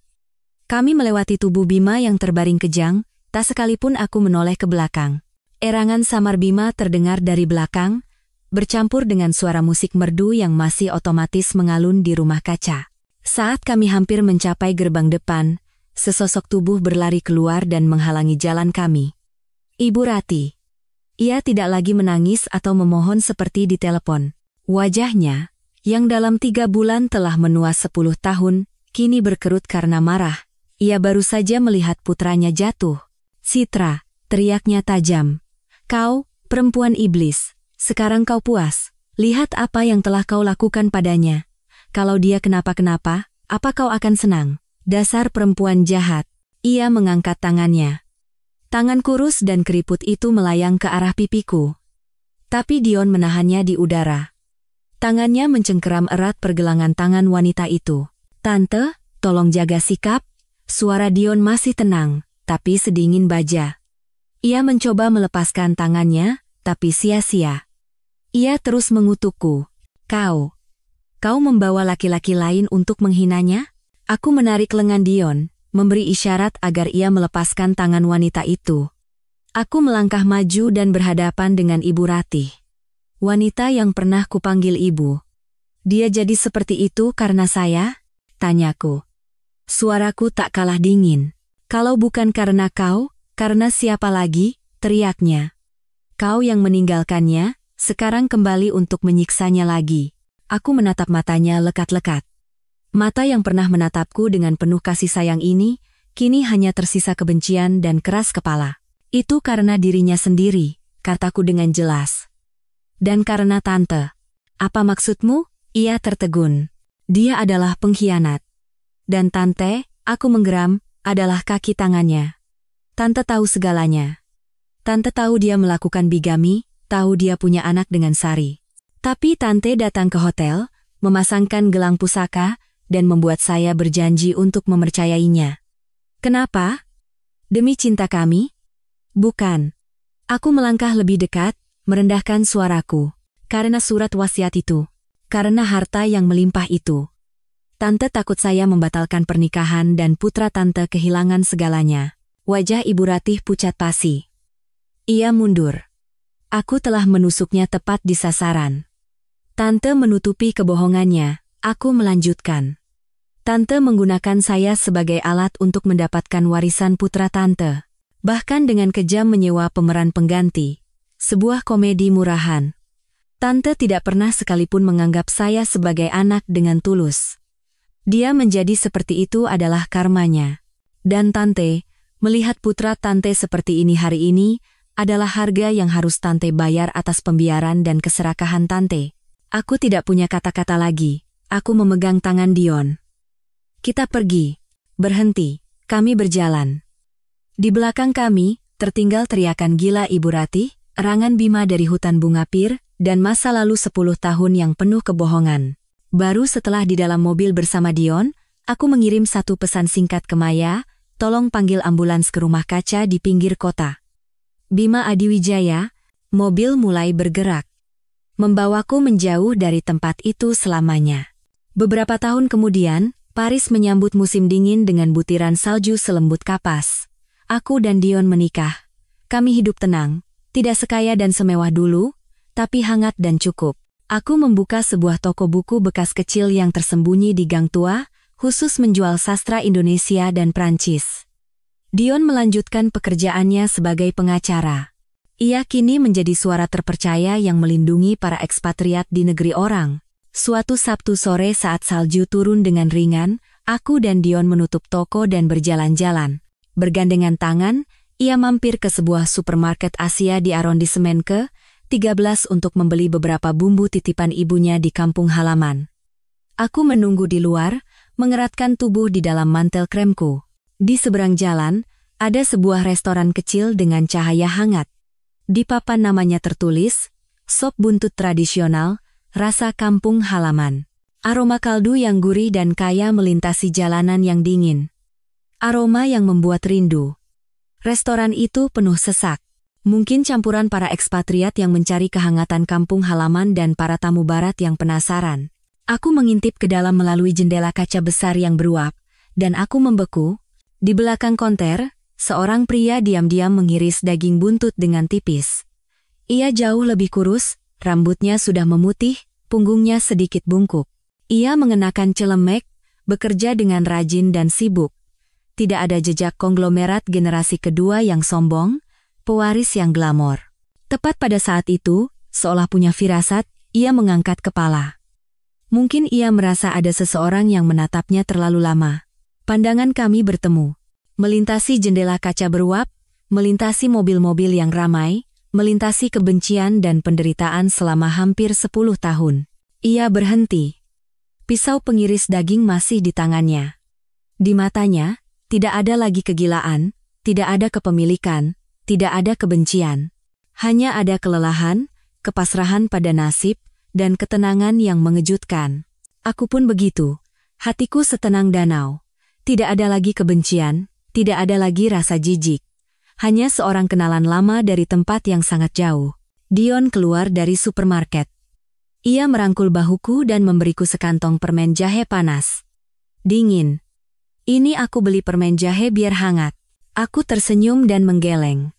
Kami melewati tubuh Bima yang terbaring kejang, tak sekalipun aku menoleh ke belakang. Erangan samar Bima terdengar dari belakang, bercampur dengan suara musik merdu yang masih otomatis mengalun di rumah kaca. Saat kami hampir mencapai gerbang depan, sesosok tubuh berlari keluar dan menghalangi jalan kami. Ibu Rati. Ia tidak lagi menangis atau memohon seperti di telepon. Wajahnya, yang dalam 3 bulan telah menua 10 tahun, kini berkerut karena marah. Ia baru saja melihat putranya jatuh. "Citra," teriaknya tajam. "Kau, perempuan iblis, sekarang kau puas. Lihat apa yang telah kau lakukan padanya. Kalau dia kenapa-kenapa, apa kau akan senang? Dasar perempuan jahat." Ia mengangkat tangannya. Tangan kurus dan keriput itu melayang ke arah pipiku. Tapi Dion menahannya di udara. Tangannya mencengkeram erat pergelangan tangan wanita itu. "Tante, tolong jaga sikap." Suara Dion masih tenang, tapi sedingin baja. Ia mencoba melepaskan tangannya, tapi sia-sia. Ia terus mengutukku. Kau membawa laki-laki lain untuk menghinanya?" Aku menarik lengan Dion, memberi isyarat agar ia melepaskan tangan wanita itu. Aku melangkah maju dan berhadapan dengan Ibu Ratih. Wanita yang pernah kupanggil ibu. "Dia jadi seperti itu karena saya?" tanyaku. Suaraku tak kalah dingin. "Kalau bukan karena kau, karena siapa lagi?" teriaknya. "Kau yang meninggalkannya, sekarang kembali untuk menyiksanya lagi." Aku menatap matanya lekat-lekat. Mata yang pernah menatapku dengan penuh kasih sayang ini, kini hanya tersisa kebencian dan keras kepala. "Itu karena dirinya sendiri," kataku dengan jelas. "Dan karena tante." "Apa maksudmu?" Ia tertegun. "Dia adalah pengkhianat. Dan tante," aku menggeram, "adalah kaki tangannya." Tante tahu segalanya. Tante tahu dia melakukan bigami, tahu dia punya anak dengan Sari. Tapi Tante datang ke hotel, memasangkan gelang pusaka, dan membuat saya berjanji untuk mempercayainya. Kenapa? Demi cinta kami? Bukan. Aku melangkah lebih dekat, merendahkan suaraku. Karena surat wasiat itu. Karena harta yang melimpah itu. Tante takut saya membatalkan pernikahan dan putra Tante kehilangan segalanya. Wajah Ibu Ratih pucat pasi. Ia mundur. Aku telah menusuknya tepat di sasaran. Tante menutupi kebohongannya. Aku melanjutkan. Tante menggunakan saya sebagai alat untuk mendapatkan warisan putra Tante. Bahkan dengan kejam menyewa pemeran pengganti. Sebuah komedi murahan. Tante tidak pernah sekalipun menganggap saya sebagai anak dengan tulus. Dia menjadi seperti itu adalah karmanya. Dan Tante, melihat putra Tante seperti ini hari ini, adalah harga yang harus Tante bayar atas pembiaran dan keserakahan Tante. Aku tidak punya kata-kata lagi. Aku memegang tangan Dion. Kita pergi. Berhenti. Kami berjalan. Di belakang kami, tertinggal teriakan gila Ibu Ratih, erangan Bima dari hutan bunga pir, dan masa lalu 10 tahun yang penuh kebohongan. Baru setelah di dalam mobil bersama Dion, aku mengirim satu pesan singkat ke Maya, tolong panggil ambulans ke rumah kaca di pinggir kota. Bima Adiwijaya, mobil mulai bergerak. Membawaku menjauh dari tempat itu selamanya. Beberapa tahun kemudian, Paris menyambut musim dingin dengan butiran salju selembut kapas. Aku dan Dion menikah. Kami hidup tenang, tidak sekaya dan semewah dulu, tapi hangat dan cukup. Aku membuka sebuah toko buku bekas kecil yang tersembunyi di gang tua, khusus menjual sastra Indonesia dan Prancis. Dion melanjutkan pekerjaannya sebagai pengacara. Ia kini menjadi suara terpercaya yang melindungi para ekspatriat di negeri orang. Suatu Sabtu sore saat salju turun dengan ringan, aku dan Dion menutup toko dan berjalan-jalan. Bergandengan tangan, ia mampir ke sebuah supermarket Asia di arondisemen ke-13 untuk membeli beberapa bumbu titipan ibunya di kampung halaman. Aku menunggu di luar, mengeratkan tubuh di dalam mantel kremku. Di seberang jalan, ada sebuah restoran kecil dengan cahaya hangat. Di papan namanya tertulis, sop buntut tradisional, rasa kampung halaman. Aroma kaldu yang gurih dan kaya melintasi jalanan yang dingin. Aroma yang membuat rindu. Restoran itu penuh sesak. Mungkin campuran para ekspatriat yang mencari kehangatan kampung halaman dan para tamu barat yang penasaran. Aku mengintip ke dalam melalui jendela kaca besar yang beruap, dan aku membeku. Di belakang konter, seorang pria diam-diam mengiris daging buntut dengan tipis. Ia jauh lebih kurus, rambutnya sudah memutih, punggungnya sedikit bungkuk. Ia mengenakan celemek, bekerja dengan rajin dan sibuk. Tidak ada jejak konglomerat generasi kedua yang sombong, pewaris yang glamor. Tepat pada saat itu, seolah punya firasat, ia mengangkat kepala. Mungkin ia merasa ada seseorang yang menatapnya terlalu lama. Pandangan kami bertemu. Melintasi jendela kaca beruap, melintasi mobil-mobil yang ramai, melintasi kebencian dan penderitaan selama hampir 10 tahun. Ia berhenti. Pisau pengiris daging masih di tangannya. Di matanya, tidak ada lagi kegilaan, tidak ada kepemilikan, tidak ada kebencian. Hanya ada kelelahan, kepasrahan pada nasib, dan ketenangan yang mengejutkan. Aku pun begitu. Hatiku setenang danau. Tidak ada lagi kebencian, tidak ada lagi rasa jijik. Hanya seorang kenalan lama dari tempat yang sangat jauh. Dion keluar dari supermarket. Ia merangkul bahuku dan memberiku sekantong permen jahe panas. Dingin. Ini aku beli permen jahe biar hangat. Aku tersenyum dan menggeleng.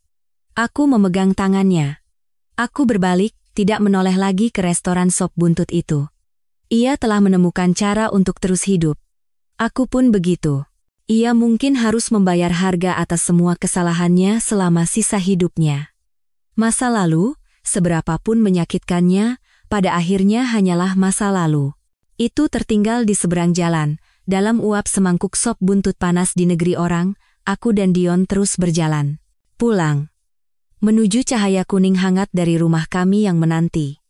Aku memegang tangannya. Aku berbalik, tidak menoleh lagi ke restoran sop buntut itu. Ia telah menemukan cara untuk terus hidup. Aku pun begitu. Ia mungkin harus membayar harga atas semua kesalahannya selama sisa hidupnya. Masa lalu, seberapapun menyakitkannya, pada akhirnya hanyalah masa lalu. Itu tertinggal di seberang jalan. Dalam uap semangkuk sop buntut panas di negeri orang, aku dan Dion terus berjalan. Pulang. Menuju cahaya kuning hangat dari rumah kami yang menanti.